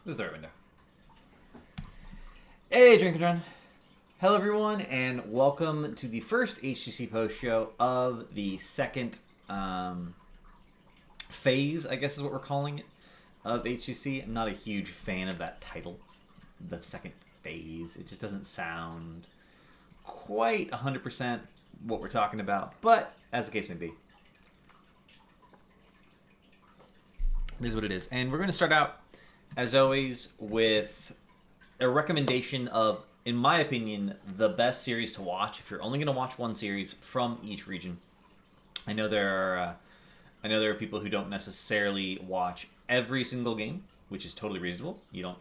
This is the right window. Hey, Drink and Run. Hello, everyone, and welcome to the first HGC post show of the second phase, I guess is what we're calling it, of HGC. I'm not a huge fan of that title, the second phase. It just doesn't sound quite 100% what we're talking about, but as the case may be, it is what it is. And we're going to start out, as always, with a recommendation of, in my opinion, the best series to watch if you're only going to watch one series from each region. I know there are people who don't necessarily watch every single game, which is totally reasonable. You don't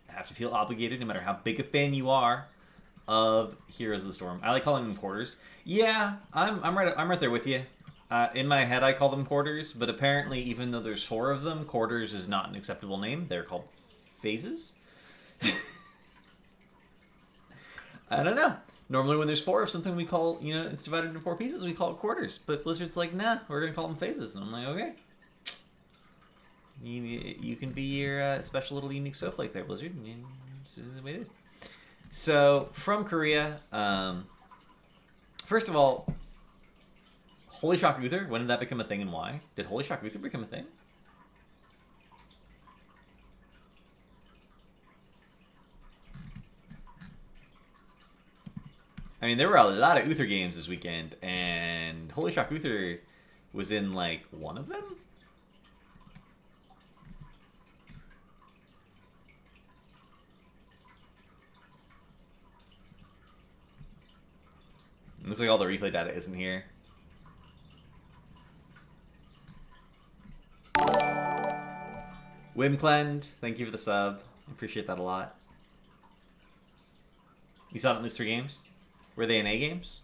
have to feel obligated, no matter how big a fan you are of Heroes of the Storm. I like calling them quarters. Yeah, I'm right there with you. In my head, I call them quarters, but apparently, even though there's 4 of them, quarters is not an acceptable name. They're called phases. I don't know. Normally, when there's 4 of something, we call, it's divided into 4 pieces, we call it quarters. But Blizzard's like, nah, we're going to call them phases. And I'm like, okay. You can be your special little unique snowflake there, Blizzard. That's the way it is. So, from Korea, first of all, Holy Shock Uther, when did that become a thing and why? Did Holy Shock Uther become a thing? I mean, there were a lot of Uther games this weekend, and Holy Shock Uther was in, like, one of them? It looks like all the replay data isn't here. Wimclend, thank you for the sub. I appreciate that a lot. You saw it in these 3 games? Were they NA games?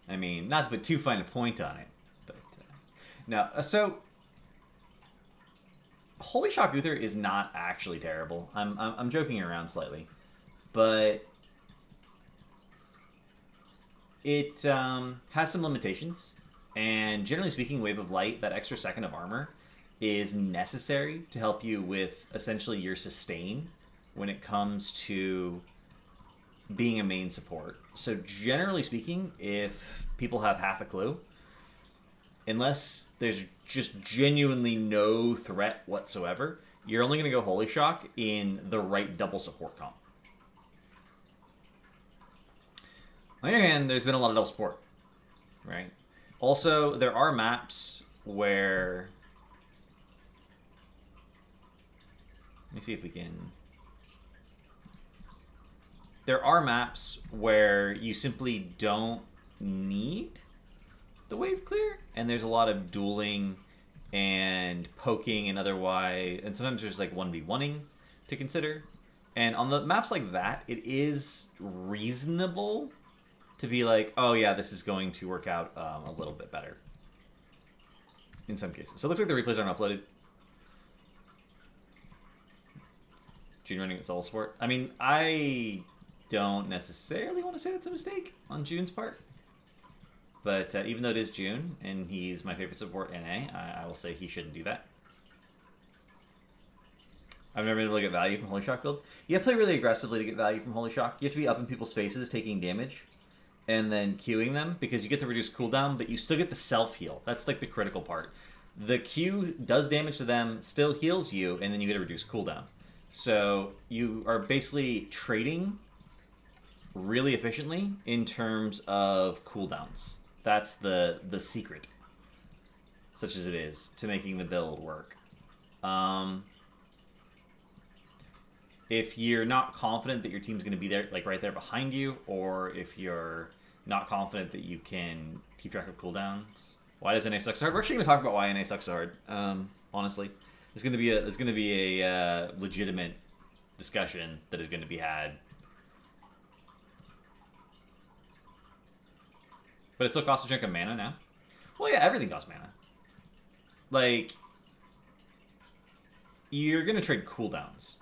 I mean, not to put too fine a point on it, but no. So Holy Shock Uther is not actually terrible. I'm joking around slightly, but it has some limitations. And generally speaking, Wave of Light, that extra second of armor, is necessary to help you with essentially your sustain when it comes to being a main support. So generally speaking, if people have half a clue, unless there's just genuinely no threat whatsoever, you're only going to go Holy Shock in the right double support comp. On the other hand, there's been a lot of double support, right? Also, there are maps where... Let me see if we can... There are maps where you simply don't need the wave clear, and there's a lot of dueling and poking and otherwise, and sometimes there's like 1v1ing to consider. And on the maps like that, it is reasonable to be like, oh yeah, this is going to work out a little bit better in some cases. So it looks like the replays aren't uploaded. June running at Soul Sport. I mean, I don't necessarily want to say that's a mistake on June's part. But even though it is June, and he's my favorite support NA, I will say he shouldn't do that. I've never been able to get value from Holy Shock build. You have to play really aggressively to get value from Holy Shock. You have to be up in people's faces taking damage, and then queuing them, because you get the reduced cooldown, but you still get the self-heal. That's like the critical part. The Q does damage to them, still heals you, and then you get a reduced cooldown. So you are basically trading really efficiently in terms of cooldowns. That's the secret, such as it is, to making the build work. If you're not confident that your team's going to be there, like right there behind you, or if you're not confident that you can keep track of cooldowns, why does NA suck so hard? We're actually going to talk about why NA sucks so hard. Honestly, it's going to be a legitimate discussion that is going to be had. But it still costs a chunk of mana now. Well, yeah, everything costs mana. Like, you're going to trade cooldowns.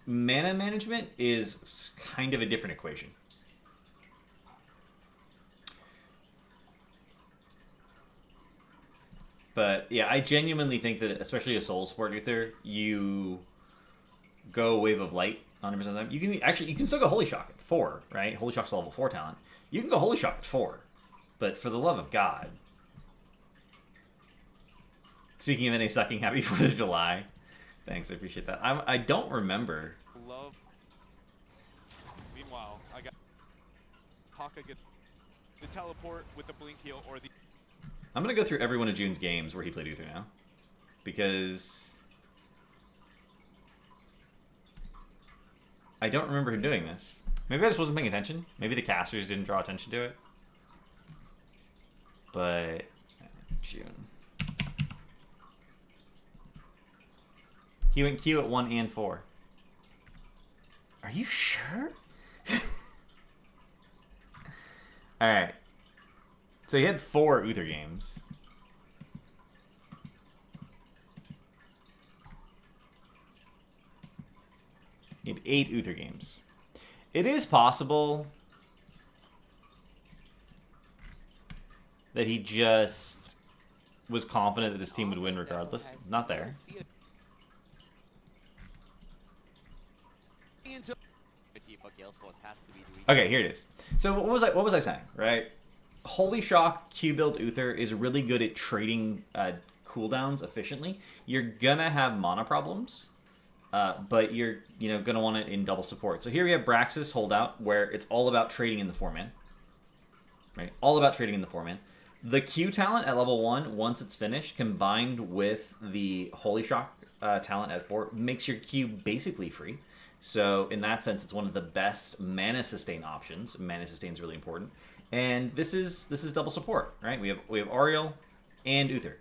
Mana management is kind of a different equation. But yeah, I genuinely think that, especially a soul support Uther, you go Wave of Light 100% of the time. You can still go Holy Shock at 4, right? Holy Shock's a level 4 talent. You can go Holy Shock at 4, but for the love of God. Speaking of any sucking, happy 4th of July. Thanks, I appreciate that. I don't remember. Love. Meanwhile, I got Haka get the teleport with the blink heal or the. I'm gonna go through every one of June's games where he played Uther now, because I don't remember him doing this. Maybe I just wasn't paying attention. Maybe the casters didn't draw attention to it. But June. He went Q at 1 and 4. Are you sure? Alright. So he had 4 Uther games. He had 8 Uther games. It is possible that he just was confident that his team would win regardless. It's not there. Okay, here it is. So what was I saying, right? Holy Shock Q build Uther is really good at trading cooldowns efficiently. You're gonna have mana problems, but you're gonna want it in double support. So here we have Braxis Holdout, where it's all about trading in the 4-man. Right? All about trading in the 4-man. The Q talent at level 1, once it's finished, combined with the Holy Shock talent at 4, makes your Q basically free. So in that sense, it's one of the best mana sustain options. Mana sustain is really important, and this is double support, right? We have Ariel and Uther.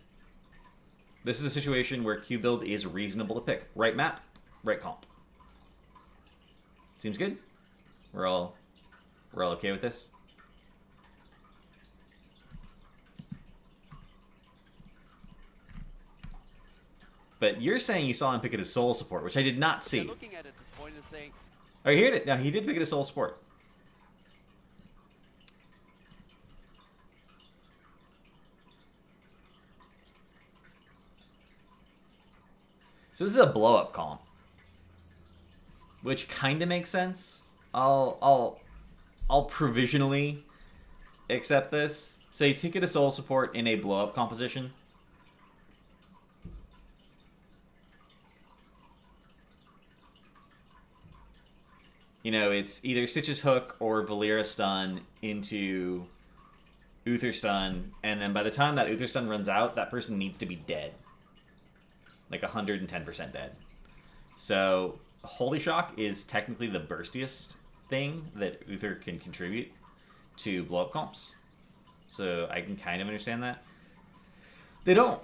This is a situation where Q build is reasonable to pick. Right map, right comp. Seems good. We're all okay with this. But you're saying you saw him pick it as soul support, which I did not see. Looking at it at this point and saying, oh, you heard it. No, he did pick it as soul support. So this is a blow up comp, which kind of makes sense. I'll provisionally accept this. So you take it as soul support in a blow up composition. It's either Stitch's Hook or Valera Stun into Uther Stun, and then by the time that Uther Stun runs out, that person needs to be dead. Like 110% dead. So Holy Shock is technically the burstiest thing that Uther can contribute to blow-up comps. So I can kind of understand that. They don't...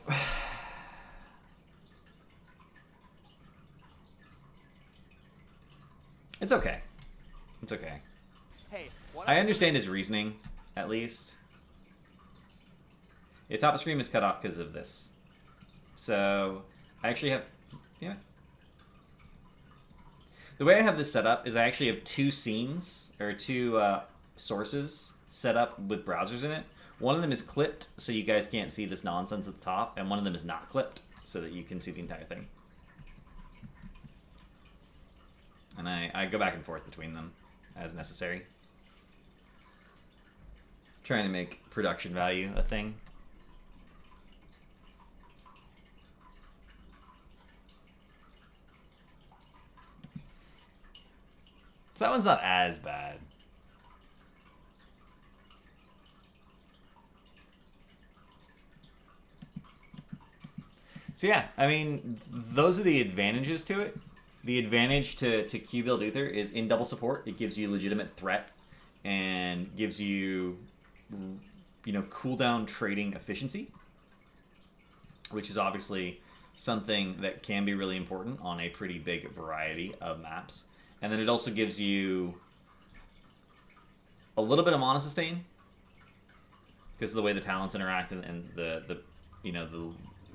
It's okay. It's okay. hey, I understand his reasoning, at least. Yeah, top of screen is cut off because of this. So, I actually have... Yeah. The way I have this set up is I actually have 2 scenes, or 2 sources set up with browsers in it. One of them is clipped, so you guys can't see this nonsense at the top, and one of them is not clipped, so that you can see the entire thing. And I go back and forth between them as necessary. Trying to make production value a thing. So that one's not as bad. So yeah, I mean, those are the advantages to it. The advantage to Q build Uther is in double support. It gives you legitimate threat and gives you, cooldown trading efficiency, which is obviously something that can be really important on a pretty big variety of maps. And then it also gives you a little bit of mana sustain because of the way the talents interact and the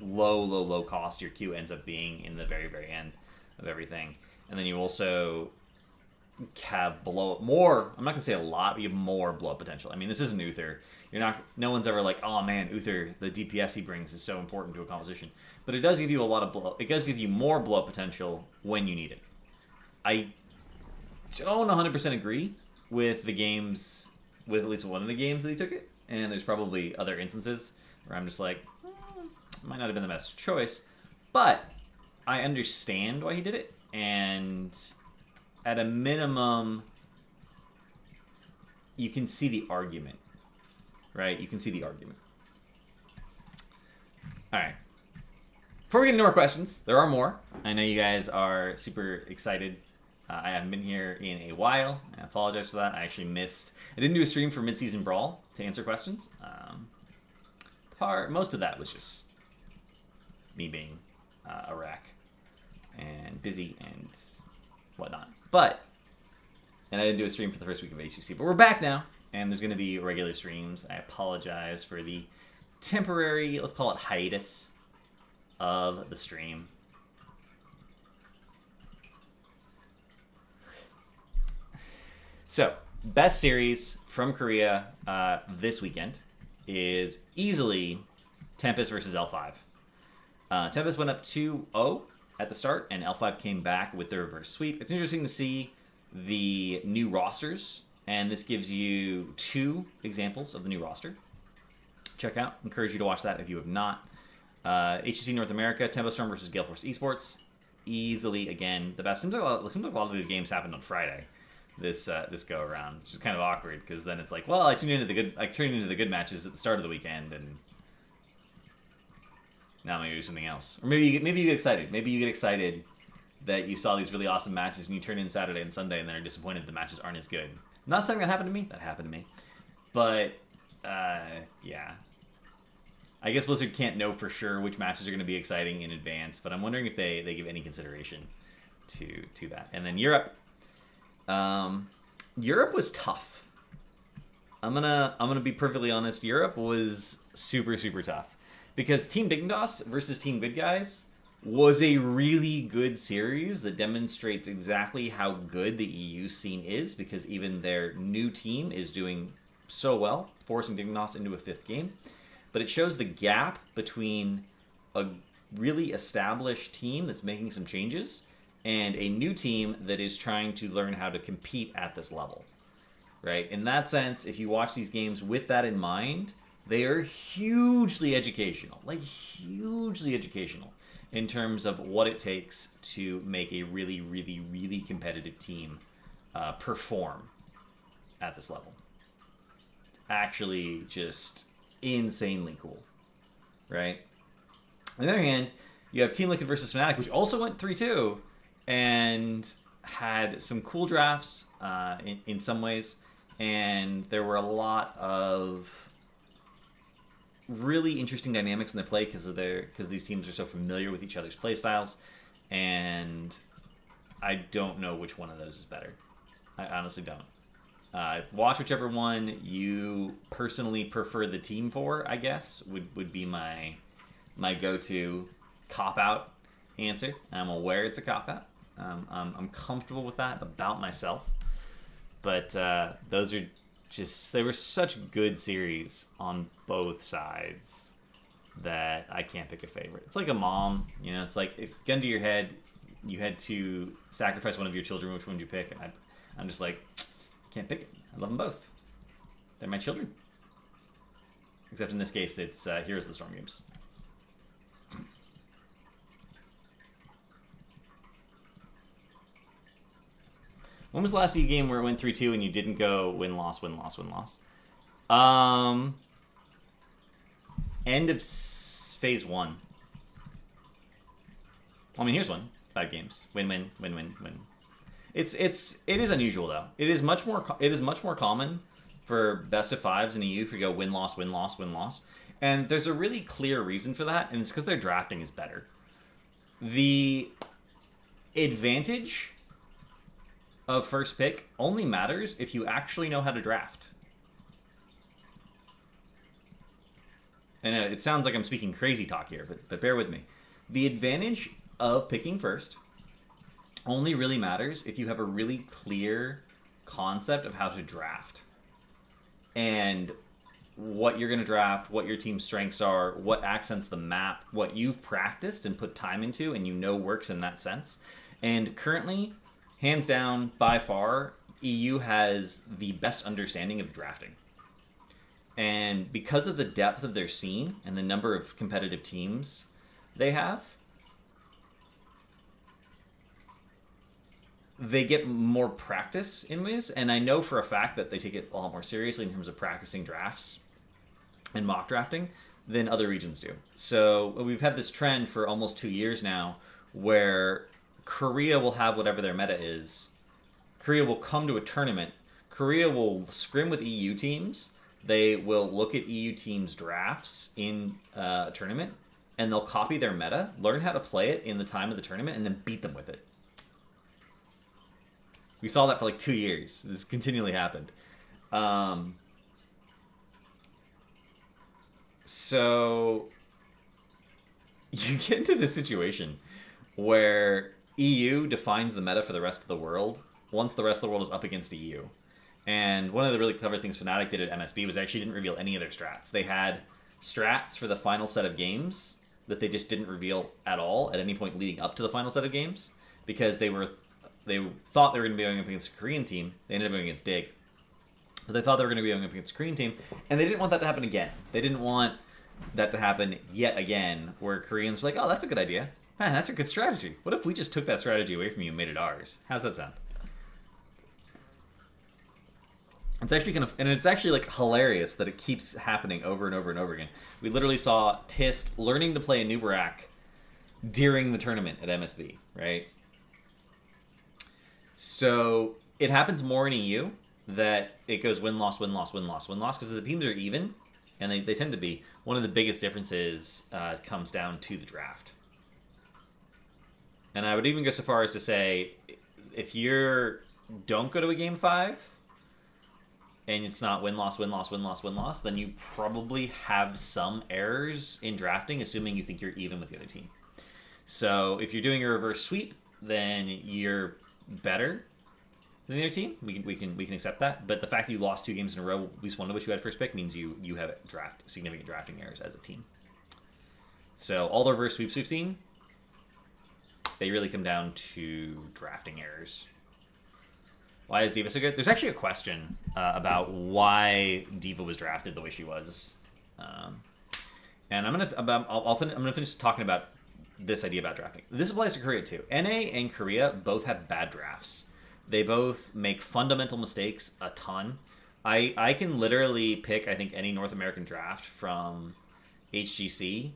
low cost your Q ends up being in the very, very end of everything. And then you also have blow more. I'm not gonna say a lot, but you have more blow potential. I mean, this isn't Uther. You're not. No one's ever like, oh man, Uther, the DPS he brings is so important to a composition. But it does give you a lot of blow. It does give you more blow potential when you need it. I don't 100% agree with the games, with at least one of the games that he took it, and there's probably other instances where I'm just like, might not have been the best choice, but I understand why he did it, and at a minimum, you can see the argument, right? You can see the argument. All right. Before we get into more questions, there are more. I know you guys are super excited. I haven't been here in a while. I apologize for that. I actually missed. I didn't do a stream for Mid-Season Brawl to answer questions. Most of that was just me being a rack and busy and whatnot. And I didn't do a stream for the first week of HGC. But we're back now, and there's going to be regular streams. I apologize for the temporary, let's call it hiatus, of the stream. So, best series from Korea this weekend is easily Tempest versus L5. Tempest went up 2-0 at the start, and L5 came back with the reverse sweep. It's interesting to see the new rosters, and this gives you 2 examples of the new roster. Check out. Encourage you to watch that if you have not. HGC North America, Tempo Storm versus Gale Force Esports. Easily, again, the best. Seems like a lot of the games happened on Friday. This go around, which is kind of awkward because then it's like, well, I tuned into the good matches at the start of the weekend, and now I'm gonna do something else. Or maybe you get excited. Maybe you get excited that you saw these really awesome matches and you turn in Saturday and Sunday and then are disappointed the matches aren't as good. Not saying that happened to me. That happened to me, but yeah. I guess Blizzard can't know for sure which matches are going to be exciting in advance, but I'm wondering if they give any consideration to that. And then Europe. Europe was tough. I'm gonna be perfectly honest. Europe was super tough because Team Dignitas versus Team Good Guys was a really good series that demonstrates exactly how good the EU scene is, because even their new team is doing so well, forcing Dignitas into a 5th game. But it shows the gap between a really established team that's making some changes and a new team that is trying to learn how to compete at this level, right? In that sense, if you watch these games with that in mind, they are hugely educational, in terms of what it takes to make a really competitive team perform at this level. Actually, just insanely cool, right? On the other hand, you have Team Liquid versus Fnatic, which also went 3-2 and had some cool drafts in some ways, and there were a lot of really interesting dynamics in their play because these teams are so familiar with each other's play styles, and I don't know which one of those is better. I honestly don't. Watch whichever one you personally prefer the team for, I guess, would be my go-to cop-out answer. I'm aware it's a cop-out. I'm comfortable with that about myself. But they were such good series on both sides that I can't pick a favorite. It's like a mom, it's like if gun to your head, you had to sacrifice one of your children, which one would you pick? And I'm just like, can't pick it. I love them both. They're my children. Except in this case, it's Heroes of the Storm games. When was the last EU game where it went 3-2 and you didn't go win-loss? End of phase 1. I mean, here's one. 5 games. Win. It is unusual though. It is much more common for best of 5s in EU for you go win-loss. And there's a really clear reason for that, and it's because their drafting is better. The advantage of first pick only matters if you actually know how to draft. And it sounds like I'm speaking crazy talk here, but bear with me. The advantage of picking first only really matters if you have a really clear concept of how to draft and what you're going to draft, what your team's strengths are, what accents the map, what you've practiced and put time into and you know works in that sense. And currently, hands down, by far, EU has the best understanding of drafting. And because of the depth of their scene and the number of competitive teams they have, they get more practice in this. And I know for a fact that they take it a lot more seriously in terms of practicing drafts and mock drafting than other regions do. So we've had this trend for almost 2 years now where Korea will have whatever their meta is. Korea will come to a tournament. Korea will scrim with EU teams. They will look at EU teams' drafts in a tournament, and they'll copy their meta, learn how to play it in the time of the tournament, and then beat them with it. We saw that for like 2 years. This continually happened. So you get into this situation where EU defines the meta for the rest of the world once the rest of the world is up against EU. And one of the really clever things Fnatic did at MSB was actually didn't reveal any of their strats. They had strats for the final set of games that they just didn't reveal at all at any point leading up to the final set of games because they thought they were going to be going up against a Korean team. They ended up going against Dig. But they thought they were going to be going up against a Korean team, and they didn't want that to happen again. They didn't want that to happen yet again, where Koreans were like, oh, that's a good idea. Man, that's a good strategy. What if we just took that strategy away from you and made it ours? How's that sound? It's actually it's actually like hilarious that it keeps happening over and over and over again. We literally saw Tist learning to play a Nubarak during the tournament at MSB, right? So it happens more in EU that it goes win-loss, win-loss, win-loss, win-loss because the teams are even, and they tend to be. One of the biggest differences comes down to the draft. And I would even go so far as to say, if you don't go to a Game 5, and it's not win-loss, win-loss, win-loss, win-loss, then you probably have some errors in drafting, assuming you think you're even with the other team. So if you're doing a reverse sweep, then you're better than the other team. We can accept that. But the fact that you lost 2 games in a row, at least one of which you had first pick, means you have significant drafting errors as a team. So all the reverse sweeps we've seen, they really come down to drafting errors. Why is D.Va so good? There's actually a question about why D.Va was drafted the way she was, and I'm gonna finish talking about this idea about drafting. This applies to Korea too. NA and Korea both have bad drafts. They both make fundamental mistakes a ton. I can literally pick, I think, any North American draft from HGC,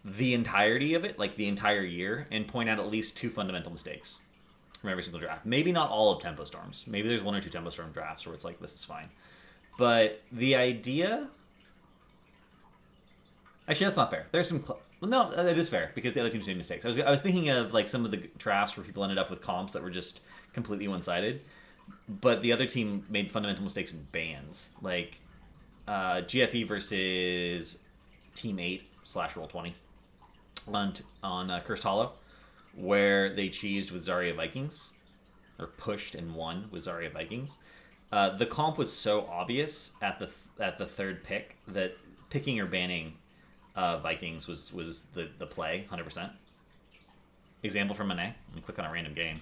the entirety of it, like the entire year, and point out at least 2 fundamental mistakes from every single draft. Maybe not all of Tempo Storms. Maybe there's 1 or 2 Tempo Storm drafts where it's like, this is fine. But the idea... Actually, that's not fair. There's some... Well, no, that is fair, because the other teams made mistakes. I was thinking of like some of the drafts where people ended up with comps that were just completely one-sided, but the other team made fundamental mistakes in bans. Like, GFE versus Team 8 / Roll20 on Cursed Hollow, where they cheesed with Zarya Vikings, or pushed and won with Zarya Vikings. The comp was so obvious at the third pick that picking or banning Vikings was the play, 100%. Example from Monet. Let me click on a random game.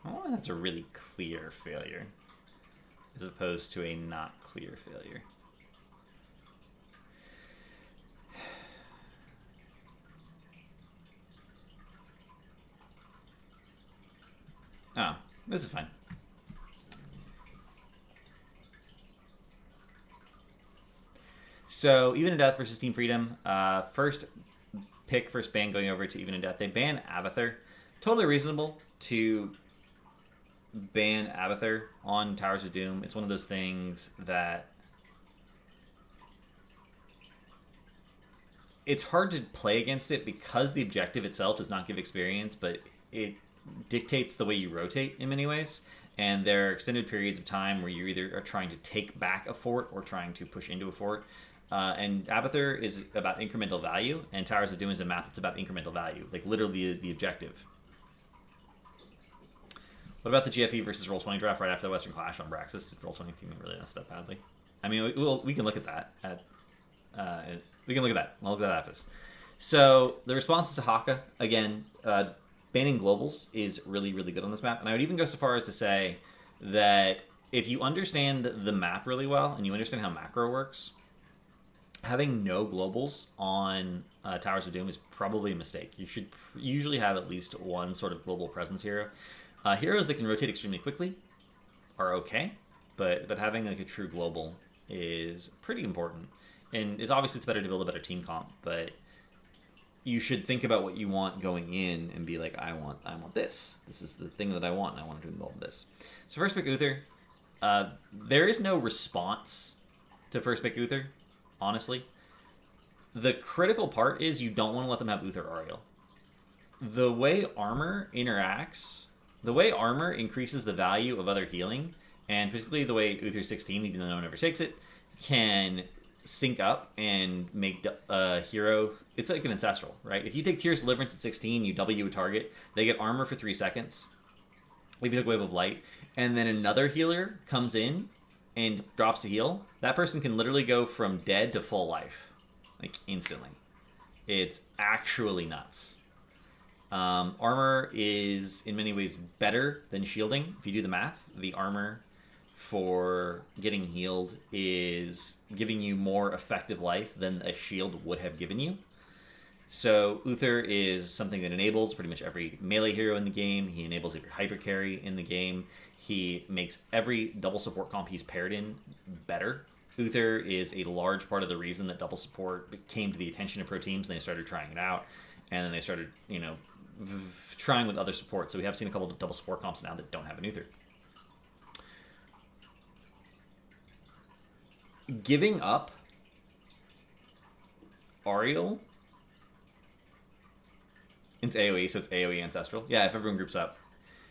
Oh, that's a really clear failure, as opposed to a not clear failure. Oh, this is fine. So, Even in Death versus Team Freedom. First pick, first ban going over to Even in Death. They ban Abathur. Totally reasonable to ban Abathur on Towers of Doom. It's one of those things that it's hard to play against it because the objective itself does not give experience, but it dictates the way you rotate in many ways. And there are extended periods of time where you either are trying to take back a fort or trying to push into a fort. And Abathur is about incremental value, and Towers of Doom is a map that's about incremental value, like literally the objective. What about the GFE versus Roll20 draft right after the Western Clash on Braxis? Did Roll20 team really messed up badly? I mean, we can look at that. We can look at that. I'll look at that after this. So the responses to Haka, again, banning globals is really, really good on this map. And I would even go so far as to say that if you understand the map really well and you understand how macro works, having no globals on Towers of Doom is probably a mistake. You should usually have at least one sort of global presence hero. Heroes that can rotate extremely quickly are okay, but having like a true global is pretty important. And it's obviously it's better to build a better team comp, but you should think about what you want going in and be like, I want this. This is the thing that I want, and I want to involve this. So first pick Uther. There is no response to first pick Uther, honestly. The critical part is you don't want to let them have Uther Ariel. The way armor interacts, the way armor increases the value of other healing, and particularly the way Uther 16, even though no one ever takes it, can sync up and make a hero. It's like an ancestral, right? If you take Tears Deliverance at 16, you W a target, they get armor for 3 seconds. If you took Wave of Light, and then another healer comes in and drops a heal, that person can literally go from dead to full life, like instantly. It's actually nuts. Armor is in many ways better than shielding. If you do the math, the armor for getting healed is giving you more effective life than a shield would have given you. So Uther is something that enables pretty much every melee hero in the game. He enables every hyper carry in the game. He makes every double support comp he's paired in better. Uther is a large part of the reason that double support came to the attention of pro teams, and they started trying it out, and then they started, trying with other support. So we have seen a couple of double support comps now that don't have an Uther. Giving up Ariel, it's AoE, so it's AoE Ancestral. Yeah, if everyone groups up.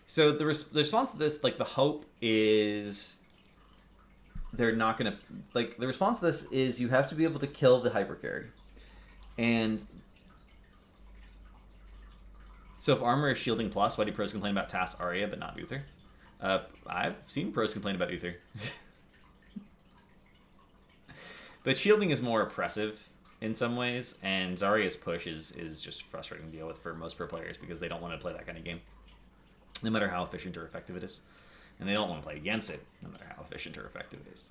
So the response to this, like, the hope is they're not going to... Like, the response to this is you have to be able to kill the hyper carry. And so if armor is shielding plus, why do pros complain about Tass Arya but not Uther? I've seen pros complain about Uther. But shielding is more oppressive in some ways, and Zarya's push is just frustrating to deal with for most pro players because they don't want to play that kind of game, no matter how efficient or effective it is. And they don't want to play against it, no matter how efficient or effective it is.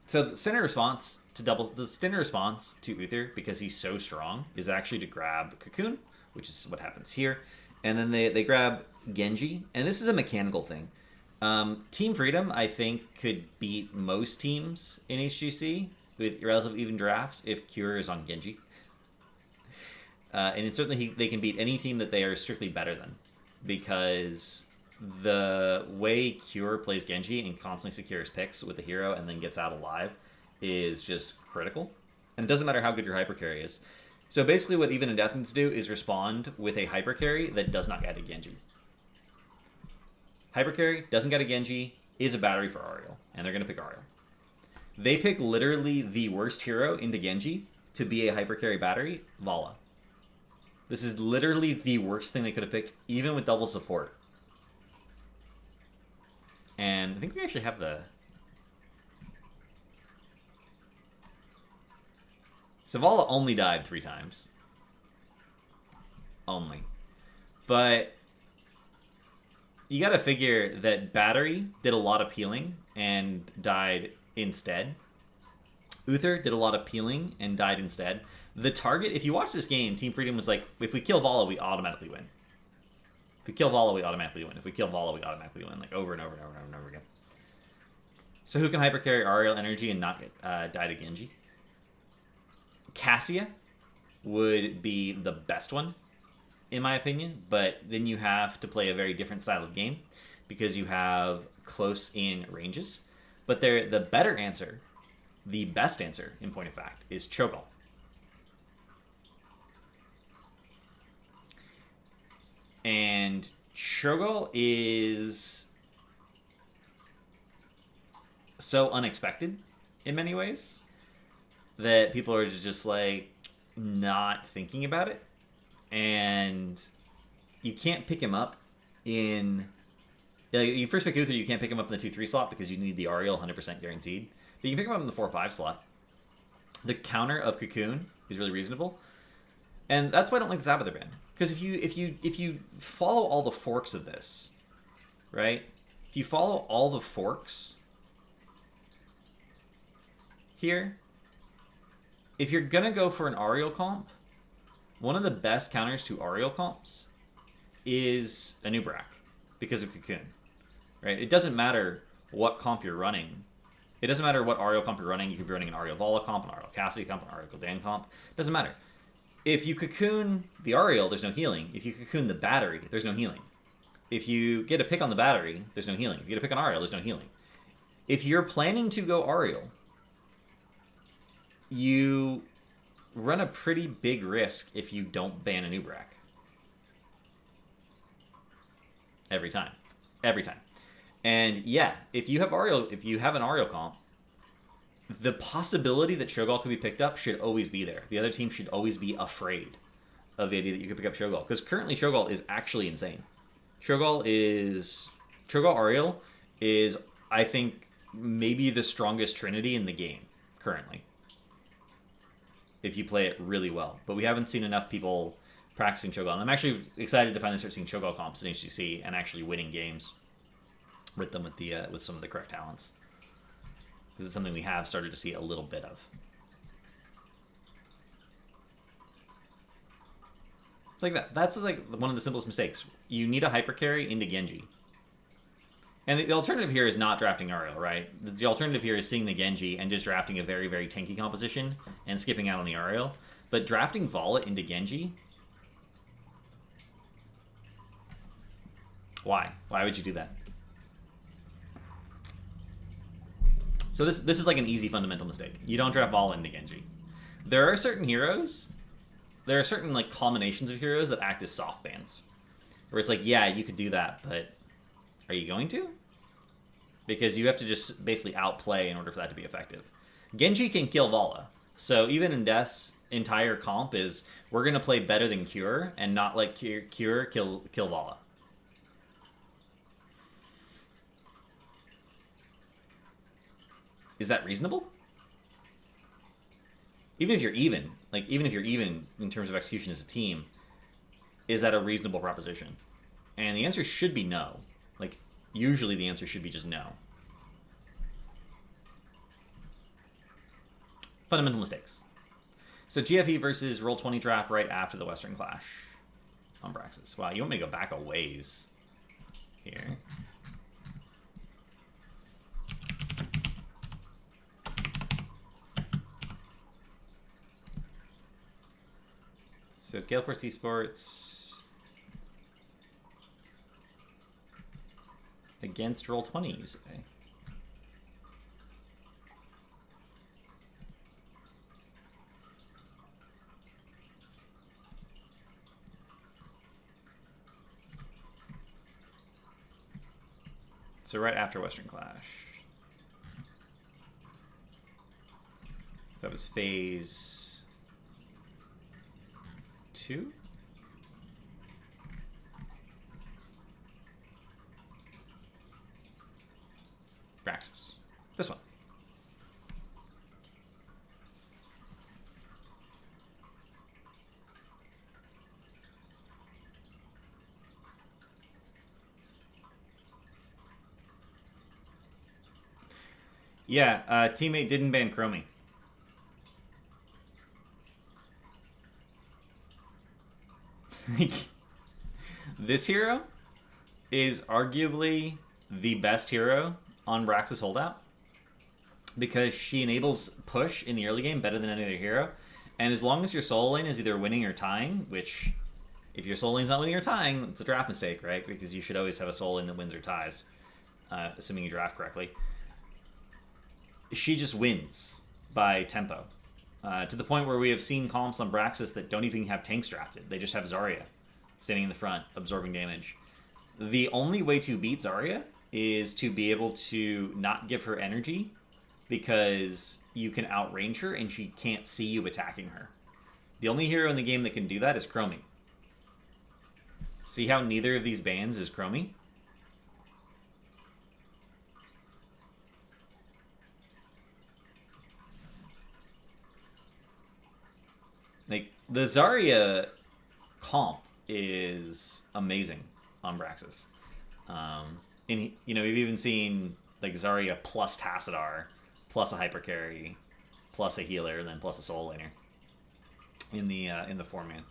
So the standard response to Uther, because he's so strong, is actually to grab Cocoon, which is what happens here. And then they grab Genji, and this is a mechanical thing. Team Freedom, I think, could beat most teams in HGC with relative even drafts if Cure is on Genji. And certainly they can beat any team that they are strictly better than, because the way Cure plays Genji and constantly secures picks with the hero and then gets out alive is just critical. And it doesn't matter how good your hyper carry is. So basically what Even and Death needs to do is respond with a hyper carry that does not get a Genji. Hyper carry doesn't get a Genji, is a battery for Ariel, and they're going to pick Ariel. They pick literally the worst hero into Genji to be a hyper carry battery, Vala. This is literally the worst thing they could have picked, even with double support. And I think we actually have the... So Vala only died 3 times. Only. But you gotta figure that Battery did a lot of peeling and died instead. Uther did a lot of peeling and died instead. The target, if you watch this game, Team Freedom was like, if we kill Vala, we automatically win. If we kill Vala, we automatically win. If we kill Vala, we automatically win. Like, over and over and over and over and over again. So who can hypercarry Ariel energy and not get die to Genji? Cassia would be the best one, in my opinion, but then you have to play a very different style of game because you have close-in ranges. But the better answer, the best answer, in point of fact, is Cho'Gall. And Shogal is so unexpected in many ways that people are just like not thinking about it. And you can't pick him up in... You first pick Uther, you can't pick him up in the 2-3 slot because you need the Ariel 100% guaranteed. But you can pick him up in the 4-5 slot. The counter of Cocoon is really reasonable. And that's why I don't like the Sabbather ban. Because if you follow all the forks of this, right? If you follow all the forks here, if you're gonna go for an Ariel comp, one of the best counters to Ariel comps is a Nubrak because of Cocoon, right? It doesn't matter what comp you're running. It doesn't matter what Ariel comp you're running. You could be running an Ariel Vala comp, an Ariel Cassidy comp, an Ariel Gul'dan comp. It doesn't matter. If you Cocoon the Ariel, there's no healing. If you Cocoon the battery, there's no healing. If you get a pick on the battery, there's no healing. If you get a pick on Ariel, there's no healing. If you're planning to go Ariel, you run a pretty big risk if you don't ban a Nubrak. Every time. Every time. And yeah, if you have an Ariel comp, the possibility that Shogal could be picked up should always be there. The other team should always be afraid of the idea that you could pick up Shogal. Because currently Shogal is actually insane. Shogal Ariel is, I think, maybe the strongest trinity in the game currently. If you play it really well. But we haven't seen enough people practicing Shogal. And I'm actually excited to finally start seeing Shogal comps in HGC and actually winning games with them with some of the correct talents. This is something we have started to see a little bit of. It's like that. That's like one of the simplest mistakes. You need a hyper carry into Genji. And the alternative here is not drafting Ariel, right? The alternative here is seeing the Genji and just drafting a very, very tanky composition and skipping out on the Ariel. But drafting Vala into Genji... Why? Why would you do that? So this is like an easy fundamental mistake. You don't draft Vala into Genji. There are certain heroes, there are certain like combinations of heroes that act as soft bans. Where it's like, yeah, you could do that, but are you going to? Because you have to just basically outplay in order for that to be effective. Genji can kill Vala. So even in Death's entire comp is, we're going to play better than Cure and not let Cure kill Vala. Is that reasonable? Even if you're even in terms of execution as a team, is that a reasonable proposition? And the answer should be no. Like, usually the answer should be just no. Fundamental mistakes. So GFE versus Roll20 draft right after the Western Clash on Braxis. Wow, you want me to go back a ways here. So Gale Force Esports against Roll20, you say? So right after Western Clash. That was phase 2? Braxis. This one. Yeah, teammate didn't ban Chromie. This hero is arguably the best hero on Braxis Holdout because she enables push in the early game better than any other hero. And as long as your solo lane is either winning or tying, which if your solo lane's not winning or tying, it's a draft mistake, right? Because you should always have a solo lane that wins or ties, assuming you draft correctly. She just wins by tempo. To the point where we have seen comps on Braxis that don't even have tanks drafted. They just have Zarya. standing in the front, absorbing damage. The only way to beat Zarya is to be able to not give her energy, because you can outrange her and she can't see you attacking her. The only hero in the game that can do that is Chromie. See how neither of these bans is Chromie? Like, the Zarya comp is amazing on Braxis. And, we've even seen, like, Zarya plus Tassadar, plus a hyper carry, plus a healer, and then plus a soul laner in the 4-man.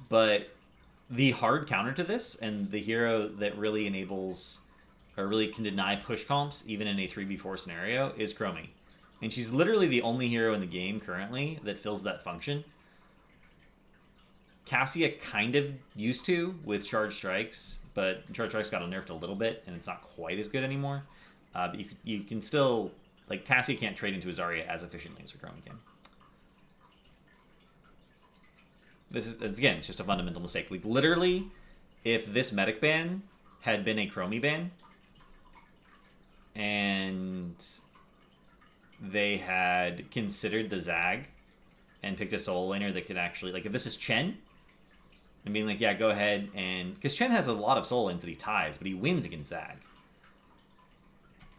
But the hard counter to this, and the hero that really enables or really can deny push comps even in a 3v4 scenario, is Chromie. And she's literally the only hero in the game currently that fills that function. Cassia kind of used to with Charge Strikes, but Charge Strikes got nerfed a little bit, and it's not quite as good anymore. But you can still... Like, Cassia can't trade into a Zarya as efficiently as Chromie can. This is, again, it's just a fundamental mistake. Like, literally, if this medic ban had been a Chromie ban, and they had considered the Zag and picked a solo laner that could actually... Like, if this is Chen, and being like, yeah, go ahead and... Because Chen has a lot of solo lanes that he ties, but he wins against Zag.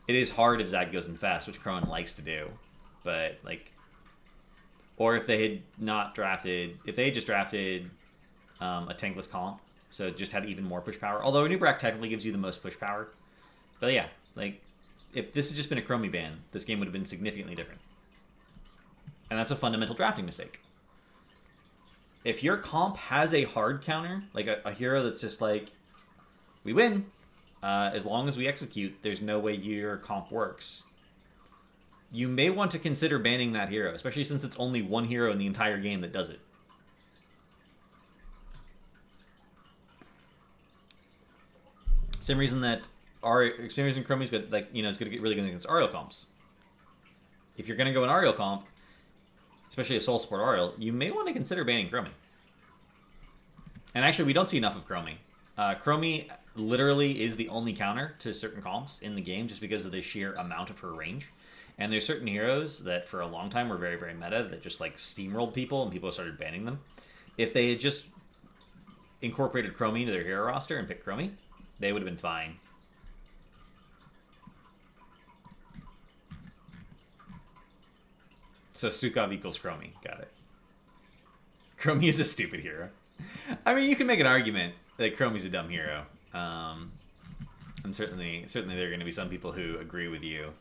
It is hard if Zag goes in fast, which Crone likes to do. But, like... Or if they had not drafted... If they had just drafted a tankless comp, so it just had even more push power. Although Nubrak technically gives you the most push power. But yeah, like... If this had just been a Chromie ban, this game would have been significantly different. And that's a fundamental drafting mistake. If your comp has a hard counter, like a hero that's just like, we win, as long as we execute, there's no way your comp works, you may want to consider banning that hero, especially since it's only one hero in the entire game that does it. Same reason Chromie's good, like, is going to get really good against Ariel comps. If you're going to go an Ariel comp, especially a soul support Ariel, you may want to consider banning Chromie. And actually, we don't see enough of Chromie. Chromie literally is the only counter to certain comps in the game, just because of the sheer amount of her range. And there's certain heroes that for a long time were very, very meta that just like steamrolled people, and people started banning them. If they had just incorporated Chromie into their hero roster and picked Chromie, they would have been fine. So Stukov equals Chromie. Got it. Chromie is a stupid hero. I mean, you can make an argument that Chromie's a dumb hero. And certainly there are going to be some people who agree with you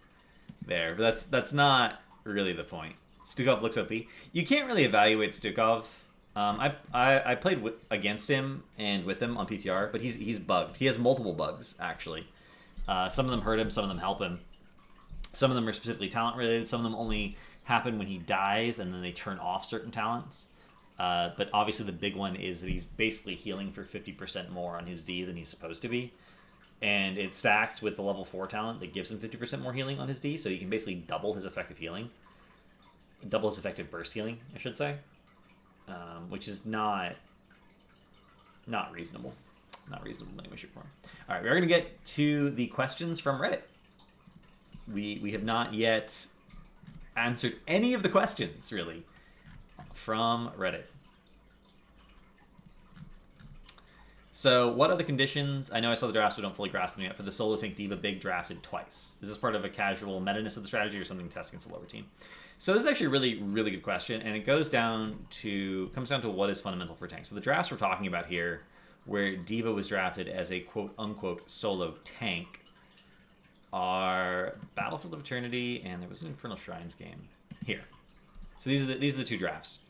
there. But that's not really the point. Stukov looks OP. You can't really evaluate Stukov. I played against him and with him on PTR, but he's bugged. He has multiple bugs, actually. Some of them hurt him, some of them help him. Some of them are specifically talent related. Some of them only happen when he dies, and then they turn off certain talents. But obviously the big one is that he's basically healing for 50% more on his D than he's supposed to be. And it stacks with the level 4 talent that gives him 50% more healing on his D, so he can basically double his effective healing. Double his effective burst healing, I should say. Which is not reasonable. Not reasonable in any way, shape, or form. Alright, we are going to get to the questions from Reddit. We have not yet answered any of the questions, really, from Reddit. So, what are the conditions? I know I saw the drafts, but don't fully grasp them yet. For the solo tank diva big drafted twice. Is this part of a casual meta-ness of the strategy or something to test against a lower team? So this is actually a really, really good question, and it comes down to what is fundamental for tanks. So the drafts we're talking about here, where diva was drafted as a quote-unquote solo tank, are Battlefield of Eternity, and there was an Infernal Shrines game here. So these are the two drafts.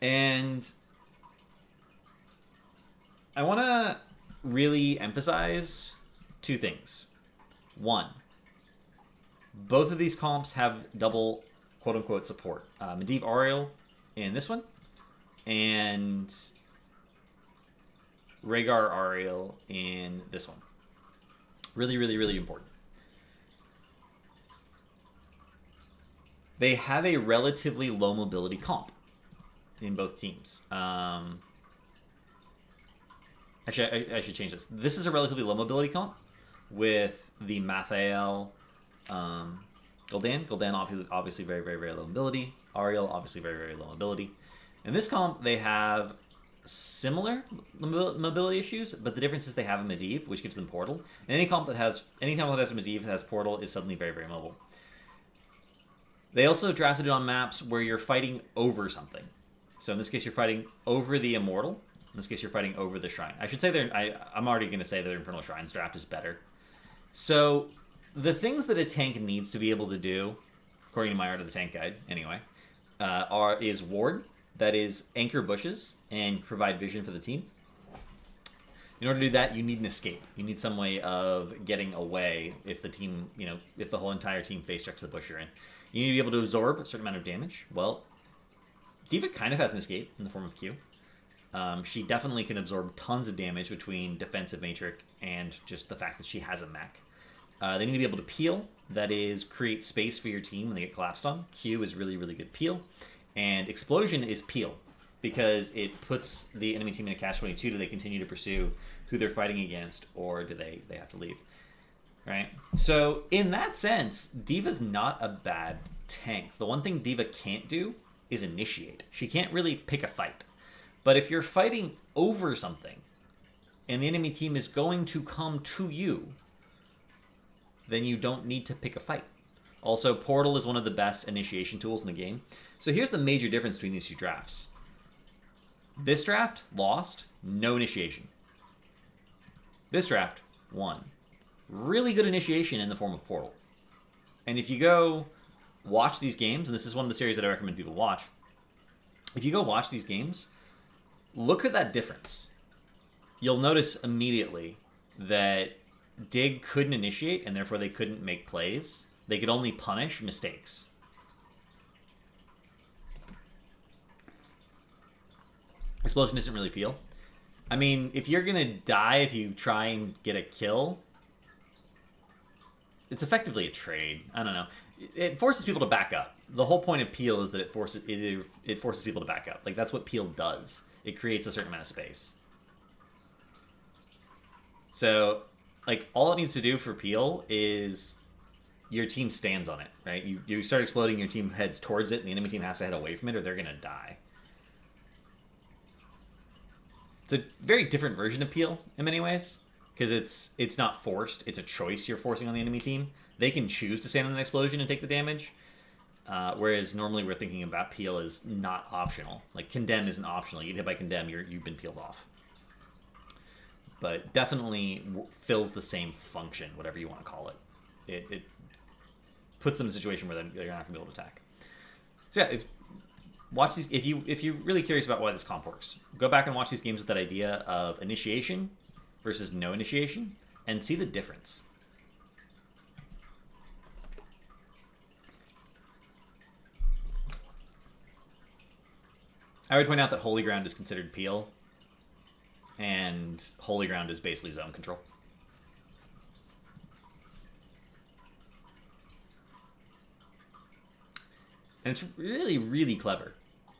And I want to really emphasize two things. One, both of these comps have double quote-unquote support. Medivh Ariel in this one, and Rhaegar Ariel in this one. Really, really, really important. They have a relatively low mobility comp in both teams. Actually, I should change this. This is a relatively low mobility comp with the Mathael, Gul'dan. Gul'dan obviously very, very, very low mobility. Ariel, obviously very, very low mobility. In this comp, they have similar mobility issues, but the difference is they have a Medivh, which gives them portal. And any comp that has a Medivh that has portal is suddenly very, very mobile. They also drafted it on maps where you're fighting over something. So in this case, you're fighting over the Immortal. In this case, you're fighting over the Shrine. I should say I'm already going to say that their Infernal Shrines draft is better. So the things that a tank needs to be able to do, according to my Art of the Tank guide, anyway, is Ward, that is anchor bushes and provide vision for the team. In order to do that, you need an escape. You need some way of getting away if the team, if the whole entire team face checks the bush you're in. You need to be able to absorb a certain amount of damage. Well, D.Va kind of has an escape in the form of Q. She definitely can absorb tons of damage between defensive Matrix and just the fact that she has a mech. They need to be able to peel, that is, create space for your team when they get collapsed on. Q is really, really good peel. And Explosion is peel, because it puts the enemy team in a catch-22. Do they continue to pursue who they're fighting against, or do they have to leave? Right? So, in that sense, D.Va's not a bad tank. The one thing D.Va can't do is initiate. She can't really pick a fight. But if you're fighting over something, and the enemy team is going to come to you, then you don't need to pick a fight. Also, Portal is one of the best initiation tools in the game. So here's the major difference between these two drafts. This draft, lost, no initiation. This draft, won. Really good initiation in the form of Portal. And if you go watch these games, and this is one of the series that I recommend people watch, if you go watch these games, look at that difference. You'll notice immediately that Dig couldn't initiate, and therefore they couldn't make plays. They could only punish mistakes. Explosion isn't really peel. I mean, if you're going to die if you try and get a kill, it's effectively a trade. I don't know. It forces people to back up. The whole point of peel is that it forces people to back up. Like, that's what peel does. It creates a certain amount of space. So, like, all it needs to do for peel is your team stands on it, right? You start exploding, your team heads towards it, and the enemy team has to head away from it, or they're going to die. It's a very different version of peel in many ways, because it's not forced. It's a choice you're forcing on the enemy team. They can choose to stand on an explosion and take the damage, whereas normally we're thinking about peel as not optional. Like, condemn isn't optional. You get hit by condemn, you've been peeled off. But definitely fills the same function, whatever you want to call it. It puts them in a situation where they're not going to be able to attack. So yeah, watch these. If you're really curious about why this comp works, go back and watch these games with that idea of initiation versus no initiation, and see the difference. I would point out that Holy Ground is considered peel, and Holy Ground is basically zone control. And it's really, really clever.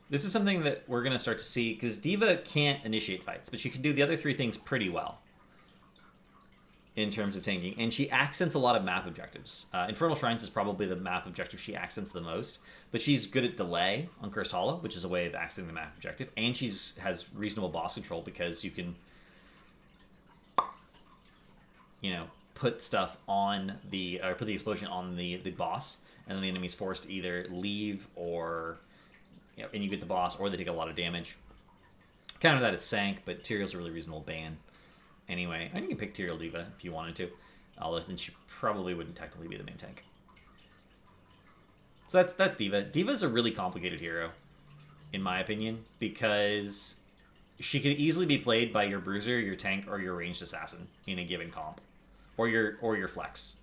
This is something that we're going to start to see, because D.Va can't initiate fights, but she can do the other three things pretty well in terms of tanking. And she accents a lot of map objectives. Infernal Shrines is probably the map objective she accents the most, but she's good at delay on Cursed Hollow, which is a way of accenting the map objective. And she has reasonable boss control, because you can, put stuff on put the explosion on the boss, and then the enemy's forced to either leave or, and you get the boss, or they take a lot of damage. Counter that is Sank, but Tyrael's a really reasonable ban. Anyway, and you can pick Tyrael D.Va if you wanted to, although then she probably wouldn't technically be the main tank. So that's D.Va. D.Va's a really complicated hero, in my opinion, because she could easily be played by your bruiser, your tank, or your ranged assassin in a given comp, or your flex.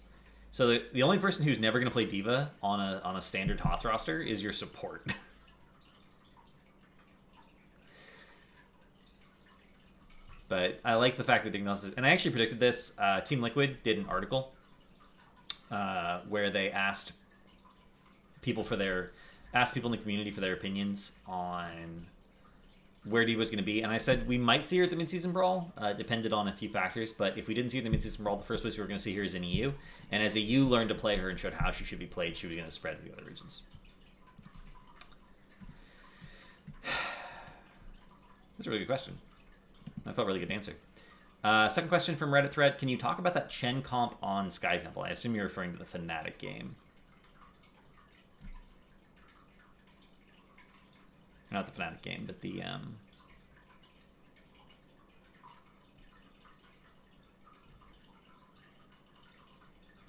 So the only person who's never going to play D.Va on a standard HOTS roster is your support. But I like the fact that Dignos is... And I actually predicted this. Team Liquid did an article where they asked people in the community for their opinions on where Diva was going to be, and I said we might see her at the midseason brawl. Depended on a few factors, but if we didn't see her at the midseason brawl, the first place we were going to see her is in EU. And as EU learned to play her and showed how she should be played, she was going to spread to the other regions. That's a really good question. I felt really good answer. Second question from Reddit thread. Can you talk about that Chen comp on Sky Temple? I assume you're referring to the Fnatic game. Not the Fnatic game, but the...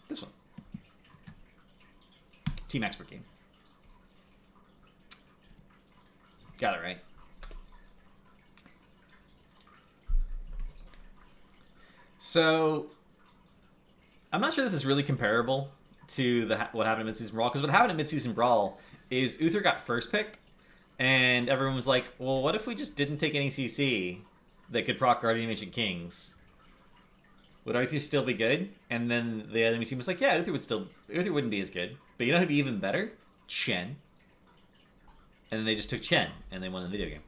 this one. Team Expert game. Got it right. So, I'm not sure this is really comparable to what happened in Midseason Brawl, because what happened in Midseason Brawl is Uther got first picked, and everyone was like, well, what if we just didn't take any CC that could proc Guardian of Ancient Kings? Would Uther still be good? And then the enemy team was like, yeah, Uther wouldn't be as good. But you know who'd be even better? Chen. And then they just took Chen, and they won the video game.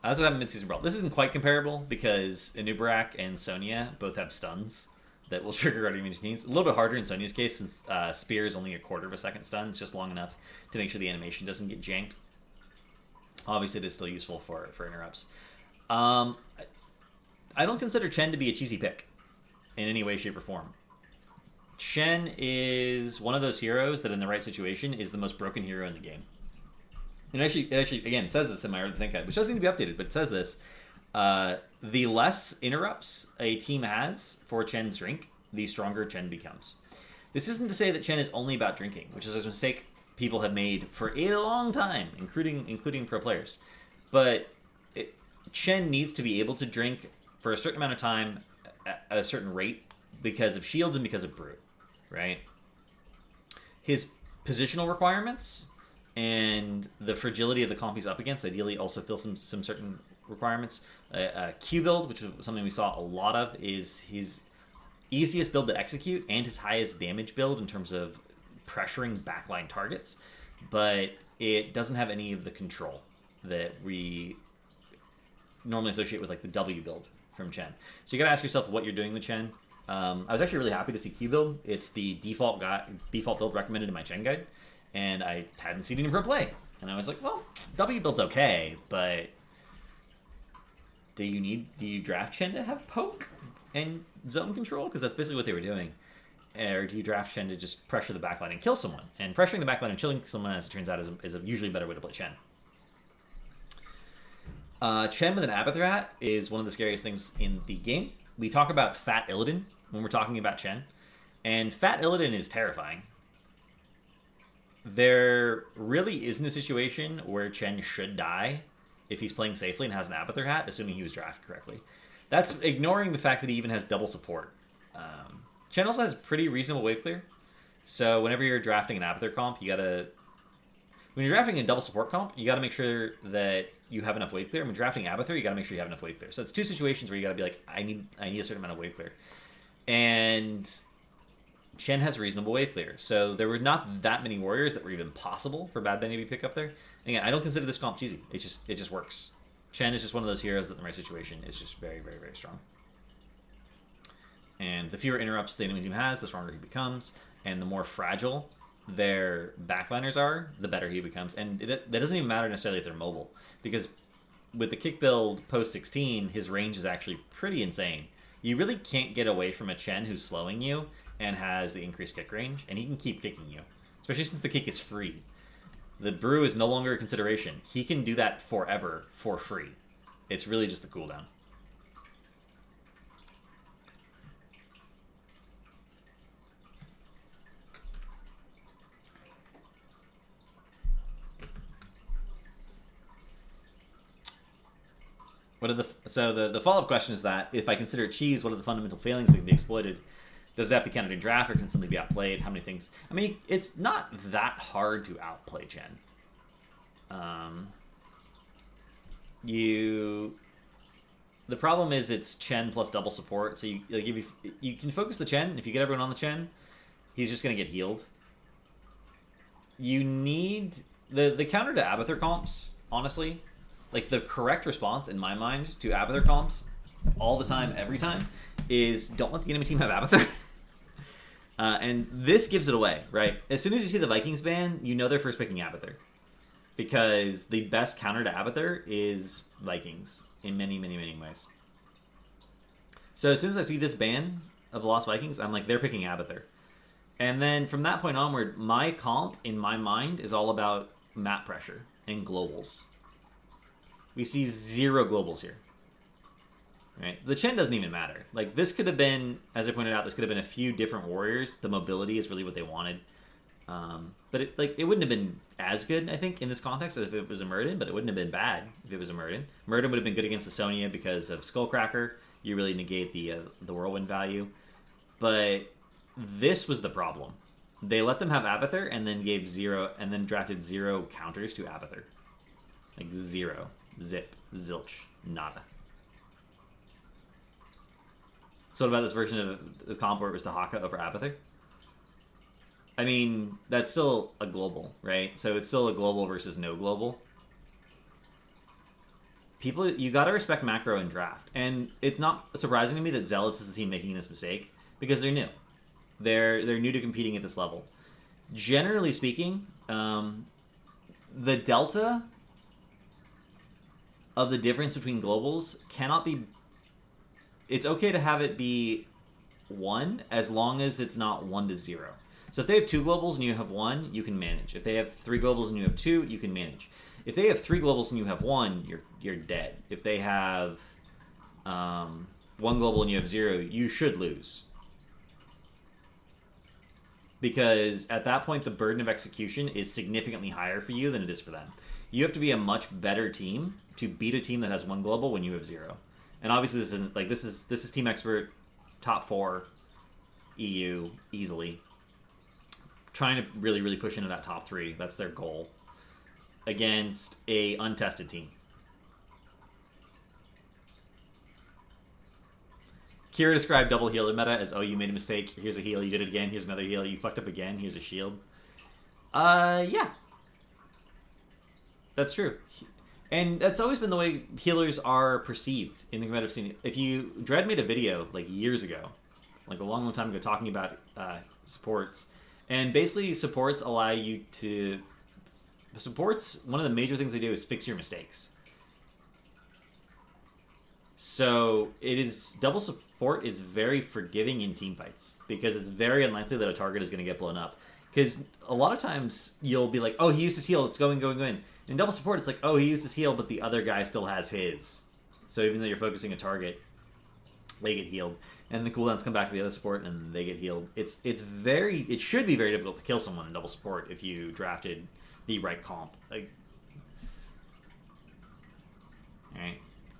That's what happened in Midseason Brawl. This isn't quite comparable because Anubarak and Sonya both have stuns that will trigger Guardian of Ancient Kings. A little bit harder in Sonya's case since Spear is only a quarter of a second stun. It's just long enough to make sure the animation doesn't get janked. Obviously, it is still useful for interrupts. I don't consider Chen to be a cheesy pick in any way, shape, or form. Chen is one of those heroes that in the right situation is the most broken hero in the game. It actually again says this in my early think guide, which doesn't need to be updated, but it says this: the less interrupts a team has for Chen's drink, the stronger Chen becomes. This isn't to say that Chen is only about drinking, which is a mistake people have made for a long time, including pro players. But Chen needs to be able to drink for a certain amount of time at a certain rate because of shields and because of brew, right? His positional requirements and the fragility of the comp he's up against ideally also fill some certain requirements. Q build, which is something we saw a lot of, is his easiest build to execute and his highest damage build in terms of pressuring backline targets, but it doesn't have any of the control that we normally associate with like the W build from Chen. So you gotta ask yourself what you're doing with Chen. I was actually really happy to see Q build. It's the default build recommended in my Chen guide, and I hadn't seen any pro play. And I was like, well, W build's okay, but do you draft Chen to have poke and zone control? Because that's basically what they were doing. Or do you draft Chen to just pressure the backline and kill someone? And pressuring the backline and killing someone, as it turns out, is a usually better way to play Chen. Chen with an Abathrat is one of the scariest things in the game. We talk about Fat Illidan when we're talking about Chen. And Fat Illidan is terrifying. There really isn't a situation where Chen should die if he's playing safely and has an Abathur hat, assuming he was drafted correctly. That's ignoring the fact that he even has double support. Chen also has pretty reasonable wave clear. So whenever you're drafting an Abathur comp, when you're drafting a double support comp, you gotta make sure that you have enough wave clear. When you're drafting Abathur, you gotta make sure you have enough wave clear. So it's two situations where you gotta be like, I need a certain amount of wave clear. And Chen has reasonable wave clear. So there were not that many warriors that were even possible for Bad Bunny to pick up there. And again, I don't consider this comp cheesy. It just works. Chen is just one of those heroes that in the right situation is just very, very, very strong. And the fewer interrupts the enemy team has, the stronger he becomes. And the more fragile their backliners are, the better he becomes. And that doesn't even matter necessarily if they're mobile. Because with the kick build post 16, his range is actually pretty insane. You really can't get away from a Chen who's slowing you and has the increased kick range. And he can keep kicking you. Especially since the kick is free. The brew is no longer a consideration. He can do that forever for free. It's really just the cooldown. So the follow-up question is that if I consider it cheese, what are the fundamental failings that can be exploited? Does that be counted in draft or can simply be outplayed? How many things? I mean, it's not that hard to outplay Chen. The problem is it's Chen plus double support. So you can focus the Chen. If you get everyone on the Chen, he's just gonna get healed. You need the counter to Abathur comps, honestly. like the correct response in my mind to Abathur comps all the time, every time, is don't let the enemy team have Abathur. And this gives it away, right? As soon as you see the Vikings ban, you know they're first picking Abathur. Because the best counter to Abathur is Vikings in many, many, many ways. So as soon as I see this ban of the Lost Vikings, I'm like, they're picking Abathur. And then from that point onward, my comp, in my mind, is all about map pressure and globals. We see 0 globals here. Right? The Chen doesn't even matter. Like, this could have been, as I pointed out, this could have been a few different warriors. The mobility is really what they wanted. But it wouldn't have been as good, I think, in this context as if it was a Murden, but it wouldn't have been bad if it was a Murden. Murden would have been good against the Sonya because of Skullcracker. You really negate the Whirlwind value. But this was the problem. They let them have Abathur and then gave 0, and then drafted 0 counters to Abathur. Like 0. Zip. Zilch. Nada. So what about this version of the comp where it was Tahaka over Abathur? I mean, that's still a global, right? So it's still a global versus no global. People, you gotta respect macro and draft. And it's not surprising to me that Zealots is the team making this mistake, because they're new. They're new to competing at this level. Generally speaking, the delta of the difference between globals cannot be... It's okay to have it be 1 as long as it's not 1 to 0. So if they have 2 globals and you have 1, you can manage. If they have 3 globals and you have 2, you can manage. If they have 3 globals and you have 1, you're dead. If they have 1 global and you have 0, you should lose. Because at that point, the burden of execution is significantly higher for you than it is for them. You have to be a much better team to beat a team that has 1 global when you have 0. And obviously, this isn't like this is Team Expert, top 4, EU easily. Trying to really, really push into that top 3. That's their goal against a untested team. Kira described double healer meta as, oh, you made a mistake. Here's a heal. You did it again. Here's another heal. You fucked up again. Here's a shield. Yeah. That's true. And that's always been the way healers are perceived in the competitive scene. If you... Dread made a video, like, years ago, like a long, long time ago, talking about supports. And basically, supports allow you to... Supports, one of the major things they do is fix your mistakes. So, double support is very forgiving in team fights. Because it's very unlikely that a target is going to get blown up. Because a lot of times, you'll be like, oh, he used his heal, it's going. In double support, it's like, oh, he used his heal, but the other guy still has his. So even though you're focusing a target, they get healed. And the cooldowns come back to the other support, and they get healed. It should be very difficult to kill someone in double support if you drafted the right comp. Alright.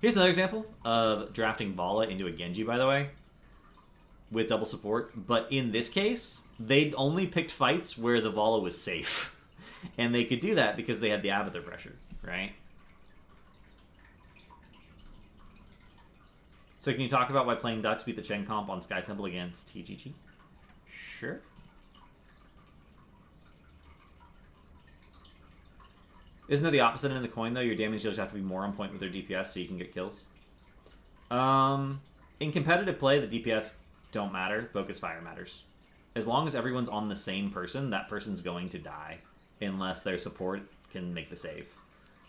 Here's another example of drafting Vala into a Genji, by the way, with double support. But in this case, they'd only picked fights where the Vala was safe. And they could do that because they had the Abathur pressure, right? So can you talk about why playing Ducks beat the Chen comp on Sky Temple against TGG? Sure. Isn't that the opposite end of the coin, though? Your damage dealers have to be more on point with their DPS so you can get kills. In competitive play, the DPS don't matter. Focus fire matters. As long as everyone's on the same person, that person's going to die. Unless their support can make the save.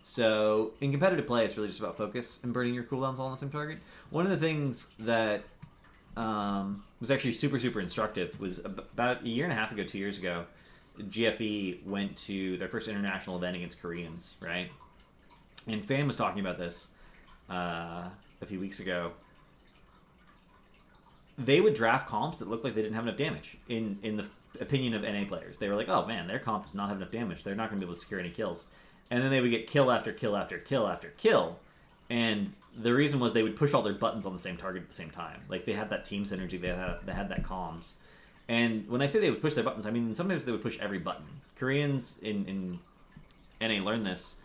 So, in competitive play, it's really just about focus and burning your cooldowns all on the same target. One of the things that was actually super, super instructive was about a year and a half ago, 2 years ago, GFE went to their first international event against Koreans, right? And Fan was talking about this a few weeks ago. They would draft comps that looked like they didn't have enough damage in the opinion of NA players. They were like, oh man, their comp does not have enough damage. They're not going to be able to secure any kills. And then they would get kill after kill after kill after kill. And the reason was they would push all their buttons on the same target at the same time. Like, they had that team synergy. They had that comms. And when I say they would push their buttons, I mean sometimes they would push every button. Koreans in NA learned this.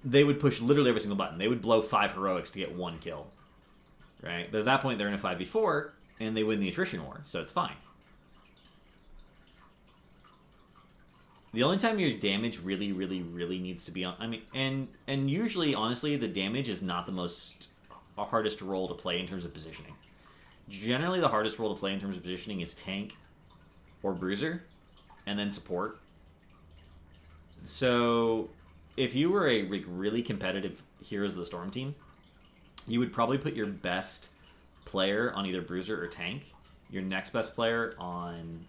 They would push literally every single button. They would blow 5 heroics to get 1 kill. Right? But at that point, they're in a 5v4, and they win the attrition war, so it's fine. The only time your damage really, really, really needs to be on, I mean, and usually, honestly, the damage is not the most hardest role to play in terms of positioning. Generally, the hardest role to play in terms of positioning is tank or bruiser, and then support. So, if you were a really competitive Heroes of the Storm team, you would probably put your best player on either bruiser or tank, your next best player on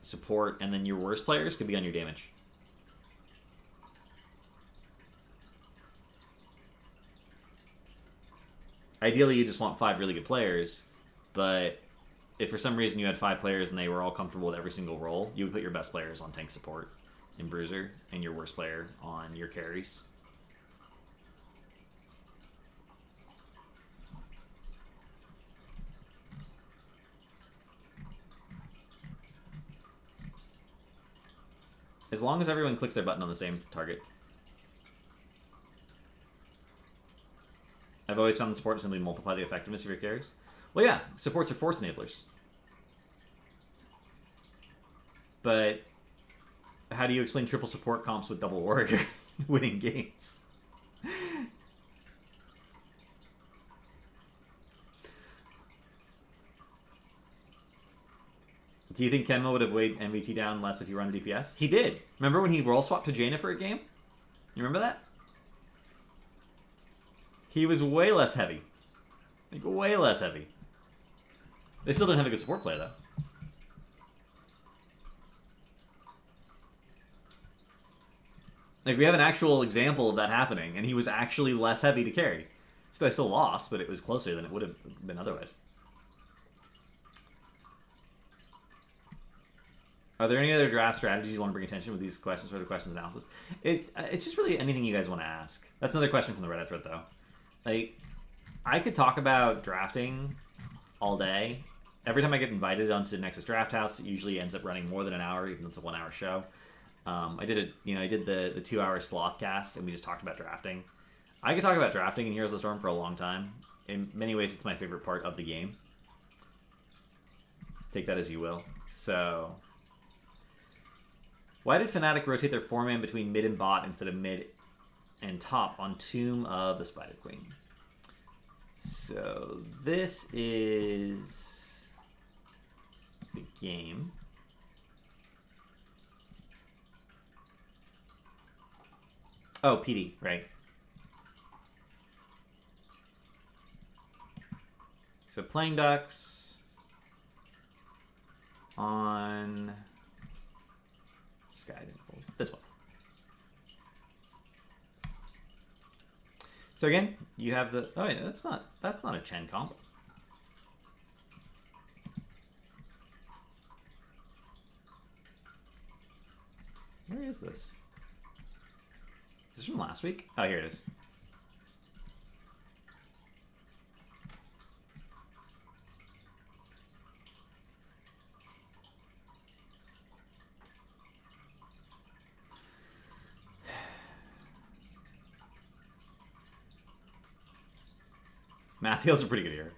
support, and then your worst players could be on your damage. Ideally, you just want 5 really good players, but if for some reason you had 5 players and they were all comfortable with every single role, you would put your best players on tank support and bruiser, and your worst player on your carries. As long as everyone clicks their button on the same target. I've always found the support to simply multiply the effectiveness of your carries. Well, yeah, supports are force enablers. But how do you explain triple support comps with double warrior winning games? Do you think Kenma would have weighed MVT down less if he run DPS? He did. Remember when he roll swapped to Jaina for a game? You remember that? He was way less heavy. Like, way less heavy. They still don't have a good support player, though. Like, we have an actual example of that happening, and he was actually less heavy to carry. I still lost, but it was closer than it would have been otherwise. Are there any other draft strategies you want to bring attention with these questions or the questions analysis? It's just really anything you guys want to ask. That's another question from the Reddit thread, though. Like, I could talk about drafting all day. Every time I get invited onto Nexus Draft House, it usually ends up running more than an hour, even though it's a 1-hour show. I did the 2-hour sloth cast, and we just talked about drafting. I could talk about drafting in Heroes of the Storm for a long time. In many ways, it's my favorite part of the game. Take that as you will. So, why did Fnatic rotate their 4-man between mid and bot instead of mid and top on Tomb of the Spider Queen? So, this is the game. Oh, PD, right. So, playing ducks on Sky Dimple. This one. So again, you have the. Oh wait, that's not a Chen comp. Where is this? Is this from last week? Oh, here it is. Matthews are pretty good here.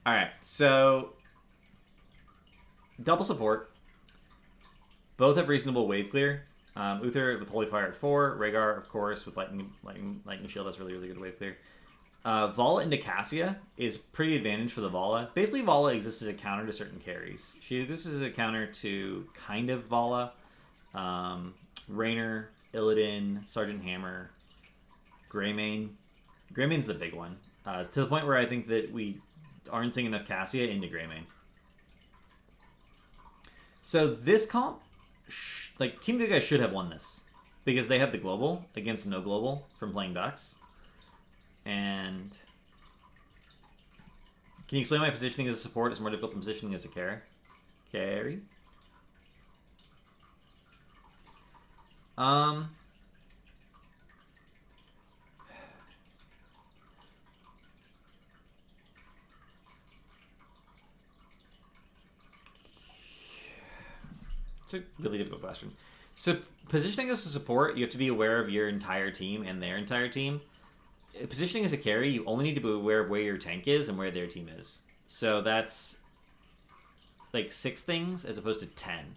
Alright, so double support. Both have reasonable wave clear. Uther with Holy Fire at 4. Rhaegar, of course, with Lightning Shield. That's really, really good wave clear. Vala into Cassia is pretty advantage for the Vala. Basically, Vala exists as a counter to certain carries. She exists as a counter to kind of Vala. Raynor, Illidan, Sergeant Hammer, Greymane. Greymane's the big one. To the point where I think that we aren't seeing enough Cassia into Greymane. So this comp, like, Team Good Guys should have won this. Because they have the global against no global from playing Ducks. And can you explain why positioning as a support is more difficult than positioning as a carry? It's a really difficult question. So positioning as a support, you have to be aware of your entire team and their entire team. Positioning as a carry, you only need to be aware of where your tank is and where their team is. So that's like 6 things as opposed to 10.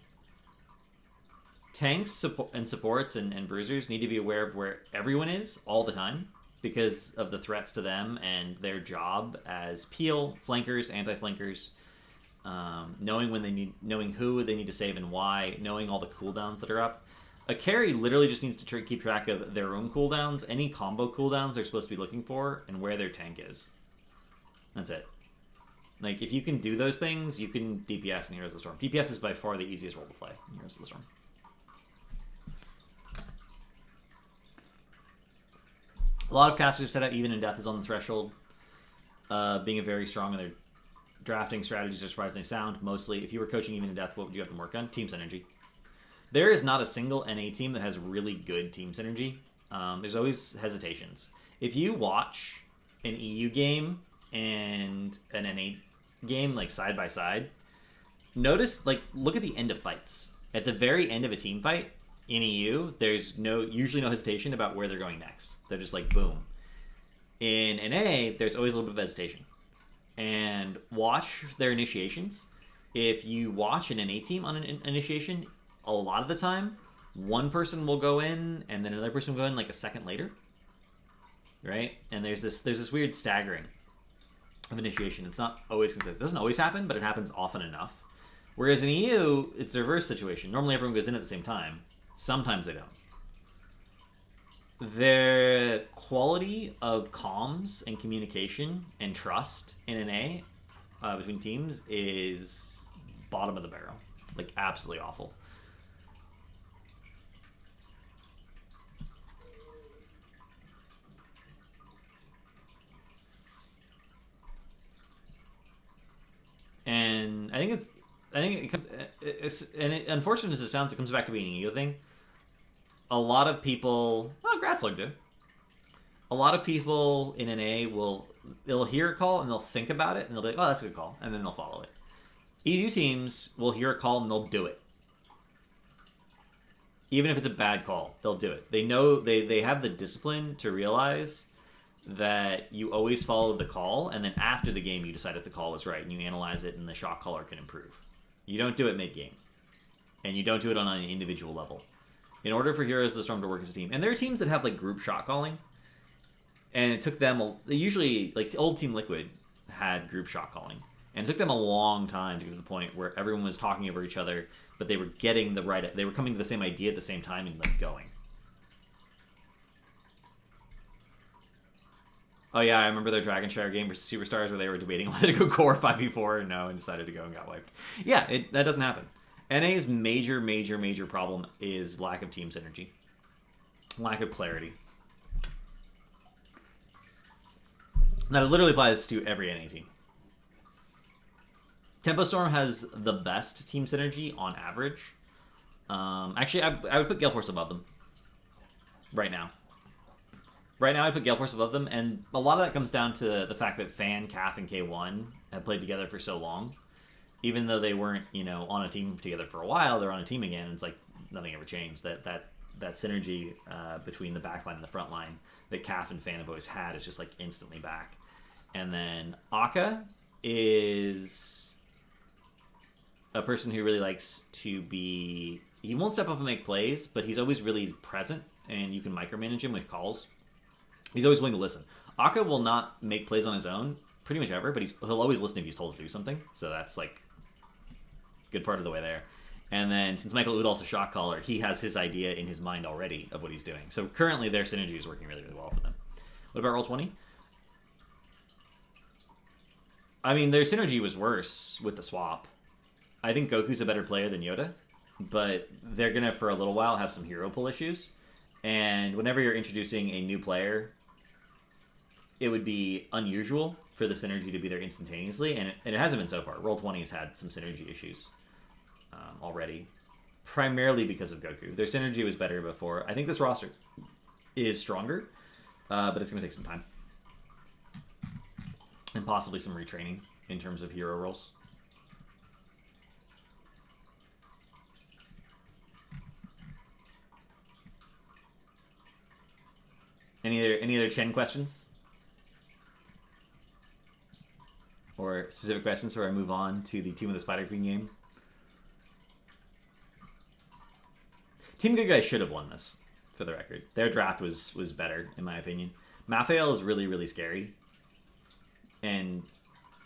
Tanks and supports and bruisers need to be aware of where everyone is all the time because of the threats to them and their job as peel, flankers, anti-flankers, knowing when they need, knowing who they need to save and why, knowing all the cooldowns that are up. A carry literally just needs to keep track of their own cooldowns, any combo cooldowns they're supposed to be looking for, and where their tank is. That's it. Like, if you can do those things, you can DPS in Heroes of the Storm. DPS is by far the easiest role to play in Heroes of the Storm. A lot of casters set out Even in Death is on the threshold, being a very strong in their drafting strategies are surprisingly sound. Mostly, if you were coaching Even in Death, what would you have them work on? Team synergy. There is not a single NA team that has really good team synergy. There's always hesitations. If you watch an EU game and an NA game, like, side by side, notice, like, look at the end of fights. At the very end of a team fight in EU, there's usually no hesitation about where they're going next. They're just like, boom. In NA, there's always a little bit of hesitation. And watch their initiations. If you watch an NA team on an initiation, a lot of the time, one person will go in, and then another person will go in like a second later, right? And there's this weird staggering of initiation. It's not always consistent. It doesn't always happen, but it happens often enough. Whereas in EU, it's the reverse situation. Normally, everyone goes in at the same time. Sometimes they don't. The quality of comms and communication and trust in NA between teams is bottom of the barrel, like absolutely awful. And I think it comes, unfortunate as it sounds, it comes back to being an ego thing. A lot of people, well, Gratzlug do. A lot of people in NA they'll hear a call and they'll think about it and they'll be like, oh, that's a good call, and then they'll follow it. EU teams will hear a call and they'll do it. Even if it's a bad call, they'll do it. They know, they have the discipline to realize that you always follow the call, and then after the game you decide if the call was right, and you analyze it, and the shot caller can improve. You don't do it mid-game. And you don't do it on an individual level. In order for Heroes of the Storm to work as a team. And there are teams that have, like, group shot calling. And it took them, usually, like, old Team Liquid had group shot calling. And it took them a long time to get to the point where everyone was talking over each other, but they were getting they were coming to the same idea at the same time and, like, going. Oh yeah, I remember their Dragonshire game versus Superstars where they were debating whether to go core 5v4 or no, and decided to go and got wiped. Yeah, that doesn't happen. NA's major problem is lack of team synergy. Lack of clarity. And that literally applies to every NA team. Tempo Storm has the best team synergy on average. Actually, I would put Gale Force above them. Right now. Right now, I put Gale Force above them, and a lot of that comes down to the fact that Fan, Calf, and K1 have played together for so long. Even though they weren't, on a team together for a while, they're on a team again. It's like nothing ever changed. That synergy between the back line and the front line that Calf and Fan have always had is just like instantly back. And then Akka is a person who really likes to be... He won't step up and make plays, but he's always really present, and you can micromanage him with calls. He's always willing to listen. Akka will not make plays on his own pretty much ever, but he'll always listen if he's told to do something. So that's like a good part of the way there. And then since Michael Udall's a shot caller, he has his idea in his mind already of what he's doing. So currently their synergy is working really, really well for them. What about Roll20? I mean, their synergy was worse with the swap. I think Goku's a better player than Yoda, but they're going to, for a little while, have some hero pull issues. And whenever you're introducing a new player, it would be unusual for the synergy to be there instantaneously, and it hasn't been so far. Roll20 has had some synergy issues already, primarily because of Goku. Their synergy was better before. I think this roster is stronger, but it's going to take some time. And possibly some retraining in terms of hero roles. Any other Chen questions? or specific questions before I move on to the Team of the Spider Queen game? Team Good Guys should have won this, for the record. Their draft was better, in my opinion. Mathael is really, really scary. And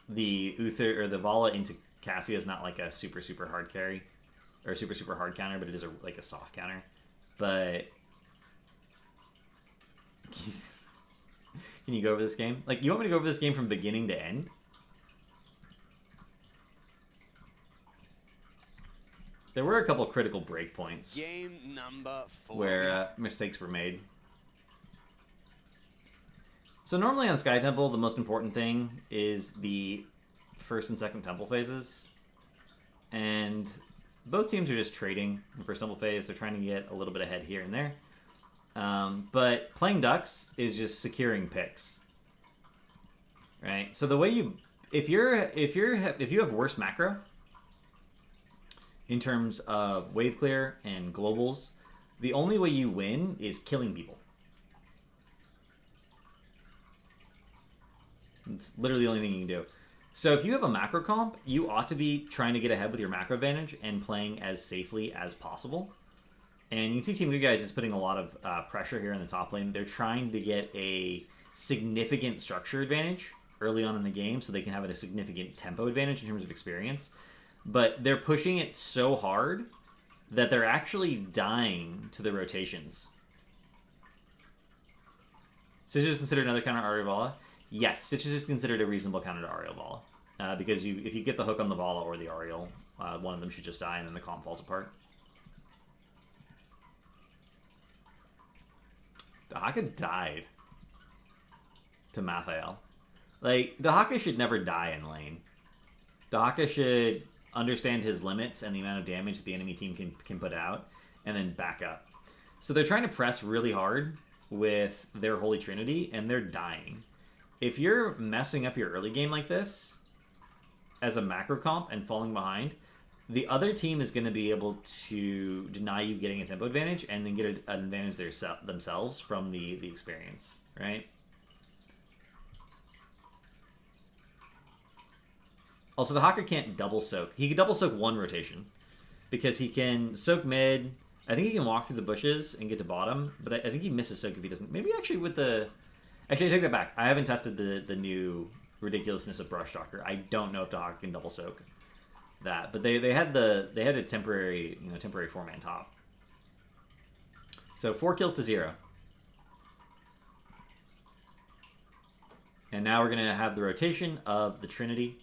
the Uther or the Vala into Cassia is not like a super, super hard carry. Or super, super hard counter, but it is like a soft counter. But can you go over this game? Like, you want me to go over this game from beginning to end? There were a couple critical break points. Game number 4. Where mistakes were made. So normally on Sky Temple, the most important thing is the first and second temple phases. And both teams are just trading in the first temple phase. They're trying to get a little bit ahead here and there. But playing Ducks is just securing picks. Right? So the way you... If you have worse macro in terms of wave clear and globals, the only way you win is killing people. It's literally the only thing you can do. So if you have a macro comp, you ought to be trying to get ahead with your macro advantage and playing as safely as possible. And you can see Team Good Guys is putting a lot of pressure here in the top lane. They're trying to get a significant structure advantage early on in the game so they can have a significant tempo advantage in terms of experience. But they're pushing it so hard that they're actually dying to the rotations. Stitches is considered another counter to Aria Vala. Yes, Stitches is considered a reasonable counter to Aria Vala. Because if you get the hook on the Vala or the Ariel, one of them should just die and then the comp falls apart. Dahaka died to Mathael. Like, Dahaka should never die in lane. Dahaka should understand his limits and the amount of damage that the enemy team can put out, and then back up. So they're trying to press really hard with their Holy Trinity, and they're dying. If you're messing up your early game like this, as a macro comp and falling behind, the other team is going to be able to deny you getting a tempo advantage and then get an advantage themselves from the experience, right? Also, the Haka can't double soak. He can double soak one rotation because he can soak mid. I think he can walk through the bushes and get to bottom, but I think he misses soak if he doesn't. Maybe actually with the... Actually, I take that back. I haven't tested the new ridiculousness of Brush Stalker. I don't know if the Haka can double soak that, but they had a temporary 4-man top. So 4 kills to 0. And now we're gonna have the rotation of the Trinity.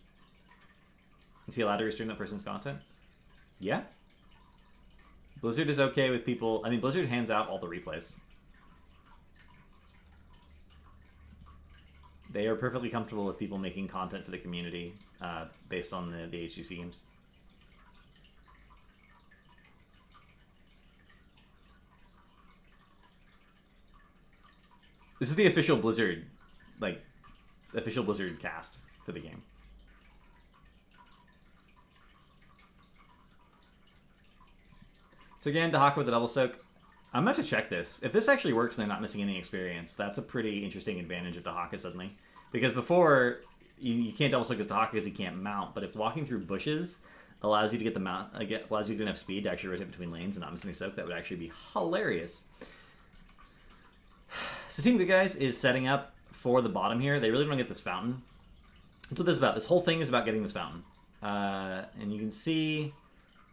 Is he allowed to restrain that person's content? Yeah. Blizzard is okay with people. I mean, Blizzard hands out all the replays. They are perfectly comfortable with people making content for the community based on the HGC games. This is the official Blizzard, official Blizzard cast for the game. So again, Dahaka with the double soak. I'm going to have to check this. If this actually works and they're not missing any experience, that's a pretty interesting advantage of Dahaka suddenly. Because before, you can't double soak as Dahaka because he can't mount, but if walking through bushes allows you to get the mount, allows you to get enough speed to actually rotate between lanes and not miss any soak, that would actually be hilarious. So Team Good Guys is setting up for the bottom here. They really want to get this fountain. That's what this is about. This whole thing is about getting this fountain. And you can see...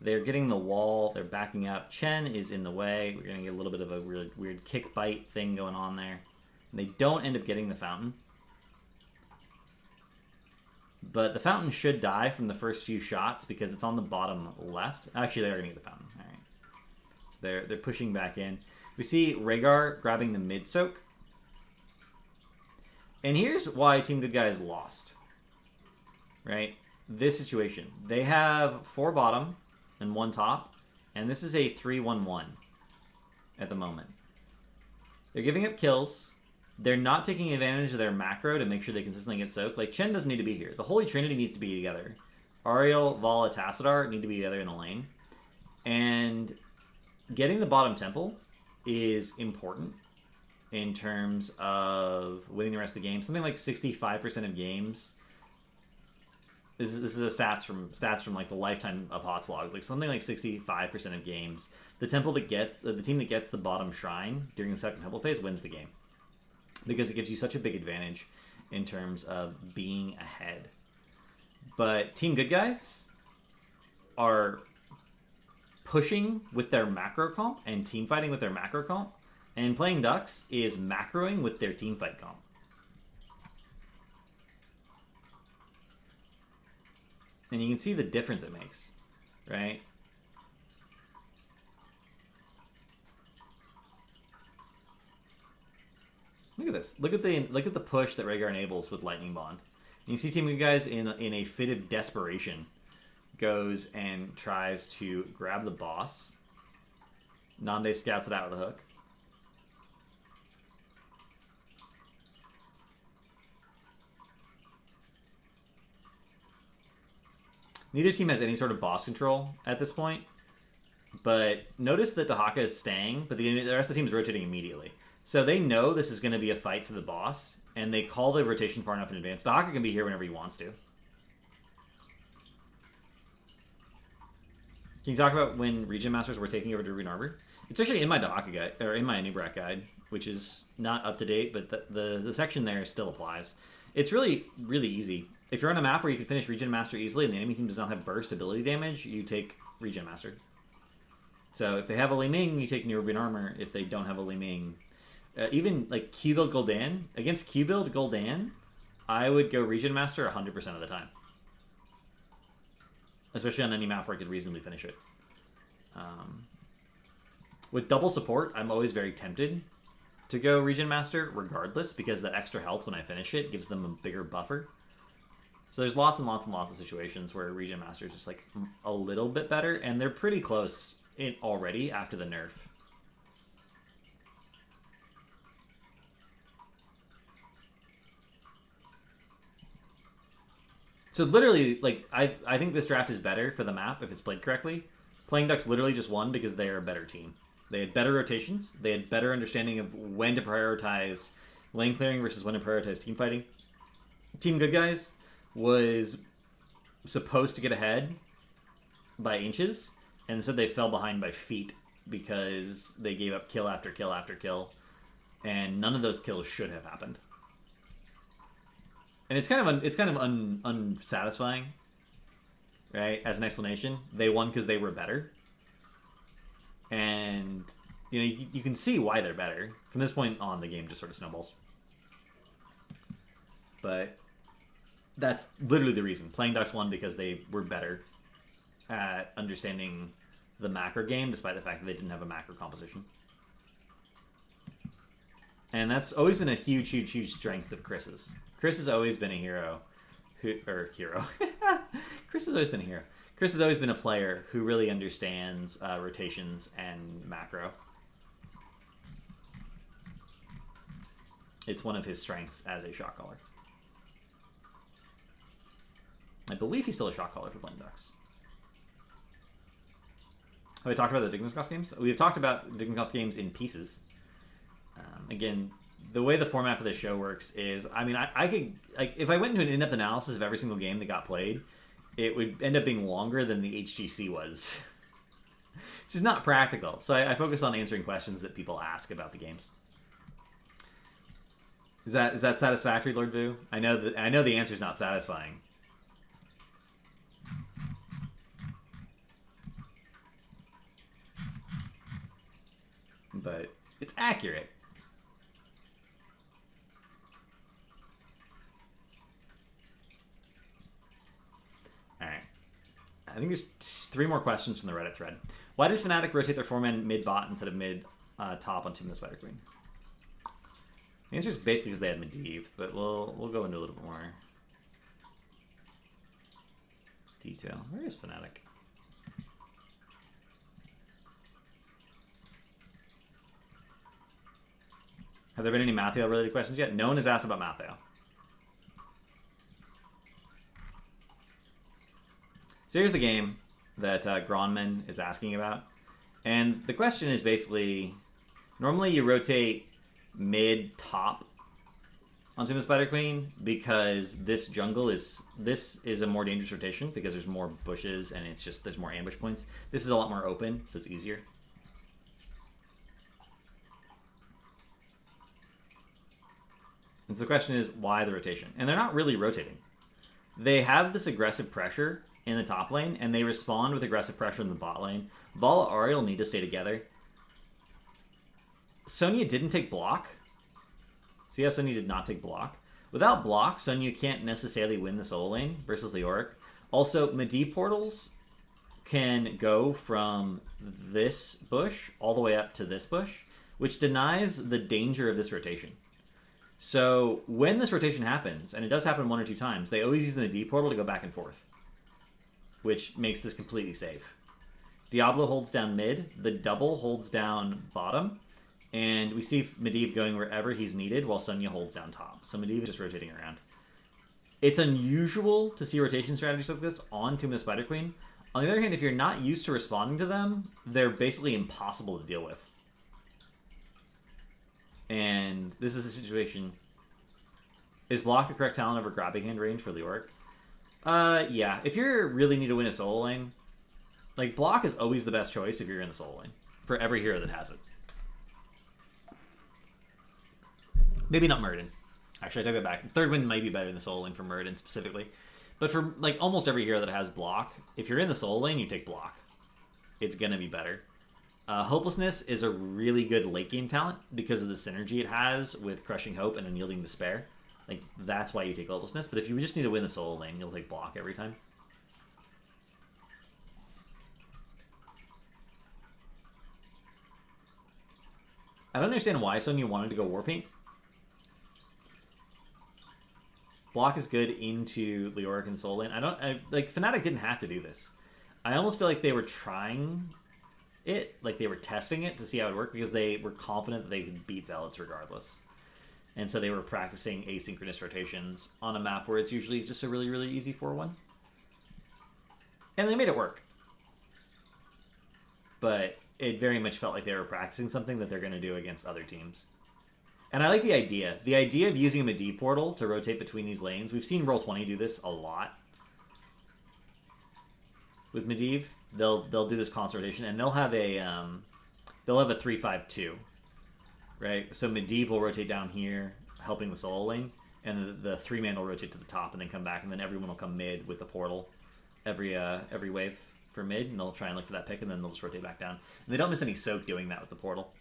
They're getting the wall. They're backing up. Chen is in the way. We're going to get a little bit of a weird kick bite thing going on there. And they don't end up getting the fountain. But the fountain should die from the first few shots because it's on the bottom left. Actually, they're going to get the fountain. All right. So they're pushing back in. We see Rhaegar grabbing the mid soak. And here's why Team Good Guys lost. Right? This situation. They have 4 bottom and 1 top, and this is a 3-1-1 at the moment. They're giving up kills. They're not taking advantage of their macro to make sure they consistently get soaked. Like, Chen doesn't need to be here. The Holy Trinity needs to be together. Ariel, Vala, Tassadar need to be together in the lane. And getting the bottom temple is important in terms of winning the rest of the game. Something like 65% of games this is a stats from like the lifetime of HOTS logs, like something like 65% of games, the team that gets the bottom shrine during the second temple phase wins the game, because it gives you such a big advantage in terms of being ahead. But Team Good Guys are pushing with their macro comp and team fighting with their macro comp, and Playing Ducks is macroing with their team fight comp. And you can see the difference it makes, right? Look at this. Look at the push that Rhaegar enables with Lightning Bond. And you see Team Good Guys in a fit of desperation goes and tries to grab the boss. Nande scouts it out with a hook. Neither team has any sort of boss control at this point, but notice that Dahaka is staying, but the rest of the team is rotating immediately. So they know this is going to be a fight for the boss, and they call the rotation far enough in advance. Dahaka can be here whenever he wants to. Can you talk about when Region Masters were taking over Ruby Arbor? It's actually in my Dahaka guide, or in my Nubrak guide, which is not up to date, but the section there still applies. It's really, really easy. If you're on a map where you can finish Regen Master easily and the enemy team does not have burst ability damage, you take Regen Master. So if they have a Li Ming, you take Neurobian Armor. If they don't have a Li Ming, even like Q-Build Gul'dan, against Q-Build Gul'dan, I would go Regen Master 100% of the time. Especially on any map where I could reasonably finish it. With double support, I'm always very tempted to go Regen Master regardless, because that extra health when I finish it gives them a bigger buffer. So there's lots and lots and lots of situations where Regen Master is just like a little bit better, and they're pretty close already after the nerf. So literally, like, I think this draft is better for the map if it's played correctly. Playing Ducks literally just won because they are a better team. They had better rotations. They had better understanding of when to prioritize lane clearing versus when to prioritize team fighting. Team Good Guys was supposed to get ahead by inches, and instead they fell behind by feet because they gave up kill after kill after kill, and none of those kills should have happened. And it's kind of unsatisfying, right? As an explanation, they won because they were better, and you can see why they're better. From this point on, the game just sort of snowballs. But that's literally the reason. Playing Ducks won because they were better at understanding the macro game, despite the fact that they didn't have a macro composition. And that's always been a huge, huge, huge strength of Chris's. Chris has always been a hero. Chris has always been a hero. Chris has always been a player who really understands rotations and macro. It's one of his strengths as a shot caller. I believe he's still a shot caller for Playing Ducks. Have we talked about the Dignitas games? We've talked about Dignitas games in pieces. Again, the way the format for this show works is, I mean, I could, like, if I went into an in-depth analysis of every single game that got played, it would end up being longer than the HGC was. Which is not practical. So I focus on answering questions that people ask about the games. Is that satisfactory, Lord Vu? I know the answer is not satisfying. But it's accurate. Alright. I think there's 3 more questions from the Reddit thread. Why did Fnatic rotate their 4-man mid-bot instead of mid-top on Tomb of the Spider Queen? The answer is basically because they had Medivh, but we'll go into a little bit more detail. Where is Fnatic? Have there been any Matheo related questions yet? No one has asked about Matheo. So here's the game that Gronman is asking about. And the question is basically, normally you rotate mid-top on Team of the Spider Queen because this jungle is a more dangerous rotation because there's more bushes and it's just there's more ambush points. This is a lot more open, so it's easier. And so the question is why the rotation? And they're not really rotating. They have this aggressive pressure in the top lane, and they respond with aggressive pressure in the bot lane. Bala Ariel need to stay together. Sonya didn't take block. See how Sonya did not take block? Without block, Sonya can't necessarily win the solo lane versus Leoric. Also, Medivh portals can go from this bush all the way up to this bush, which denies the danger of this rotation. So when this rotation happens, and it does happen 1 or 2 times, they always use the Medivh portal to go back and forth, which makes this completely safe. Diablo holds down mid, the double holds down bottom, and we see Medivh going wherever he's needed while Sonya holds down top. So Medivh is just rotating around. It's unusual to see rotation strategies like this on Tomb of the Spider Queen. On the other hand, if you're not used to responding to them, they're basically impossible to deal with. And this is a situation. Is block the correct talent over grabbing hand range for Leoric? Yeah. If you really need to win a solo lane, like block is always the best choice if you're in the solo lane for every hero that has it. Maybe not Muradin. Actually, I take that back. Third Wind might be better than the solo lane for Muradin specifically. But for like almost every hero that has block, if you're in the solo lane, you take block. It's gonna be better. Hopelessness is a really good late game talent because of the synergy it has with Crushing Hope and Unyielding Despair. Like that's why you take Hopelessness. But if you just need to win the solo lane, you'll take block every time. I don't understand why Sonya wanted to go Warpaint. Block is good into Leoric and solo lane. Like Fnatic didn't have to do this. I almost feel like they were trying it, like they were testing it to see how it worked because they were confident that they could beat Zealots regardless. And so they were practicing asynchronous rotations on a map where it's usually just a really, really easy 4-1. And they made it work. But it very much felt like they were practicing something that they're going to do against other teams. And I like the idea. The idea of using a Medivh portal to rotate between these lanes. We've seen Roll20 do this a lot. With Medivh, they'll do this constant rotation, and they'll have a 3-5-2, right? So Medivh will rotate down here, helping the solo lane, and the 3-man will rotate to the top and then come back, and then everyone will come mid with the portal every wave for mid, and they'll try and look for that pick, and then they'll just rotate back down. And they don't miss any soak doing that with the portal.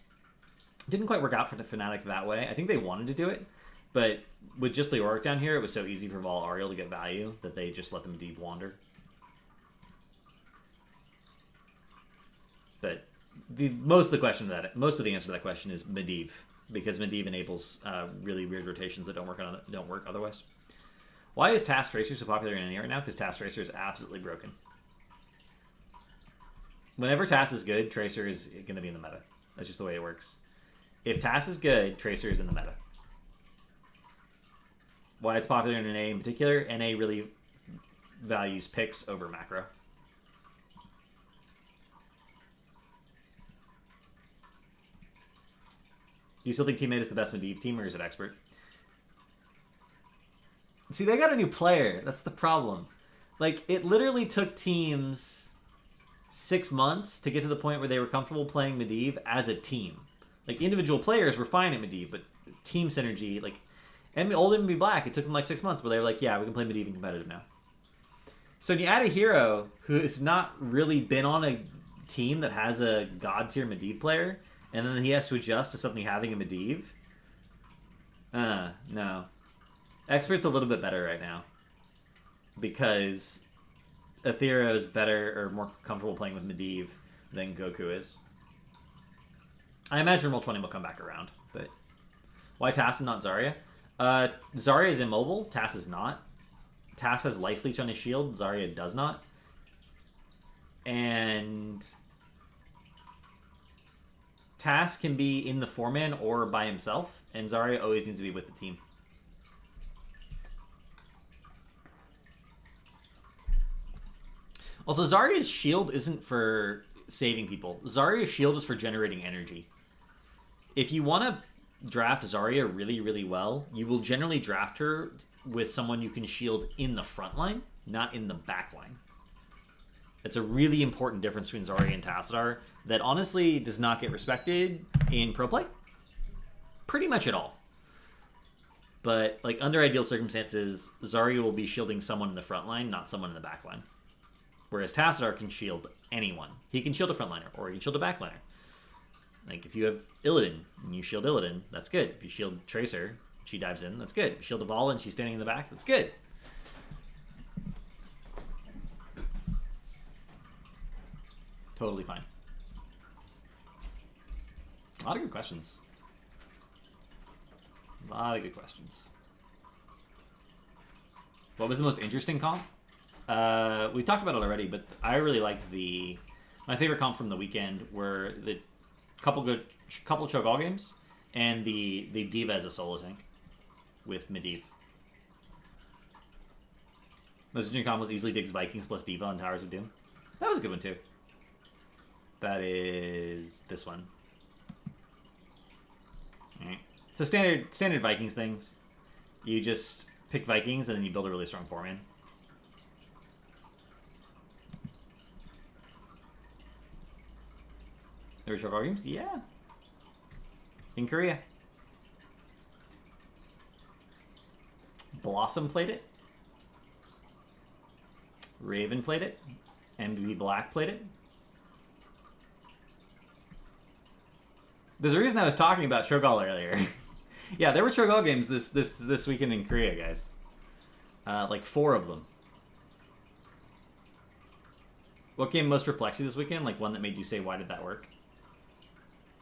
Didn't quite work out for the Fnatic that way. I think they wanted to do it, but with just Leoric down here, it was so easy for Val Ariel to get value that they just let the Medivh wander. But most of the answer to that question is Medivh, because Medivh enables really weird rotations that don't work otherwise. Why is Task Tracer so popular in NA right now? Because Task Tracer is absolutely broken. Whenever Task is good, Tracer is going to be in the meta. That's just the way it works. If Task is good, Tracer is in the meta. Why it's popular in NA in particular, NA really values picks over macro. Do you still think Teammate is the best Medivh team, or is it Expert? See, they got a new player. That's the problem. Like, it literally took teams 6 months to get to the point where they were comfortable playing Medivh as a team. Like, individual players were fine at Medivh, but team synergy, like, old MB Black, it took them like 6 months where they were like, yeah, we can play Medivh in competitive now. So when you add a hero who has not really been on a team that has a god tier Medivh player, and then he has to adjust to something having a Medivh, no. Expert's a little bit better right now because Aethera is better or more comfortable playing with Medivh than Goku is. I imagine Roll20 will come back around, but why Tass and not Zarya? Zarya is immobile, Tass is not. Tass has Life Leech on his shield, Zarya does not. And Tass can be in the 4-man or by himself, and Zarya always needs to be with the team. Also, Zarya's shield isn't for saving people. Zarya's shield is for generating energy. If you want to draft Zarya really, really well, you will generally draft her with someone you can shield in the front line, not in the back line. It's a really important difference between Zarya and Tassadar that honestly does not get respected in pro play. Pretty much at all. But like under ideal circumstances, Zarya will be shielding someone in the front line, not someone in the back line. Whereas Tassadar can shield anyone. He can shield a frontliner, or he can shield a backliner. Like if you have Illidan and you shield Illidan, that's good. If you shield Tracer, she dives in, that's good. If you shield a Vala and she's standing in the back, that's good. Totally fine. A lot of good questions. A lot of good questions. What was the most interesting comp? We talked about it already, but I really liked my favorite comp from the weekend were the couple Cho'Gall games and the D.Va as a solo tank with Medivh. Most interesting comp was easily Diggs Vikings plus D.Va on Towers of Doom. That was a good one too. That is this one. Alright. So standard Vikings things. You just pick Vikings and then you build a really strong 4-man. There were Cho'Gall games? Yeah. In Korea. Blossom played it. Raven played it. MB Black played it. There's a reason I was talking about Cho'Gall earlier. Yeah, there were Cho'Gall games this weekend in Korea, guys. Like 4 of them. What game most perplexed you this weekend? Like one that made you say, why did that work?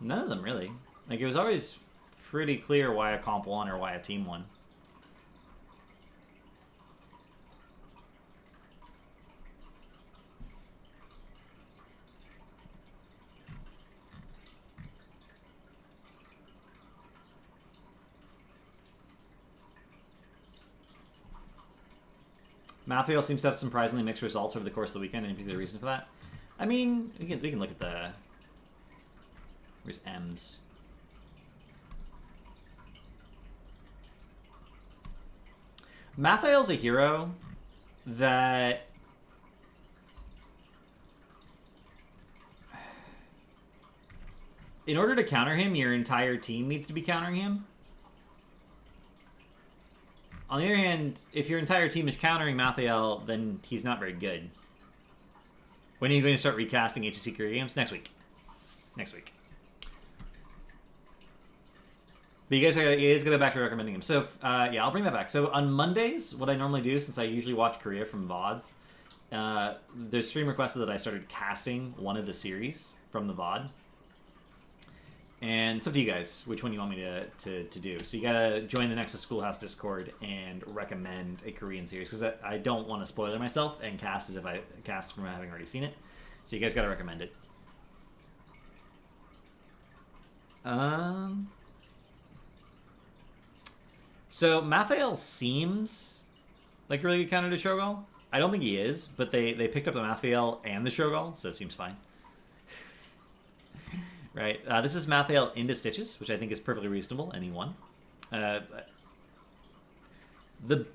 None of them, really. Like, it was always pretty clear why a comp won or why a team won. Mathiel seems to have surprisingly mixed results over the course of the weekend. Any particular reason for that? I mean, we can look at the... Where's M's? Mathiel's a hero that... In order to counter him, your entire team needs to be countering him. On the other hand, if your entire team is countering Mathiel, then he's not very good. When are you going to start recasting HGC Korea games? Next week. Next week. But you guys got to go back to recommending him. So, yeah, I'll bring that back. So, on Mondays, what I normally do, since I usually watch Korea from VODs, the stream requested that I started casting one of the series from the VOD. And it's up to you guys which one you want me to do. So you gotta join the Nexus Schoolhouse Discord and recommend a Korean series, because I don't want to spoiler myself and cast as if I cast from having already seen it. So you guys gotta recommend it. So Mathiel seems like a really good counter to Cho'Gall. I don't think he is, but they picked up the Mathiel and the Cho'Gall, so it seems fine. Right, this is Mathiel into Stitches, which I think is perfectly reasonable, and he won. The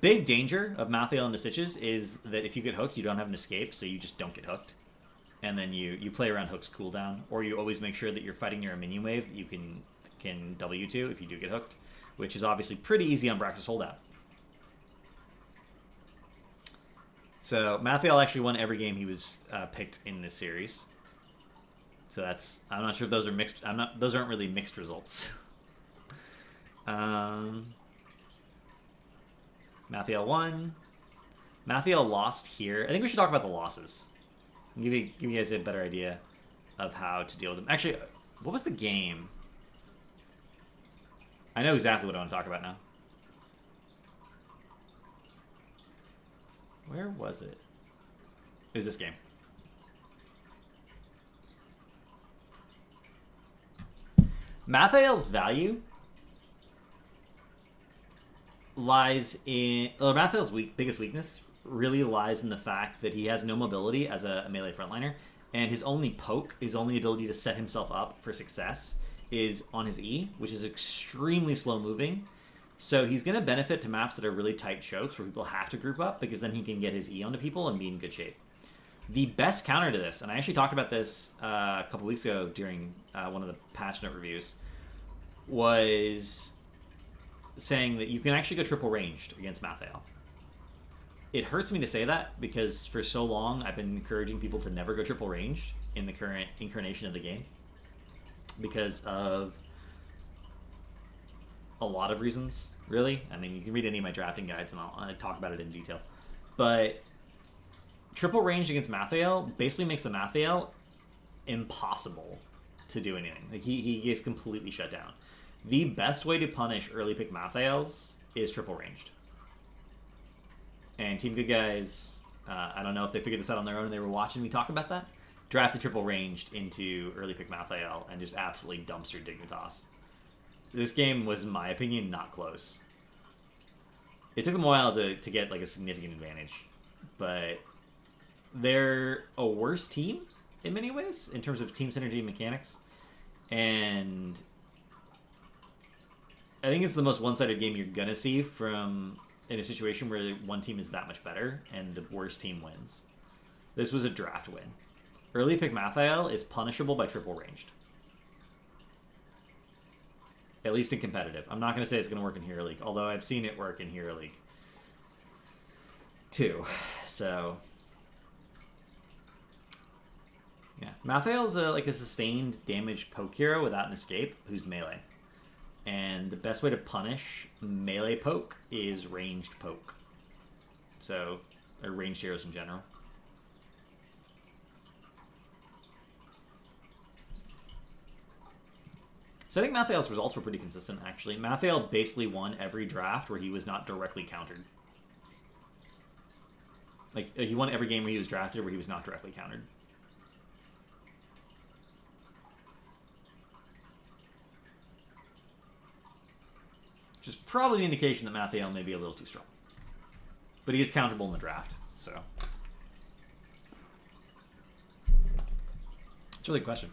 big danger of Mathiel into Stitches is that if you get hooked, you don't have an escape, so you just don't get hooked. And then you play around Hook's cooldown, or you always make sure that you're fighting near a minion wave that you can W2 if you do get hooked, which is obviously pretty easy on Braxis Holdout. So Mathiel actually won every game he was picked in this series. So that's, I'm not sure if those are mixed. Those aren't really mixed results. Mathiel won. Mathiel lost here. I think we should talk about the losses. Give you guys a better idea of how to deal with them. Actually, what was the game? I know exactly what I want to talk about now. Where was it? It was this game. Mathiel's value lies in... Well, Mathiel's biggest weakness really lies in the fact that he has no mobility as a melee frontliner, and his only poke, his only ability to set himself up for success, is on his E, which is extremely slow moving. So he's going to benefit to maps that are really tight chokes where people have to group up, because then he can get his E onto people and be in good shape. The best counter to this, and I actually talked about this a couple weeks ago during one of the patch note reviews, was saying that you can actually go triple ranged against Mathael. It hurts me to say that, because for so long I've been encouraging people to never go triple ranged in the current incarnation of the game, because of a lot of reasons, really. I mean, you can read any of my drafting guides and I'll talk about it in detail. But triple range against Mathael basically makes the Mathael impossible to do anything. Like he gets completely shut down. The best way to punish early pick Mathaels is triple ranged. And Team Good Guys, I don't know if they figured this out on their own and they were watching me talk about that, drafted triple ranged into early pick Mathael and just absolutely dumpstered Dignitas. This game was, in my opinion, not close. It took them a while to get like a significant advantage, but they're a worse team in many ways in terms of team synergy and mechanics, and I think it's the most one-sided game you're gonna see from in a situation where one team is that much better and the worst team wins. This was a draft win. Early pick Mathael is punishable by triple ranged. At least in competitive. I'm not going to say it's going to work in Hero League, although I've seen it work in Hero League too. So, yeah. Mathael's like a sustained damage poke hero without an escape who's melee. And the best way to punish melee poke is ranged poke. So, or ranged heroes in general. So I think Mathael's results were pretty consistent, actually. Mathael basically won every draft where he was not directly countered. Like, he won every game where he was drafted where he was not directly countered. Which is probably an indication that Mathael may be a little too strong. But he is counterable in the draft, so. It's really a question.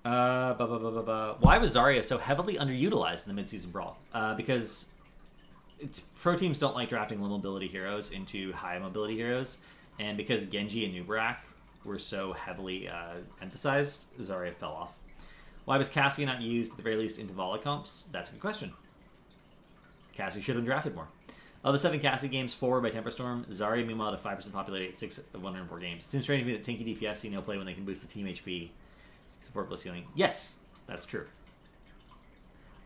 Why was Zarya so heavily underutilized in the midseason brawl? Because pro teams don't like drafting low mobility heroes into high mobility heroes, and because Genji and Nubarak were so heavily emphasized, Zarya fell off. Why was Cassie not used at the very least into volley comps? That's a good question. Cassie should have been drafted more. Of the 7 Cassie games, 4 by Temper Storm. Zarya meanwhile had 5% popularity at 6 of 104 games. It seems strange to me that tanky DPS see no play when they can boost the team HP. Support plus healing. Yes, that's true.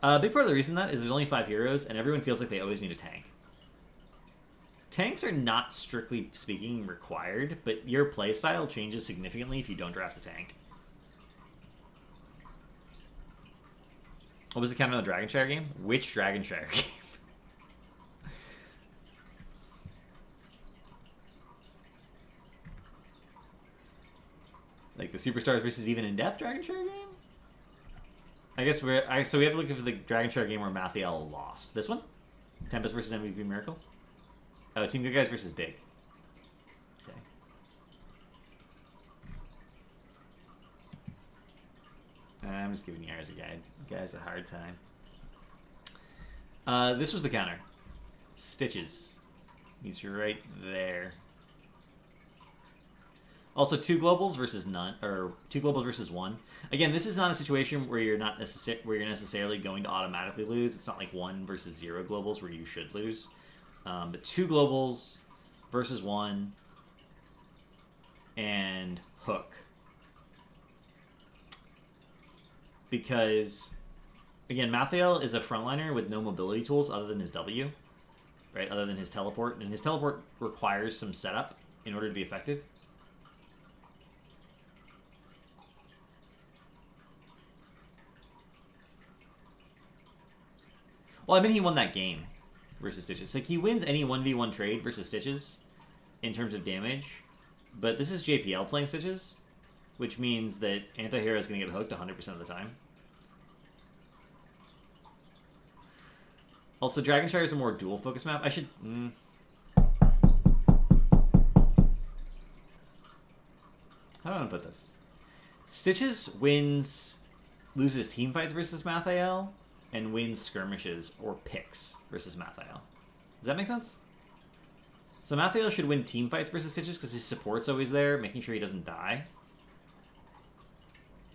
A big part of the reason that is there's only 5 heroes, and everyone feels like they always need a tank. Tanks are not, strictly speaking, required, but your playstyle changes significantly if you don't draft a tank. What was the count on the Dragonshire game? Which Dragonshire game? Like the Superstars versus Even in Depth Dragonshire game? I guess so we have to look at the Dragonshire game where Mathael lost. This one? Tempest versus MVP Miracle? Oh, Team Good Guys versus Dig. Okay. I'm just giving you guys a hard time. This was the counter. Stitches. He's right there. Also, 2 globals versus none, or 2 globals versus 1. Again, this is not a situation where you're necessarily going to automatically lose. It's not like 1 versus 0 globals where you should lose. But 2 globals versus 1 and hook. Because, again, Mathael is a frontliner with no mobility tools other than his W, right? Other than his teleport, and his teleport requires some setup in order to be effective. Well, I mean, he won that game versus Stitches. Like, he wins any 1v1 trade versus Stitches in terms of damage, but this is JPL playing Stitches, which means that anti-hero is going to get hooked 100% of the time. Also, Dragonshire is a more dual-focus map. I should... How do I want to put this? Stitches wins loses team fights versus Mathael and wins skirmishes or picks versus Mathael. Does that make sense? So Mathael should win team fights versus Stitches because his support's always there, making sure he doesn't die.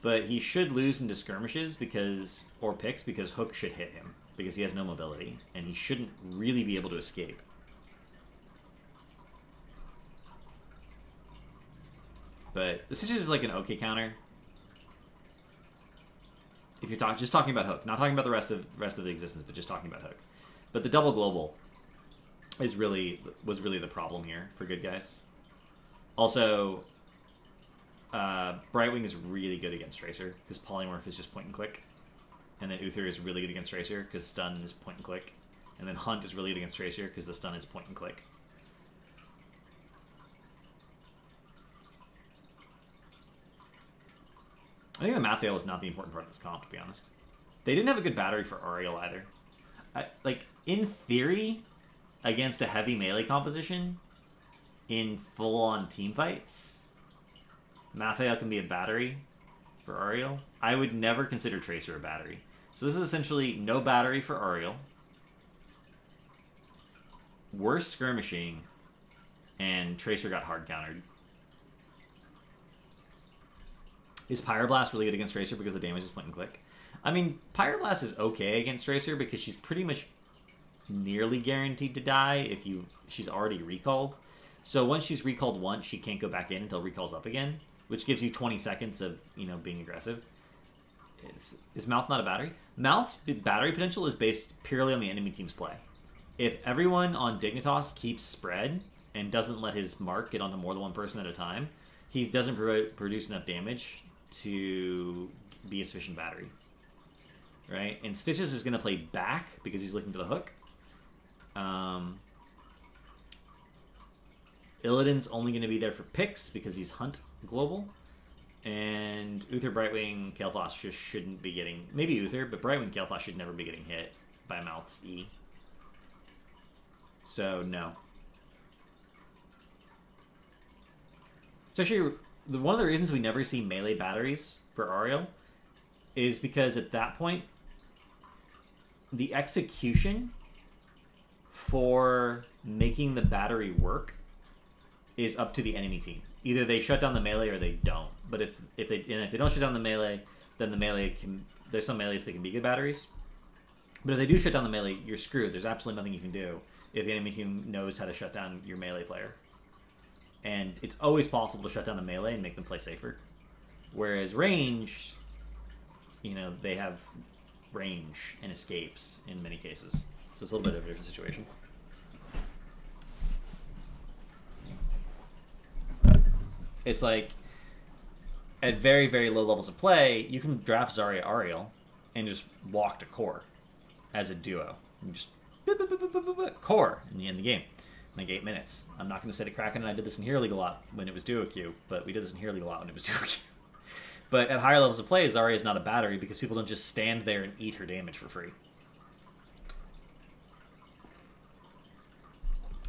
But he should lose into skirmishes or picks because Hook should hit him because he has no mobility and he shouldn't really be able to escape. But the Stitches is like an okay counter. If you're just talking about Hook, not talking about the rest of the existence, but just talking about Hook. But the double global was really the problem here for good guys. Also, Brightwing is really good against Tracer because Polymorph is just point and click, and then Uther is really good against Tracer because stun is point and click, and then Hunt is really good against Tracer because the stun is point and click. I think the Mathael was not the important part of this comp, to be honest. They didn't have a good battery for Ariel either. In theory, against a heavy melee composition, in full-on team fights, Mathael can be a battery for Ariel. I would never consider Tracer a battery. So this is essentially no battery for Ariel, worse skirmishing, and Tracer got hard countered. Is Pyroblast really good against Tracer because the damage is point and click? I mean, Pyroblast is okay against Tracer because she's pretty much nearly guaranteed to die if she's already recalled. So once she's recalled once, she can't go back in until recalls up again, which gives you 20 seconds of, being aggressive. Is Mouth not a battery? Mouth's battery potential is based purely on the enemy team's play. If everyone on Dignitas keeps spread and doesn't let his mark get onto more than one person at a time, he doesn't produce enough damage to be a sufficient battery, right? And Stitches is going to play back because he's looking for the hook. Illidan's only going to be there for picks because he's Hunt global. And Uther, Brightwing, Kael'thas just shouldn't be getting... Maybe Uther, but Brightwing, Kael'thas should never be getting hit by Mouth's E. So, no. It's actually... One of the reasons we never see melee batteries for Ariel is because at that point, the execution for making the battery work is up to the enemy team. Either they shut down the melee or they don't. But if they don't shut down the melee, then the melee can... There's some melees that can be good batteries. But if they do shut down the melee, you're screwed. There's absolutely nothing you can do if the enemy team knows how to shut down your melee player. And it's always possible to shut down a melee and make them play safer. Whereas range, they have range and escapes in many cases. So it's a little bit of a different situation. It's like, at very, very low levels of play, you can draft Zarya Ariel and just walk to core as a duo. You just core, and you end the game. Like 8 minutes. I'm not going to say to Kraken, and I did this in Hero League a lot when it was duo queue, but we did this in Hero League a lot when it was duo queue. But at higher levels of play, Zarya is not a battery because people don't just stand there and eat her damage for free.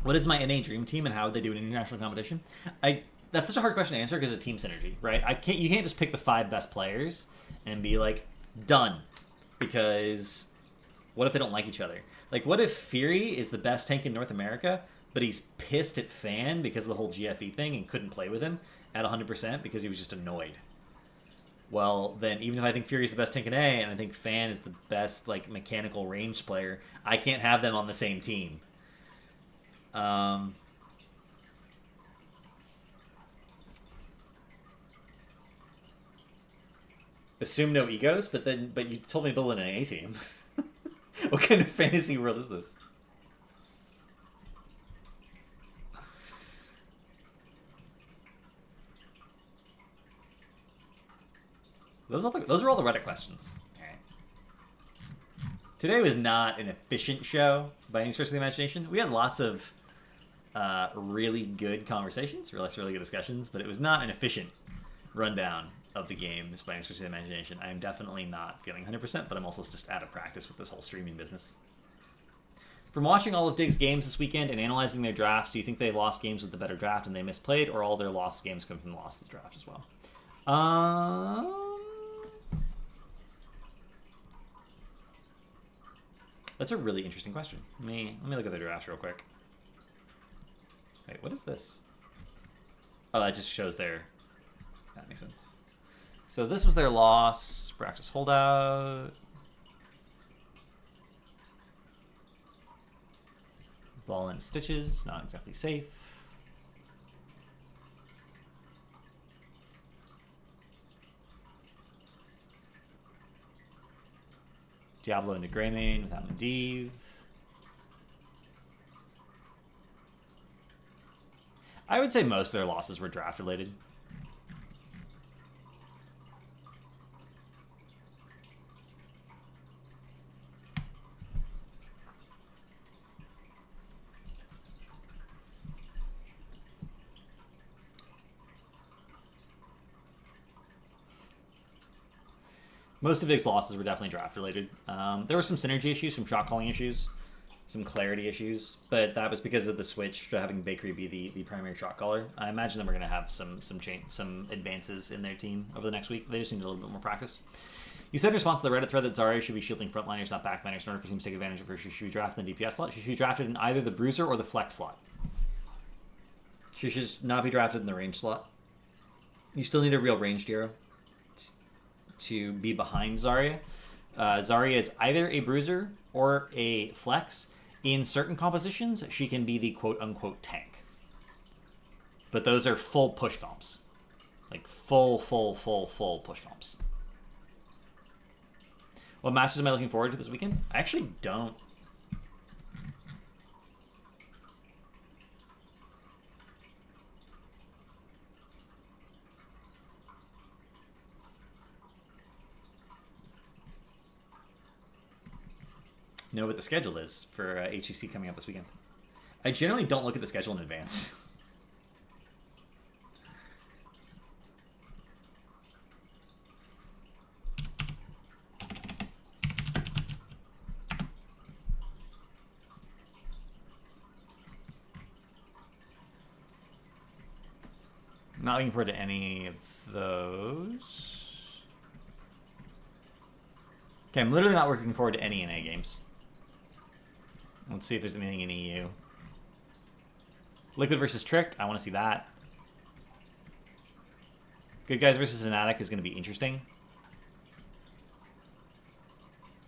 What is my NA Dream Team and how would they do in international competition? That's such a hard question to answer because of team synergy, right? You can't just pick the 5 best players and be like, done. Because what if they don't like each other? Like, what if Fury is the best tank in North America, but he's pissed at Fan because of the whole GFE thing and couldn't play with him at 100% because he was just annoyed? Well, then even if I think Fury's the best tank in A and I think Fan is the best mechanical ranged player, I can't have them on the same team. Assume no egos, but you told me to build an A team. What kind of fantasy world is this? Those are all the Reddit questions. All right. Today was not an efficient show by any stretch of the imagination. We had lots of really good conversations, really good discussions, but it was not an efficient rundown of the games by any stretch of the imagination. I am definitely not feeling 100%, but I'm also just out of practice with this whole streaming business. From watching all of Dig's games this weekend and analyzing their drafts, do you think they lost games with the better draft and they misplayed, or all their lost games come from the loss of the draft as well? That's a really interesting question. Let me look at the draft real quick. Wait, what is this? Oh, that just shows their... That makes sense. So this was their loss. Practice holdout. Ball in stitches. Not exactly safe. Diablo into Greymane without Medivh. I would say most of their losses were draft related. Most of Vig's losses were definitely draft related. There were some synergy issues, some shot calling issues, some clarity issues, but that was because of the switch to having Bakery be the primary shot caller. I imagine that we're going to have some advances in their team over the next week. They just need a little bit more practice. You said in response to the Reddit thread that Zarya should be shielding frontliners, not backliners, in order for teams to take advantage of her. She should be drafted in the DPS slot. She should be drafted in either the Bruiser or the Flex slot. She should not be drafted in the range slot. You still need a real ranged hero to be behind Zarya. Zarya is either a Bruiser or a Flex. In certain compositions, she can be the quote-unquote tank. But those are full push comps. Like full push comps. What matches am I looking forward to this weekend? I actually don't. Know what the schedule is for HGC coming up this weekend. I generally don't look at the schedule in advance. Not looking forward to any of those. Okay, I'm literally not looking forward to any NA games. Let's see if there's anything in EU. Liquid versus Tricked. I want to see that. Good Guys versus Fnatic is going to be interesting.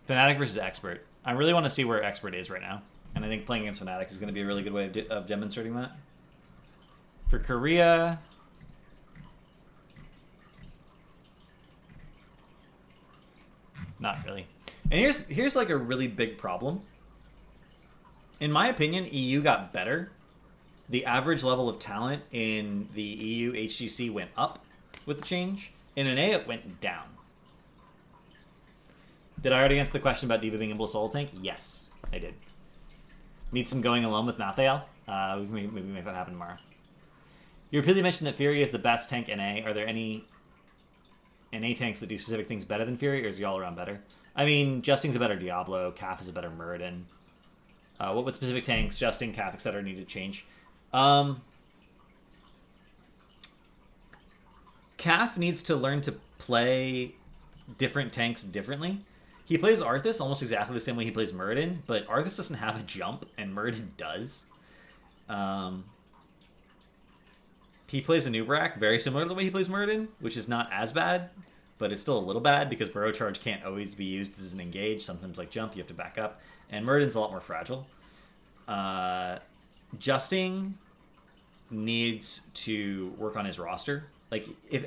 Fnatic versus Expert. I really want to see where Expert is right now. And I think playing against Fnatic is going to be a really good way of demonstrating that. For Korea... Not really. And here's like a really big problem. In my opinion, EU got better. The average level of talent in the EU HGC went up with the change. In NA, it went down. Did I already answer the question about D.Va being a soul tank? Yes, I did. Need some going alone with Mathael? We maybe make that happen tomorrow. You repeatedly mentioned that Fury is the best tank NA. Are there any NA tanks that do specific things better than Fury, or is he all around better? I mean, Justing's a better Diablo. Calf is a better Muradin. What specific tanks, Justing, Calf, etc. need to change? Calf needs to learn to play different tanks differently. He plays Arthas almost exactly the same way he plays Muradin, but Arthas doesn't have a jump, and Muradin does. He plays a Nubarak very similar to the way he plays Muradin, which is not as bad, but it's still a little bad because Burrow Charge can't always be used as an engage. Sometimes, like Jump, you have to back up. And Muradin's a lot more fragile. Justing needs to work on his roster. Like, if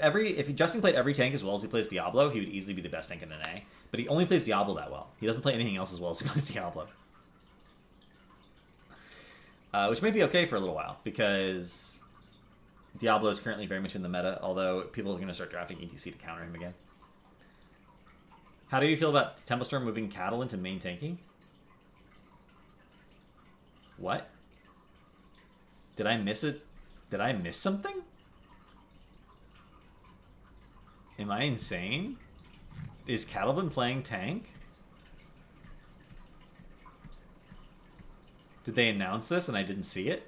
Justing played every tank as well as he plays Diablo, he would easily be the best tank in NA. But he only plays Diablo that well. He doesn't play anything else as well as he plays Diablo. Which may be okay for a little while, because Diablo is currently very much in the meta, although people are going to start drafting ETC to counter him again. How do you feel about Temple Storm moving Cattle into main tanking? What? Did I miss it? Did I miss something? Am I insane? Is Cattlebin playing tank? Did they announce this and I didn't see it?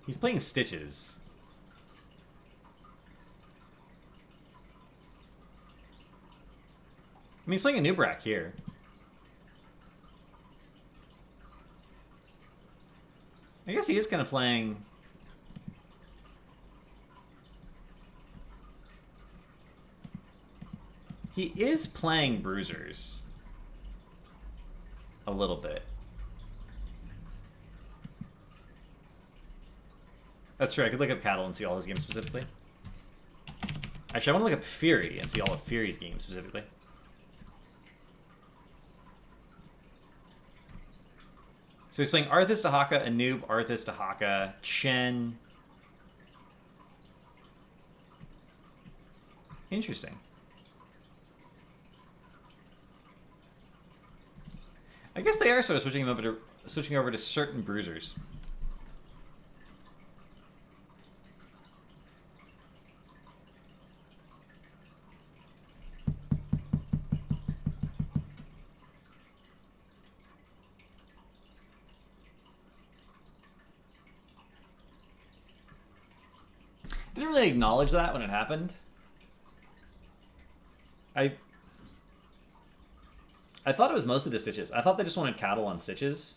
He's playing Stitches. mean, he's playing a new Brack here. I guess he is kind of playing... He is playing Bruisers. A little bit. That's true, I could look up Cattle and see all his games specifically. Actually, I want to look up Fury and see all of Fury's games specifically. So he's playing Arthas Dahaka, Anub, Arthas Dahaka, Chen. Interesting. I guess they are sort of switching over to certain bruisers. Didn't really acknowledge that when it happened. I thought it was mostly the Stitches. I thought they just wanted Cattle on Stitches.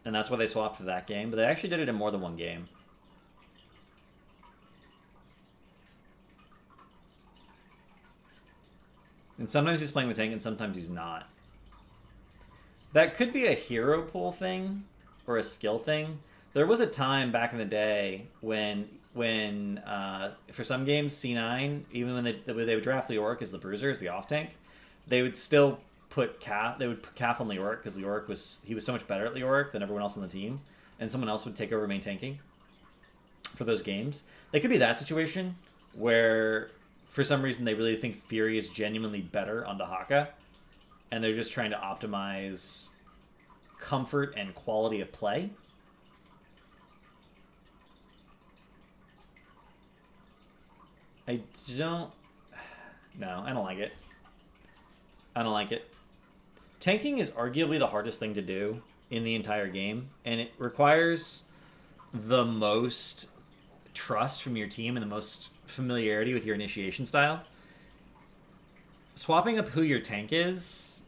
And that's why they swapped for that game. But they actually did it in more than one game. And sometimes he's playing the tank and sometimes he's not. That could be a hero pool thing or a skill thing. There was a time back in the day when for some games C9, even when they would draft Leoric as the bruiser, as the off tank, they would still put Calf. They would put Calf on Leoric because Leoric was so much better at Leoric than everyone else on the team, and someone else would take over main tanking for those games. They could be that situation where for some reason they really think Fury is genuinely better on Dahaka, and they're just trying to optimize comfort and quality of play. I don't like it. I don't like it. Tanking is arguably the hardest thing to do in the entire game, and it requires the most trust from your team and the most familiarity with your initiation style. Swapping up who your tank is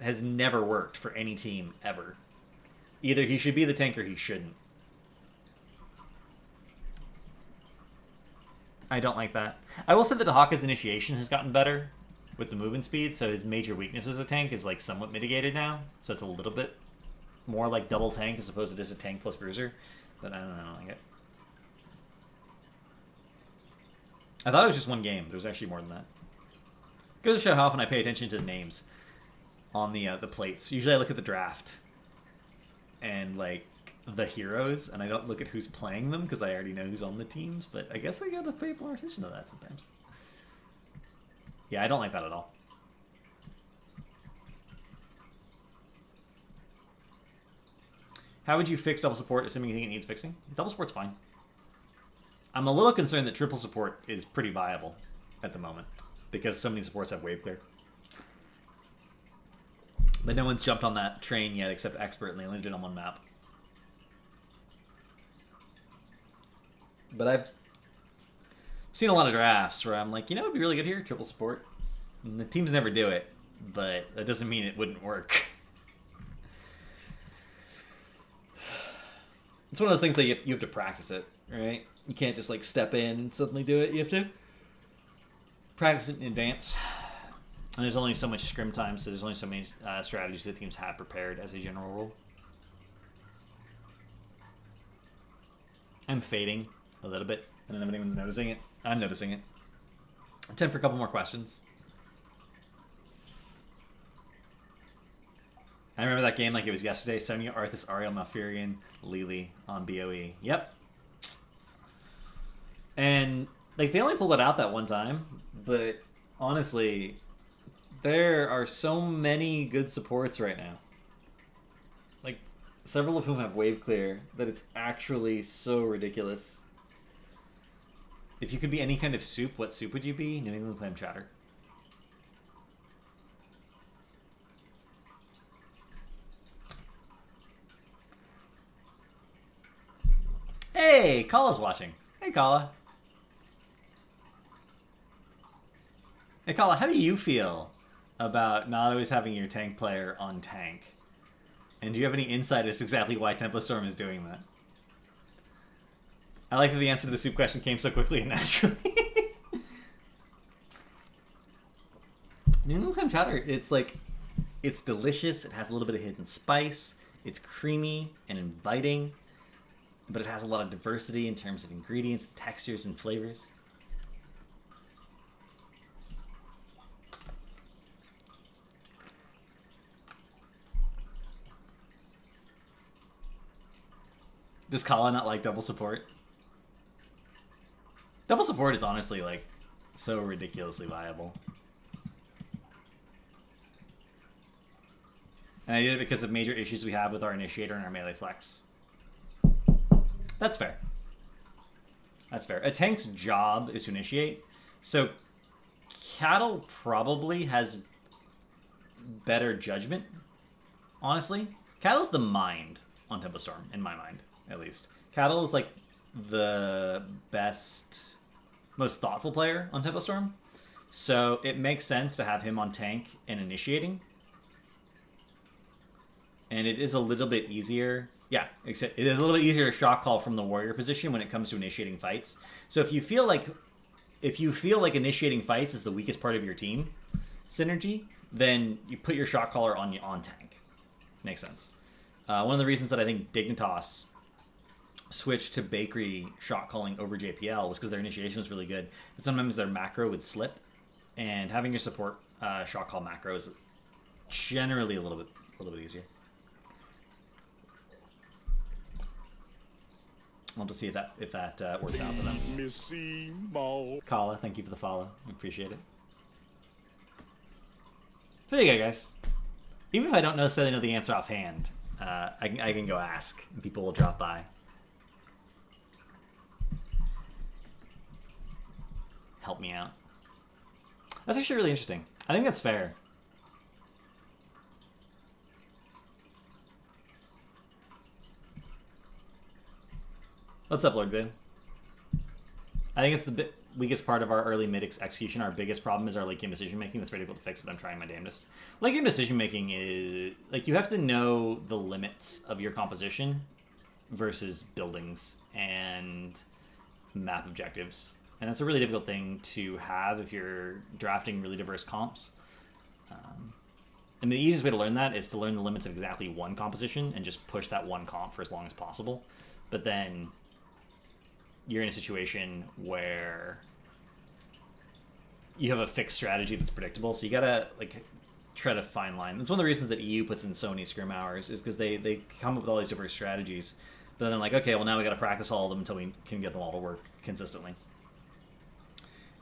has never worked for any team, ever. Either he should be the tank or he shouldn't. I don't like that. I will say that Dahaka's initiation has gotten better with the movement speed, so his major weakness as a tank is like somewhat mitigated now. So it's a little bit more like double tank as opposed to just a tank plus bruiser. But I don't like it. I thought it was just one game. There was actually more than that. Goes to show how often I pay attention to the names on the plates. Usually I look at the draft and like the heroes, and I don't look at who's playing them because I already know who's on the teams, but I guess I gotta pay more attention to that sometimes. Yeah, I don't like that at all. How would you fix double support, assuming you think it needs fixing? Double support's fine. I'm a little concerned that triple support is pretty viable at the moment, because so many supports have wave clear. But no one's jumped on that train yet except Expert, and they only did it on one map. But I've seen a lot of drafts where I'm like, you know, it'd be really good here, triple support. And the teams never do it, but that doesn't mean it wouldn't work. It's one of those things that you have to practice it, right? You can't just like step in and suddenly do it. You have to practice it in advance. And there's only so much scrim time, so there's only so many strategies that teams have prepared as a general rule. I'm fading a little bit. I don't know if anyone's noticing it. I'm noticing it. Time for a couple more questions. I remember that game like it was yesterday. Sonya, Arthas, Ariel, Malfurion, Lily on BOE. Yep. And like they only pulled it out that one time, but honestly, there are so many good supports right now. Like several of whom have wave clear that it's actually so ridiculous. If you could be any kind of soup, what soup would you be? New England clam chowder. Hey, Kala's watching. Hey, Kala. Hey, Kala, how do you feel about not always having your tank player on tank? And do you have any insight as to exactly why Tempo Storm is doing that? I like that the answer to the soup question came so quickly and naturally. Noodle clam chowder, it's like, it's delicious. It has a little bit of hidden spice. It's creamy and inviting, but it has a lot of diversity in terms of ingredients, textures, and flavors. Does Kala not like double support? Double support is honestly, like, so ridiculously viable. And I did it because of major issues we have with our initiator and our melee flex. That's fair. That's fair. A tank's job is to initiate, so Cattle probably has better judgment, honestly. Cattle's the mind on Tempo Storm, in my mind, at least. Cattle is, like, the best, most thoughtful player on Tempo Storm, so it makes sense to have him on tank and initiating. And it is a little bit easier. Yeah, except it is a little bit easier to shock call from the warrior position when it comes to initiating fights. So if you feel like initiating fights is the weakest part of your team synergy, then you put your shock caller on tank. Makes sense. One of the reasons that I think Dignitas switched to Bakery shock calling over JPL was because their initiation was really good. But sometimes their macro would slip, and having your support shock call macro is generally a little bit easier. We'll have to see if that works out for them. Missy Mo. Kala, thank you for the follow. I appreciate it. So there you go, guys. Even if I don't necessarily know the answer offhand, I can go ask, and people will drop by. Help me out. That's actually really interesting. I think that's fair. What's up, Lord Boo? I think it's the weakest part of our early mid execution. Our biggest problem is our late game decision making. That's very difficult to fix, but I'm trying my damnedest. Late game decision making is like you have to know the limits of your composition versus buildings and map objectives, and that's a really difficult thing to have if you're drafting really diverse comps. And the easiest way to learn that is to learn the limits of exactly one composition and just push that one comp for as long as possible. But then you're in a situation where you have a fixed strategy that's predictable, so you gotta like tread a fine line. That's one of the reasons that EU puts in so many scrim hours, is because they come up with all these different strategies, but then they're like, okay, well now we gotta practice all of them until we can get them all to work consistently,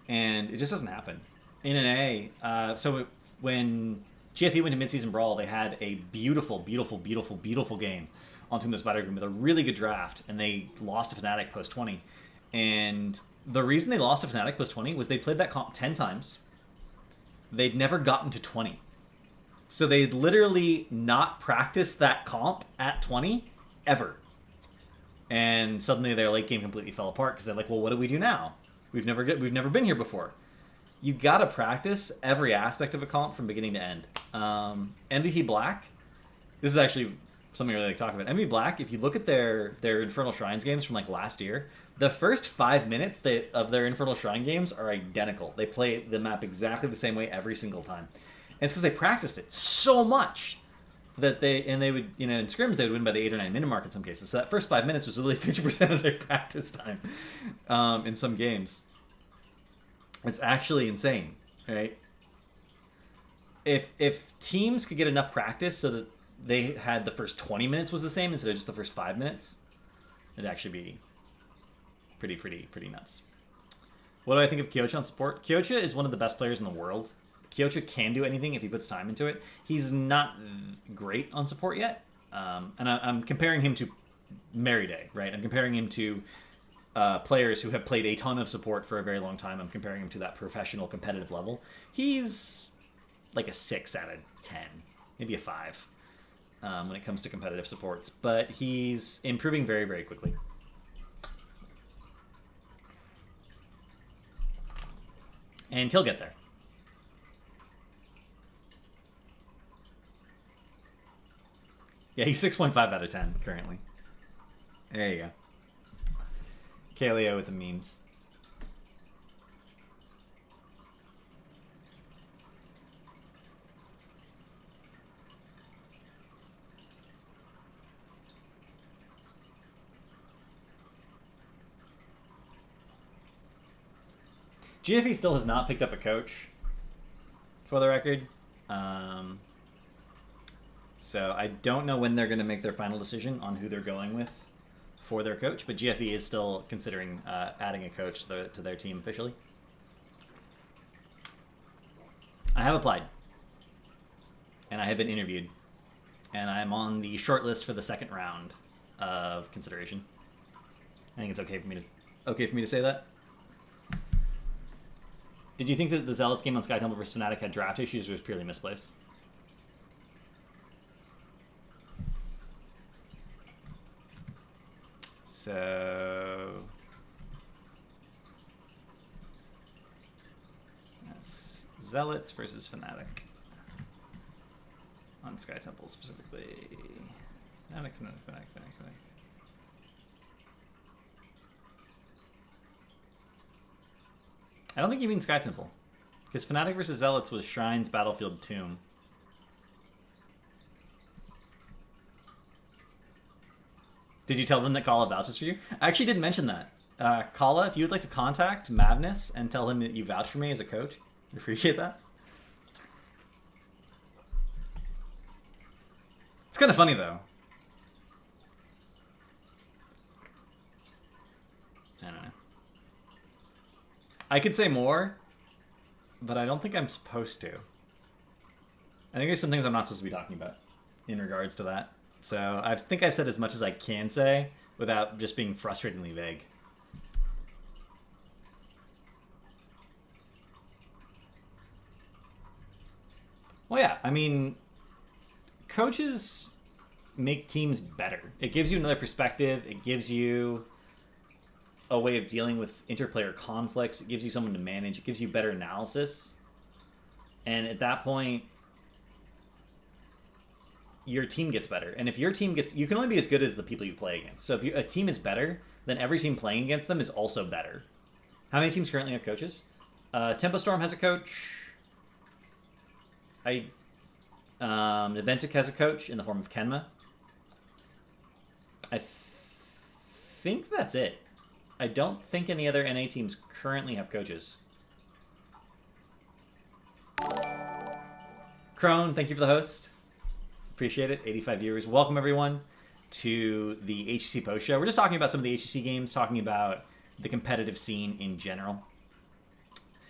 and it just doesn't happen. In an A, so when GFE went to mid-season brawl, they had a beautiful game on Team the Spider Group with a really good draft, and they lost to Fnatic post 20. And the reason they lost to Fnatic post 20 was they played that comp 10 times. They'd never gotten to 20. So they'd literally not practiced that comp at 20 ever. And suddenly their late game completely fell apart because they're like, well, what do we do now? We've never been here before. You gotta practice every aspect of a comp from beginning to end. MVP Black, this is actually something I really like to talk about. MVP Black, if you look at their Infernal Shrines games from like last year, the first 5 minutes of their Infernal Shrine games are identical. They play the map exactly the same way every single time. And it's because they practiced it so much that they would, in scrims, they would win by the 8 or 9 minute mark in some cases. So that first 5 minutes was literally 50% of their practice time in some games. It's actually insane, right? If teams could get enough practice so that they had the first 20 minutes was the same instead of just the first 5 minutes, it'd actually be pretty nuts. What do I think of Kyocha on support? Kyocha is one of the best players in the world. Kyocha can do anything if he puts time into it. He's not great on support yet. And I'm comparing him to Merryday, right? I'm comparing him to players who have played a ton of support for a very long time. I'm comparing him to that professional competitive level. He's like a 6 out of 10, maybe a 5 when it comes to competitive supports. But he's improving very, very quickly. And he'll get there. Yeah, he's 6.5 out of 10 currently. There you go. Kaleo with the memes. GFE still has not picked up a coach, for the record. So I don't know when they're going to make their final decision on who they're going with for their coach, but GFE is still considering adding a coach to their team officially. I have applied, and I have been interviewed, and I'm on the short list for the second round of consideration. I think it's okay for me to say that. Did you think that the Zealots game on Sky Temple vs Fnatic had draft issues, or was purely misplaced? So that's Zealots versus Fnatic on Sky Temple specifically. Fnatic. I don't think you mean Sky Temple, because Fnatic versus Zealots was Shrines, Battlefield, Tomb. Did you tell them that Kala vouches for you? I actually didn't mention that. Kala, if you would like to contact Madness and tell him that you vouch for me as a coach, I'd appreciate that. It's kind of funny, though. I don't know. I could say more, but I don't think I'm supposed to. I think there's some things I'm not supposed to be talking about in regards to that. So I think I've said as much as I can say without just being frustratingly vague. Well, yeah, I mean, coaches make teams better. It gives you another perspective. It gives you a way of dealing with interplayer conflicts. It gives you someone to manage. It gives you better analysis. And at that point, your team gets better. And if your team gets... You can only be as good as the people you play against. So if a team is better, then every team playing against them is also better. How many teams currently have coaches? Tempo Storm has a coach. Aventic has a coach in the form of Kenma. I think that's it. I don't think any other NA teams currently have coaches. Crone, thank you for the host. Appreciate it. 85 viewers. Welcome, everyone, to the HGC post show. We're just talking about some of the HGC games, talking about the competitive scene in general.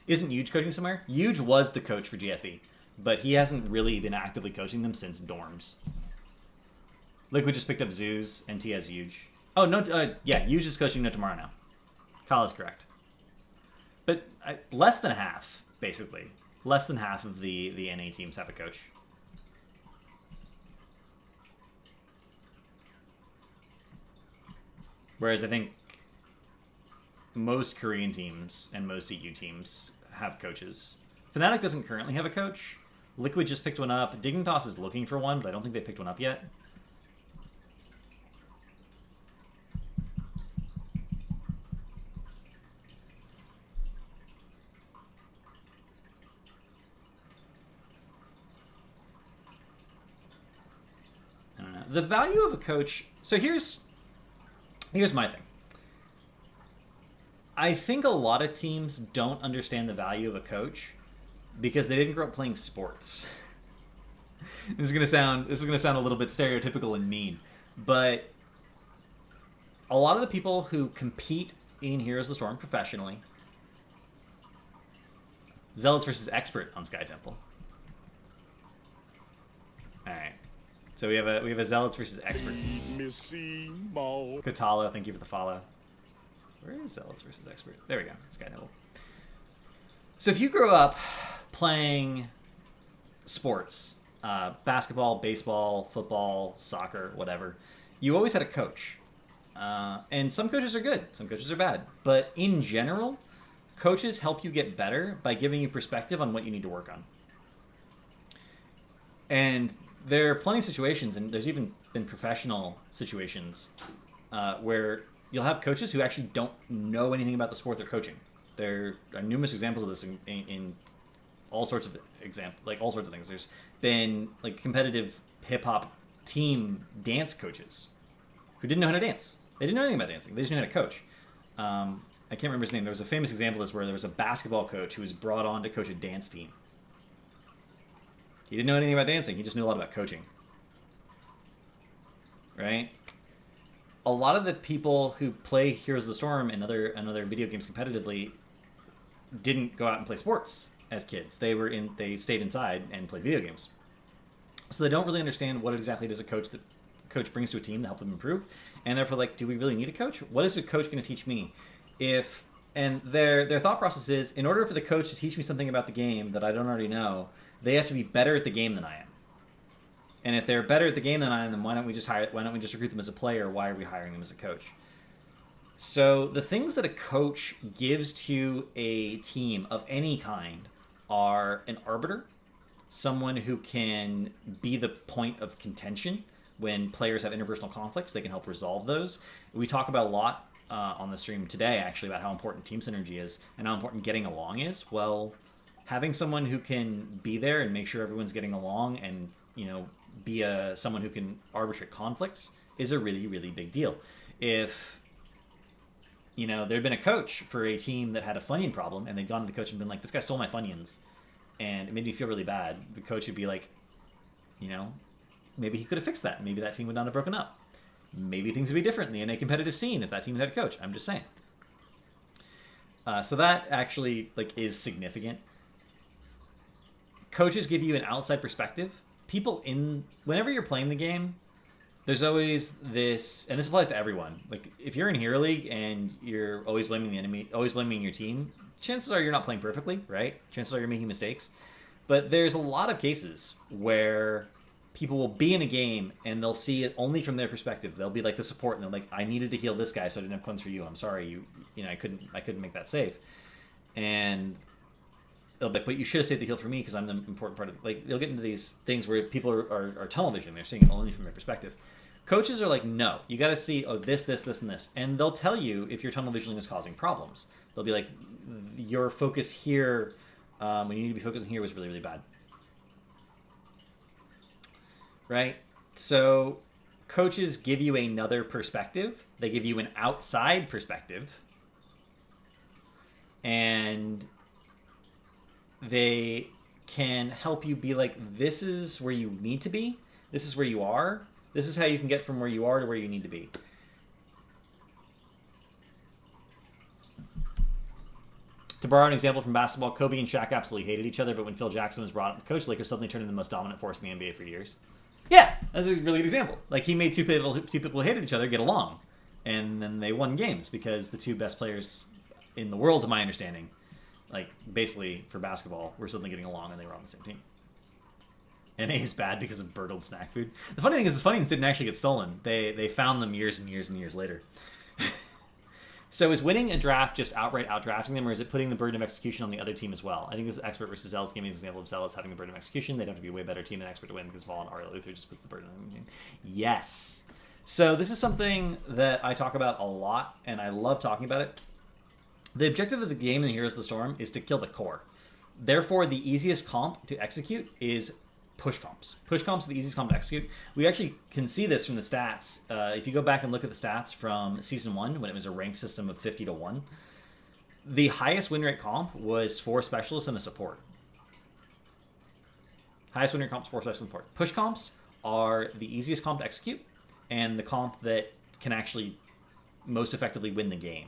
Isn't Huge coaching somewhere? Huge was the coach for GFE, but he hasn't really been actively coaching them since dorms. Liquid just picked up Zeus, and T has Huge. Oh, no, yeah, Huge is coaching No Tomorrow now. Kyle is correct. But less than half, basically. Less than half of the NA teams have a coach. Whereas I think most Korean teams and most EU teams have coaches. Fnatic doesn't currently have a coach. Liquid just picked one up. Dignitas is looking for one, but I don't think they picked one up yet. I don't know. The value of a coach... So here's my thing. I think a lot of teams don't understand the value of a coach because they didn't grow up playing sports. This is gonna sound a little bit stereotypical and mean, but a lot of the people who compete in Heroes of the Storm professionally, Zealots versus Expert on Sky Temple. All right, so we have a Zealots versus Expert. Katalo, thank you for the follow. Where is Zealots versus Expert? There we go. Sky Temple. So if you grew up playing sports, basketball, baseball, football, soccer, whatever, you always had a coach. And some coaches are good, some coaches are bad. But in general, coaches help you get better by giving you perspective on what you need to work on. And there are plenty of situations, and there's even in professional situations where you'll have coaches who actually don't know anything about the sport they're coaching. There are numerous examples of this in all sorts of all sorts of things. There's been like competitive hip hop team dance coaches who didn't know how to dance. They didn't know anything about dancing. They just knew how to coach. I can't remember his name. There was a famous example of this where there was a basketball coach who was brought on to coach a dance team. He didn't know anything about dancing. He just knew a lot about coaching. Right? A lot of the people who play Heroes of the Storm and other video games competitively didn't go out and play sports as kids. They stayed inside and played video games. So they don't really understand what exactly does a coach brings to a team to help them improve. And therefore, like, do we really need a coach? What is a coach going to teach me? And their thought process is, in order for the coach to teach me something about the game that I don't already know, they have to be better at the game than I am. And if they're better at the game than I am, then why don't we just recruit them as a player? Why are we hiring them as a coach? So the things that a coach gives to a team of any kind are an arbiter, someone who can be the point of contention when players have interpersonal conflicts. They can help resolve those. We talk about a lot on the stream today, actually, about how important team synergy is and how important getting along is. Well, having someone who can be there and make sure everyone's getting along and, be someone who can arbitrate conflicts is a really, really big deal. If there'd been a coach for a team that had a Funyun problem and they'd gone to the coach and been like, this guy stole my Funyuns, and it made me feel really bad, the coach would be like, maybe he could have fixed that. Maybe that team would not have broken up. Maybe things would be different in a competitive scene if that team had a coach. I'm just saying. So that actually is significant. Coaches give you an outside perspective. Whenever you're playing the game, there's always this, and this applies to everyone. Like, if you're in Hero League and you're always blaming the enemy, always blaming your team, chances are you're not playing perfectly, right? Chances are you're making mistakes. But there's a lot of cases where people will be in a game and they'll see it only from their perspective. They'll be like the support, and they're like, I needed to heal this guy, so I didn't have cleanse for you. I'm sorry, I couldn't make that save. And they'll be like, but you should have saved the heal for me because I'm the important part of it. Like, they'll get into these things where people are television. They're seeing it only from their perspective. Coaches are like, no, you got to see, this, and this. And they'll tell you if your tunnel visioning is causing problems. They'll be like, your focus here, when you need to be focusing here, was really, really bad. Right? So coaches give you another perspective. They give you an outside perspective. And they can help you be like, this is where you need to be. This is where you are. This is how you can get from where you are to where you need to be. To borrow an example from basketball, Kobe and Shaq absolutely hated each other, but when Phil Jackson was brought up to coach, Lakers suddenly turned into the most dominant force in the NBA for years. Yeah, that's a really good example. Like, he made two people who hated each other get along, and then they won games because the two best players in the world, to my understanding, basically for basketball, were suddenly getting along and they were on the same team. And A is bad because of burgled snack food. The funny thing is, the Funyuns didn't actually get stolen. They found them years and years and years later. So is winning a draft just outright outdrafting them, or is it putting the burden of execution on the other team as well? I think this is Expert versus Zealous gave me an example of Zealous having the burden of execution. They'd have to be a way better team than Expert to win because Vol and Ariel Luther just puts the burden on the team. Yes. So this is something that I talk about a lot, and I love talking about it. The objective of the game in Heroes of the Storm is to kill the core. Therefore, the easiest comp to execute is push comps. Push comps are the easiest comp to execute. We actually can see this from the stats. If you go back and look at the stats from Season 1, when it was a ranked system of 50 to 1, the highest win rate comp was 4 specialists and a support. Highest win rate comp is 4 specialists and support. Push comps are the easiest comp to execute, and the comp that can actually most effectively win the game.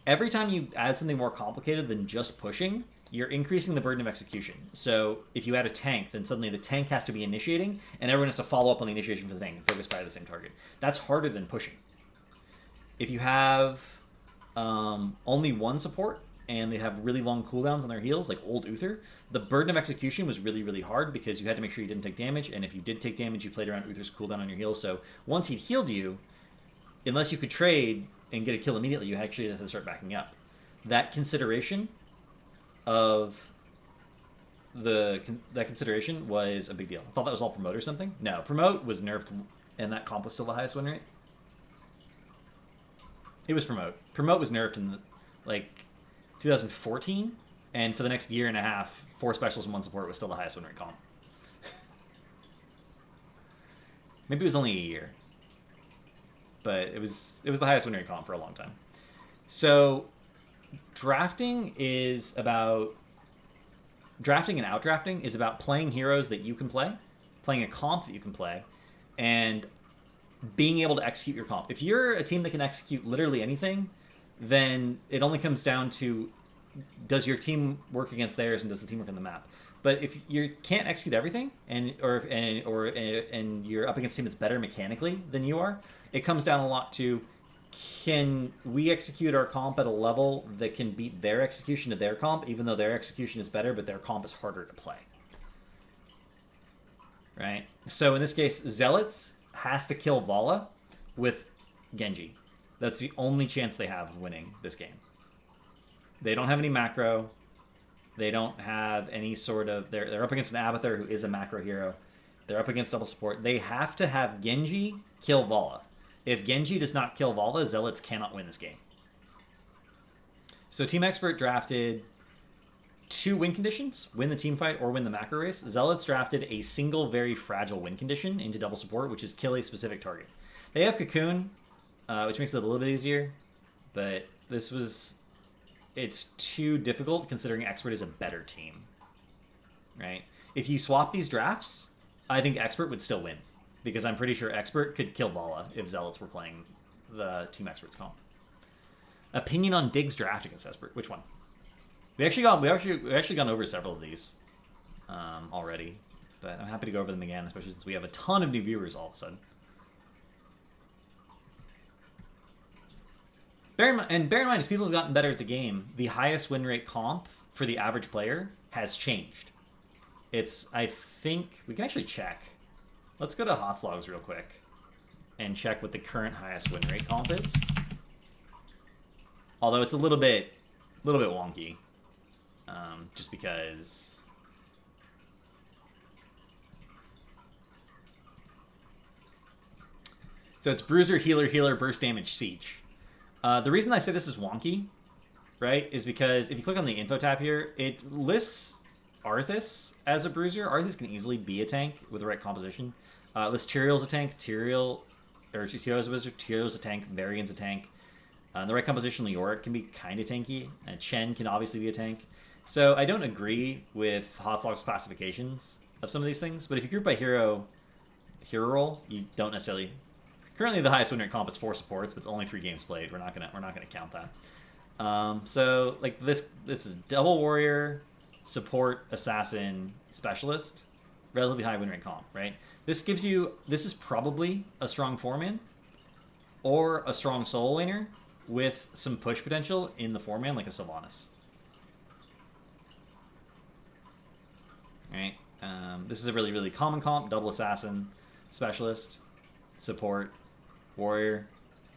Every time you add something more complicated than just pushing, you're increasing the burden of execution. So if you add a tank, then suddenly the tank has to be initiating, and everyone has to follow up on the initiation for the tank and focus fire the same target. That's harder than pushing. If you have only one support, and they have really long cooldowns on their heals, like old Uther, the burden of execution was really, really hard because you had to make sure you didn't take damage, and if you did take damage, you played around Uther's cooldown on your heals. So once he'd healed you, unless you could trade and get a kill immediately, you actually had to start backing up. That consideration was a big deal. I thought that was all promote or something. No, promote was nerfed and that comp was still the highest win rate? It was Promote. Promote was nerfed in like 2014, and for the next year and a half, 4 specials and 1 support was still the highest win rate comp. Maybe it was only a year, but it was the highest win rate comp for a long time. So drafting and outdrafting is about playing heroes that you can play, playing a comp that you can play, and being able to execute your comp. If you're a team that can execute literally anything, then it only comes down to, does your team work against theirs and does the team work on the map? But if you can't execute everything, and you're up against a team that's better mechanically than you are, it comes down a lot to, can we execute our comp at a level that can beat their execution of their comp, even though their execution is better, but their comp is harder to play? Right? So in this case, Zealots has to kill Vala with Genji. That's the only chance they have of winning this game. They don't have any macro. They don't have any sort of... They're up against an Abathur who is a macro hero. They're up against double support. They have to have Genji kill Vala. If Genji does not kill Vala, Zealots cannot win this game. So Team Expert drafted 2 win conditions: win the team fight or win the macro race. Zealots drafted a single very fragile win condition into double support, which is kill a specific target. They have Cocoon, which makes it a little bit easier, but it's too difficult considering Expert is a better team, right? If you swap these drafts, I think Expert would still win, because I'm pretty sure Expert could kill Vala if Zealots were playing the Team Expert's comp. Opinion on Diggs draft against Expert. Which one? We've actually gone over several of these already, but I'm happy to go over them again, especially since we have a ton of new viewers all of a sudden. Bear in mind, as people have gotten better at the game, the highest win rate comp for the average player has changed. I think, we can actually check. Let's go to HOTS logs real quick and check what the current highest win rate comp is. Although it's a little bit wonky, just because... So it's Bruiser, Healer, Burst Damage, Siege. The reason I say this is wonky, right, is because if you click on the info tab here, it lists Arthas as a bruiser. Arthas can easily be a tank with the right composition. It lists Tyrael's a tank, Tyrael's a wizard, Tyrael's a tank, Varian's a tank. In the right composition, Leoric can be kind of tanky, and Chen can obviously be a tank. So I don't agree with Hotslog's classifications of some of these things, but if you group by hero role, you don't necessarily... Currently, the highest win rate comp is 4 supports, but it's only 3 games played. We're not gonna count that. So like this is double warrior, support, assassin, specialist, relatively high win rate comp, right? This is probably a strong 4-man or a strong solo laner with some push potential in the 4-man, like a Sylvanas. Right? This is a really, really common comp: double assassin, specialist, support, warrior.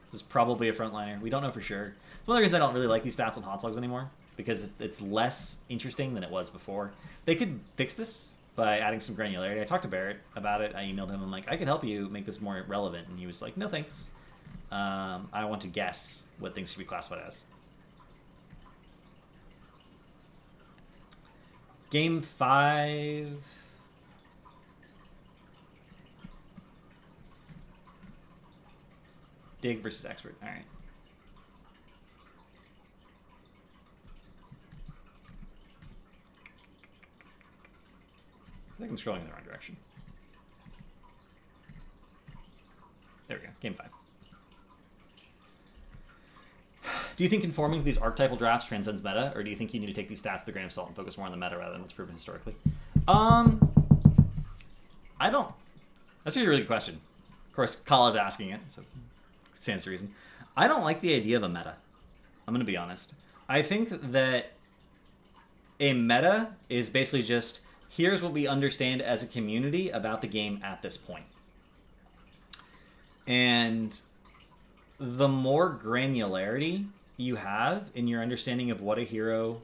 This is probably a frontliner. We don't know for sure. One of the reasons I don't really like these stats on Hotslogs anymore, because it's less interesting than it was before. They could fix this by adding some granularity. I talked to Barrett about it. I emailed him. I'm like, I could help you make this more relevant. And he was like, no thanks. I want to guess what things should be classified as. Game 5... Dig versus Expert. All right. I think I'm scrolling in the wrong direction. There we go. Game 5. Do you think conforming to these archetypal drafts transcends meta, or do you think you need to take these stats with a grain of salt and focus more on the meta rather than what's proven historically? I don't. That's a really good question. Of course, Kala's asking it, so stands to reason. I don't like the idea of a meta. I'm going to be honest. I think that a meta is basically just, here's what we understand as a community about the game at this point. And the more granularity you have in your understanding of what a hero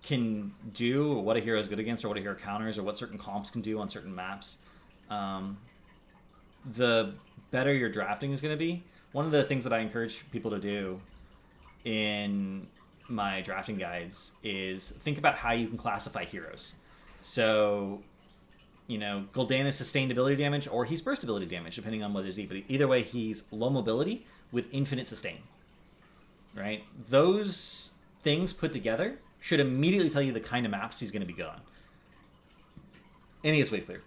can do, or what a hero is good against, or what a hero counters, or what certain comps can do on certain maps, the better your drafting is going to be. One of the things that I encourage people to do in my drafting guides is think about how you can classify heroes. So, Gul'dan is sustained ability damage, or he's burst ability damage, depending on what his E. But either way, he's low mobility with infinite sustain. Right? Those things put together should immediately tell you the kind of maps he's going to be good on. And he is wave clear.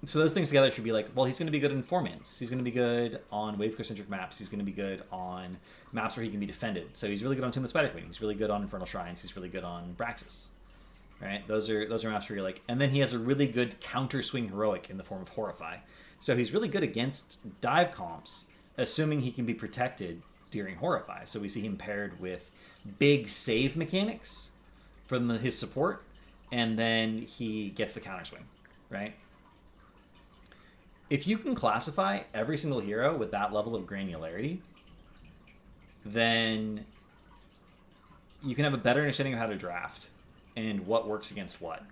So those things together should be like, well, he's going to be good in 4-mans. He's going to be good on wave clear-centric maps. He's going to be good on maps where he can be defended. So he's really good on Tomb of Spider Queen. He's really good on Infernal Shrines. He's really good on Braxis. Right? Those are maps where you're like... And then he has a really good counter-swing heroic in the form of Horrify. So he's really good against dive comps, assuming he can be protected during Horrify. So we see him paired with big save mechanics from his support, and then he gets the counter swing, right? If you can classify every single hero with that level of granularity, then you can have a better understanding of how to draft and what works against what.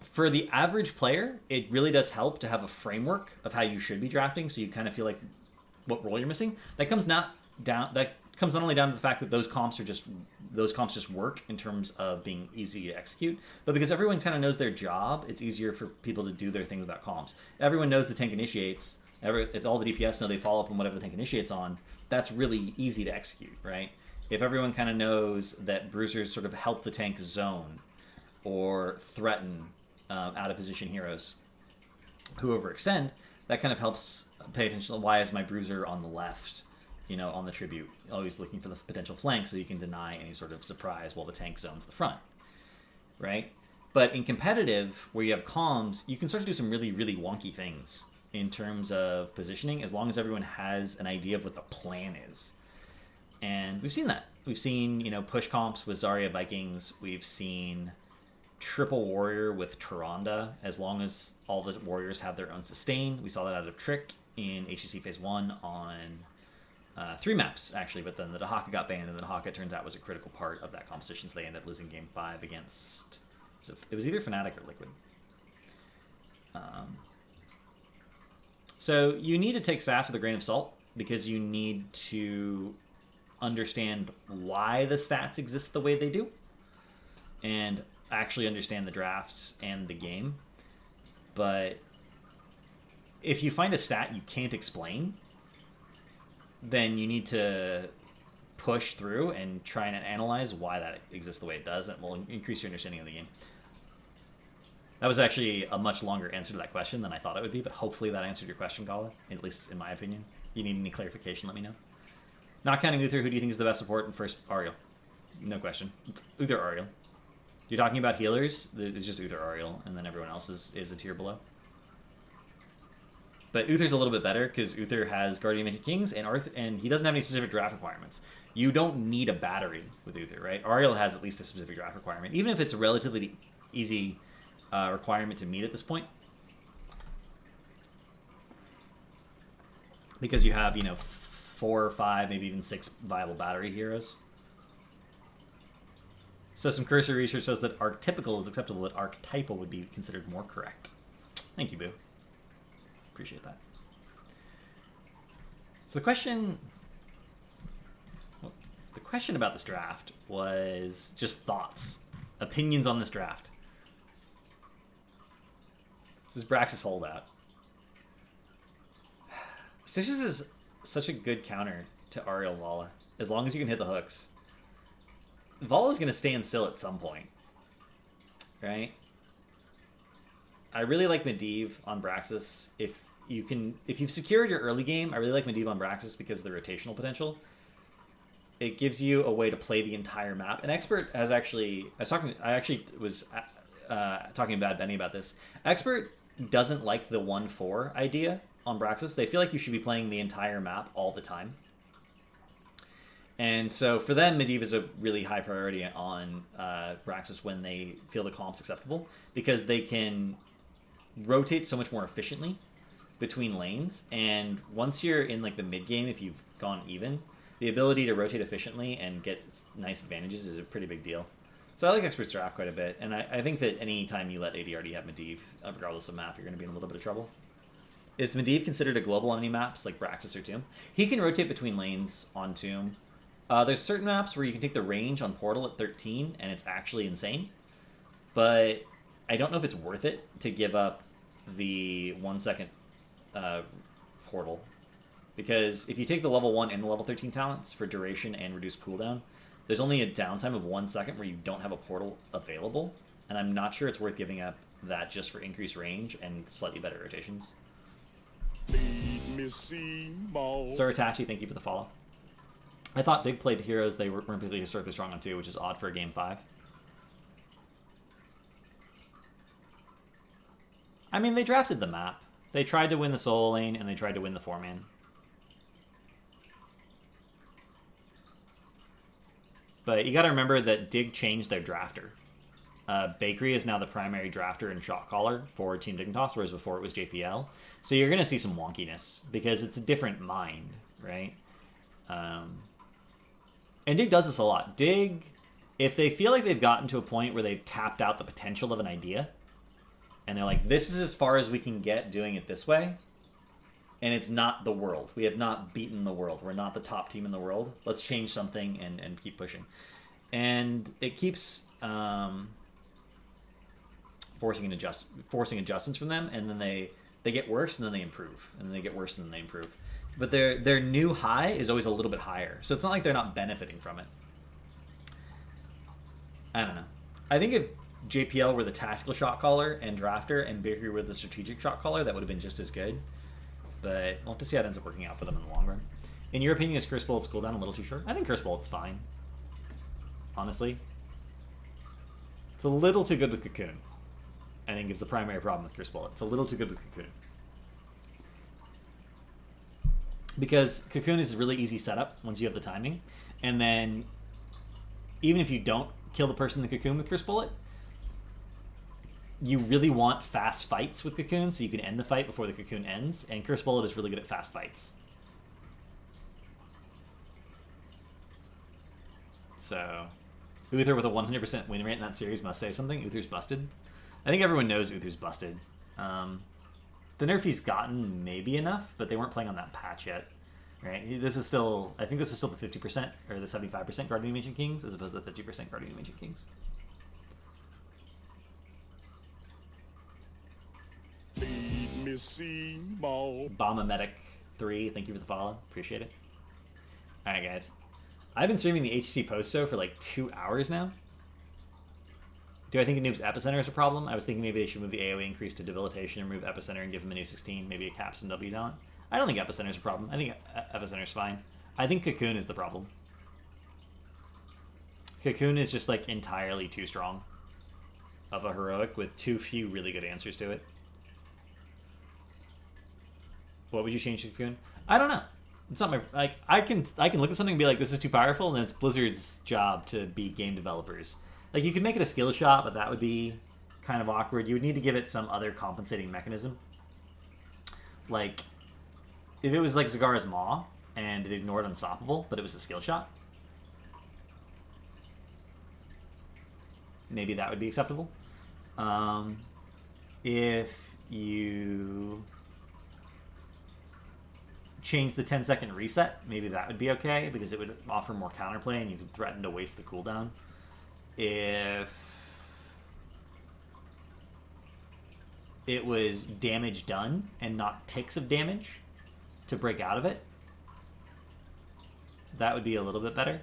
For the average player, it really does help to have a framework of how you should be drafting, so you kind of feel like what role you're missing. That comes not only down to the fact that those comps just work in terms of being easy to execute, but because everyone kind of knows their job, it's easier for people to do their thing without comps. Everyone knows the tank initiates. If all the DPS know they follow up on whatever the tank initiates on, that's really easy to execute, right? If everyone kind of knows that bruisers sort of help the tank zone or threaten out of position heroes who overextend, that kind of helps pay attention to why is my bruiser on the left, on the tribute, always looking for the potential flank so you can deny any sort of surprise while the tank zones the front, right? But in competitive, where you have comms, you can start to do some really, really wonky things in terms of positioning, as long as everyone has an idea of what the plan is. And we've seen that. We've seen, push comps with Zarya Vikings. We've seen triple warrior with Tyrande, as long as all the warriors have their own sustain. We saw that out of Tricked in HGC Phase 1 on 3 maps, actually, but then the Dahaka got banned, and the Dahaka, it turns out, was a critical part of that competition, so they ended up losing Game 5 against... It was either Fnatic or Liquid. So you need to take SAS with a grain of salt, because you need to understand why the stats exist the way they do, and actually understand the drafts and the game. But if you find a stat you can't explain, then you need to push through and try and analyze why that exists the way it does. That will increase your understanding of the game. That was actually a much longer answer to that question than I thought it would be, but hopefully that answered your question, Gala, at least in my opinion. If you need any clarification, let me know. Not counting Uther, who do you think is the best support? And first, Ariel. No question. It's Uther, Ariel. You're talking about healers, it's just Uther, Ariel, and then everyone else is a tier below. But Uther's a little bit better, because Uther has Guardian of Ancient Kings, and he doesn't have any specific draft requirements. You don't need a battery with Uther, right? Ariel has at least a specific draft requirement, even if it's a relatively easy requirement to meet at this point. Because you have, 4 or 5, maybe even 6 viable battery heroes. So some cursory research says that archetypical is acceptable, but archetypal would be considered more correct. Thank you, Boo. Appreciate that. So the question about this draft was just thoughts, opinions on this draft. This is Braxis Holdout. Stitches is such a good counter to Ariel Vala, as long as you can hit the hooks. Vala's going to stand still at some point, right? I really like Medivh on Braxis. If you've secured your early game, I really like Medivh on Braxis because of the rotational potential. It gives you a way to play the entire map. An Expert has actually... I was talking to Bad Benny about this. Expert doesn't like the 1-4 idea on Braxis. They feel like you should be playing the entire map all the time. And so for them, Medivh is a really high priority on Braxis when they feel the comp's acceptable, because they can rotate so much more efficiently between lanes. And once you're in like the mid game, if you've gone even, the ability to rotate efficiently and get nice advantages is a pretty big deal. So I like Expert's draft quite a bit, and I think that any time you let ADRD have Medivh, regardless of map, you're going to be in a little bit of trouble. Is Medivh considered a global on any maps like Braxis or Tomb? He can rotate between lanes on Tomb. There's certain maps where you can take the range on Portal at 13, and it's actually insane. But I don't know if it's worth it to give up the 1 second Portal. Because if you take the level 1 and the level 13 talents for duration and reduced cooldown, there's only a downtime of 1 second where you don't have a Portal available. And I'm not sure it's worth giving up that just for increased range and slightly better rotations. Suratachi, thank you for the follow. I thought Dig played heroes they weren't particularly historically strong on too, which is odd for a game 5. I mean, they drafted the map. They tried to win the solo lane, and they tried to win the 4-man. But you gotta remember that Dig changed their drafter. Bakery is now the primary drafter and shot caller for Team Dignitas, whereas before it was JPL. So you're gonna see some wonkiness, because it's a different mind, right? And Dig does this a lot. Dig, if they feel like they've gotten to a point where they've tapped out the potential of an idea, and they're like, this is as far as we can get doing it this way, and it's not the world. We have not beaten the world. We're not the top team in the world. Let's change something and keep pushing. And it keeps forcing adjustments from them, and then they get worse, and then they improve. And then they get worse, and then they improve. But their new high is always a little bit higher. So it's not like they're not benefiting from it. I don't know. I think if JPL were the tactical shot caller and drafter, and Bakery were the strategic shot caller, that would have been just as good. But we'll have to see how it ends up working out for them in the long run. In your opinion, is Curse Bullet's cooldown a little too short? I think Curse Bullet's fine. Honestly. It's a little too good with Cocoon, I think, is the primary problem with Curse Bullet. It's a little too good with Cocoon. Because Cocoon is a really easy setup once you have the timing. And then, even if you don't kill the person in the Cocoon with Curse Bullet, you really want fast fights with Cocoon, so you can end the fight before the Cocoon ends. And Curse Bullet is really good at fast fights. So, Uther with a 100% win rate in that series must say something. Uther's busted. I think everyone knows Uther's busted. The nerf he's gotten may be enough, but they weren't playing on that patch yet. Right? This is still, I think this is still the 50% or the 75% Guardian of Ancient Kings, as opposed to the 50% Guardian of Ancient Kings. Bama Medic 3, thank you for the follow. Appreciate it. Alright, guys. I've been streaming the HGC post-show for like 2 hours now. Do I think a noob's Epicenter is a problem? I was thinking maybe they should move the AoE increase to Debilitation and remove Epicenter and give him a new 16, maybe a Caps and W talent. I don't think Epicenter is a problem. I think Epicenter is fine. I think Cocoon is the problem. Cocoon is just like entirely too strong of a heroic with too few really good answers to it. What would you change to Cocoon? I don't know. It's not my, like, I can look at something and be like, this is too powerful, and then it's Blizzard's job to be game developers. Like, you could make it a skill shot, but that would be kind of awkward. You would need to give it some other compensating mechanism. Like, if it was like Zagara's Maw, and it ignored Unstoppable, but it was a skill shot, maybe that would be acceptable. If you change the 10-second reset, maybe that would be okay, because it would offer more counterplay, and you could threaten to waste the cooldown. If it was damage done and not ticks of damage to break out of it, that would be a little bit better.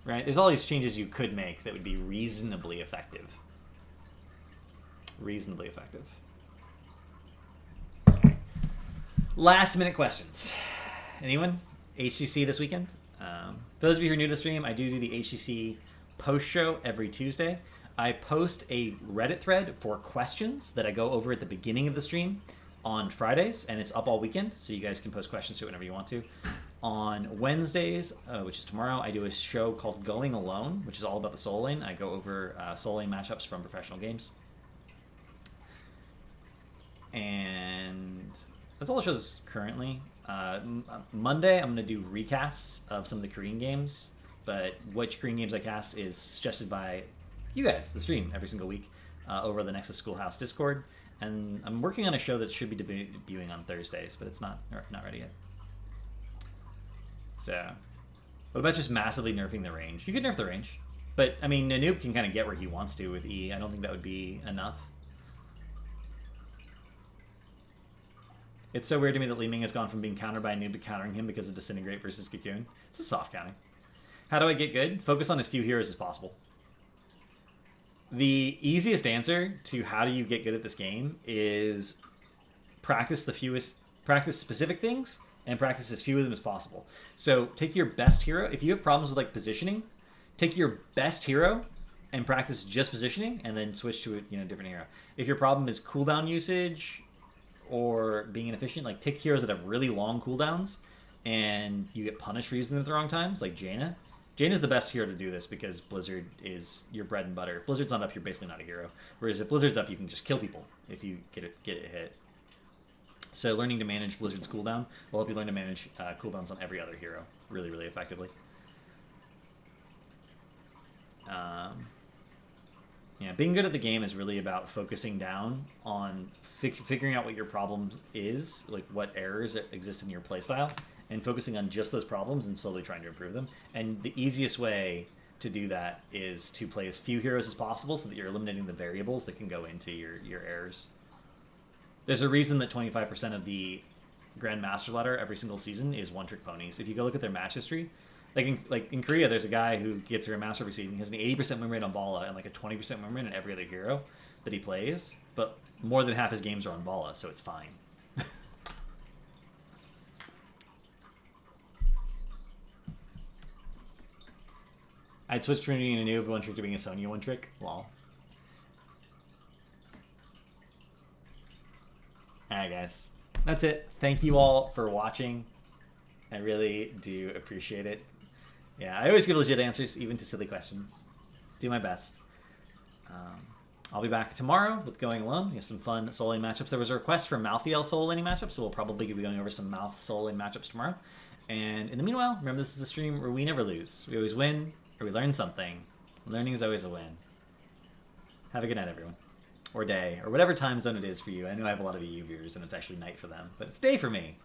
Right? There's all these changes you could make that would be reasonably effective. Reasonably effective. Okay. Last minute questions. Anyone? HGC this weekend? For those of you who are new to the stream, I do the HGC post show every Tuesday. I post a Reddit thread for questions that I go over at the beginning of the stream on Fridays, and it's up all weekend, so you guys can post questions to it whenever you want to. On Wednesdays, which is tomorrow, I do a show called Going Alone, which is all about the solo lane. I go over solo lane matchups from professional games. And that's all the shows currently. Monday, I'm going to do recasts of some of the Korean games, but which Korean games I cast is suggested by you guys, the stream, every single week over the Nexus Schoolhouse Discord. And I'm working on a show that should be debuting on Thursdays, but it's not ready yet. So, what about just massively nerfing the range? You could nerf the range. But, I mean, Nanoop can kind of get where he wants to with E. I don't think that would be enough. It's so weird to me that Li Ming has gone from being countered by a noob to countering him because of Disintegrate versus Cocoon. It's a soft counting. How do I get good? Focus on as few heroes as possible. The easiest answer to how do you get good at this game is practice specific things and practice as few of them as possible. So take your best hero. If you have problems with like positioning, take your best hero and practice just positioning, and then switch to a different hero. If your problem is cooldown usage or being inefficient, like take heroes that have really long cooldowns and you get punished for using them at the wrong times, like Jaina. Jaina's the best hero to do this because Blizzard is your bread and butter. If Blizzard's not up, you're basically not a hero. Whereas if Blizzard's up, you can just kill people if you get it hit. So learning to manage Blizzard's cooldown will help you learn to manage cooldowns on every other hero really, really effectively. Yeah, being good at the game is really about focusing down on figuring out what your problem is, like what errors exist in your playstyle, and focusing on just those problems and slowly trying to improve them. And the easiest way to do that is to play as few heroes as possible so that you're eliminating the variables that can go into your errors. There's a reason that 25% of the Grandmaster ladder every single season is one-trick ponies. If you go look at their match history, like in Korea, there's a guy who gets through a master every season. He has an 80% win rate on Bala and like a 20% win rate on every other hero that he plays. But more than half his games are on Bala, so it's fine. I'd switch from being a noob one trick to being a Sonya one trick. Lol. Alright, guys. That's it. Thank you all for watching. I really do appreciate it. Yeah, I always give legit answers, even to silly questions. Do my best. I'll be back tomorrow with Going Alone. We have some fun solo lane matchups. There was a request for Malthael solo laning matchups, so we'll probably be going over some Mouth solo lane matchups tomorrow. And in the meanwhile, remember this is a stream where we never lose. We always win, or we learn something. Learning is always a win. Have a good night, everyone. Or day, or whatever time zone it is for you. I know I have a lot of EU viewers, and it's actually night for them, but it's day for me.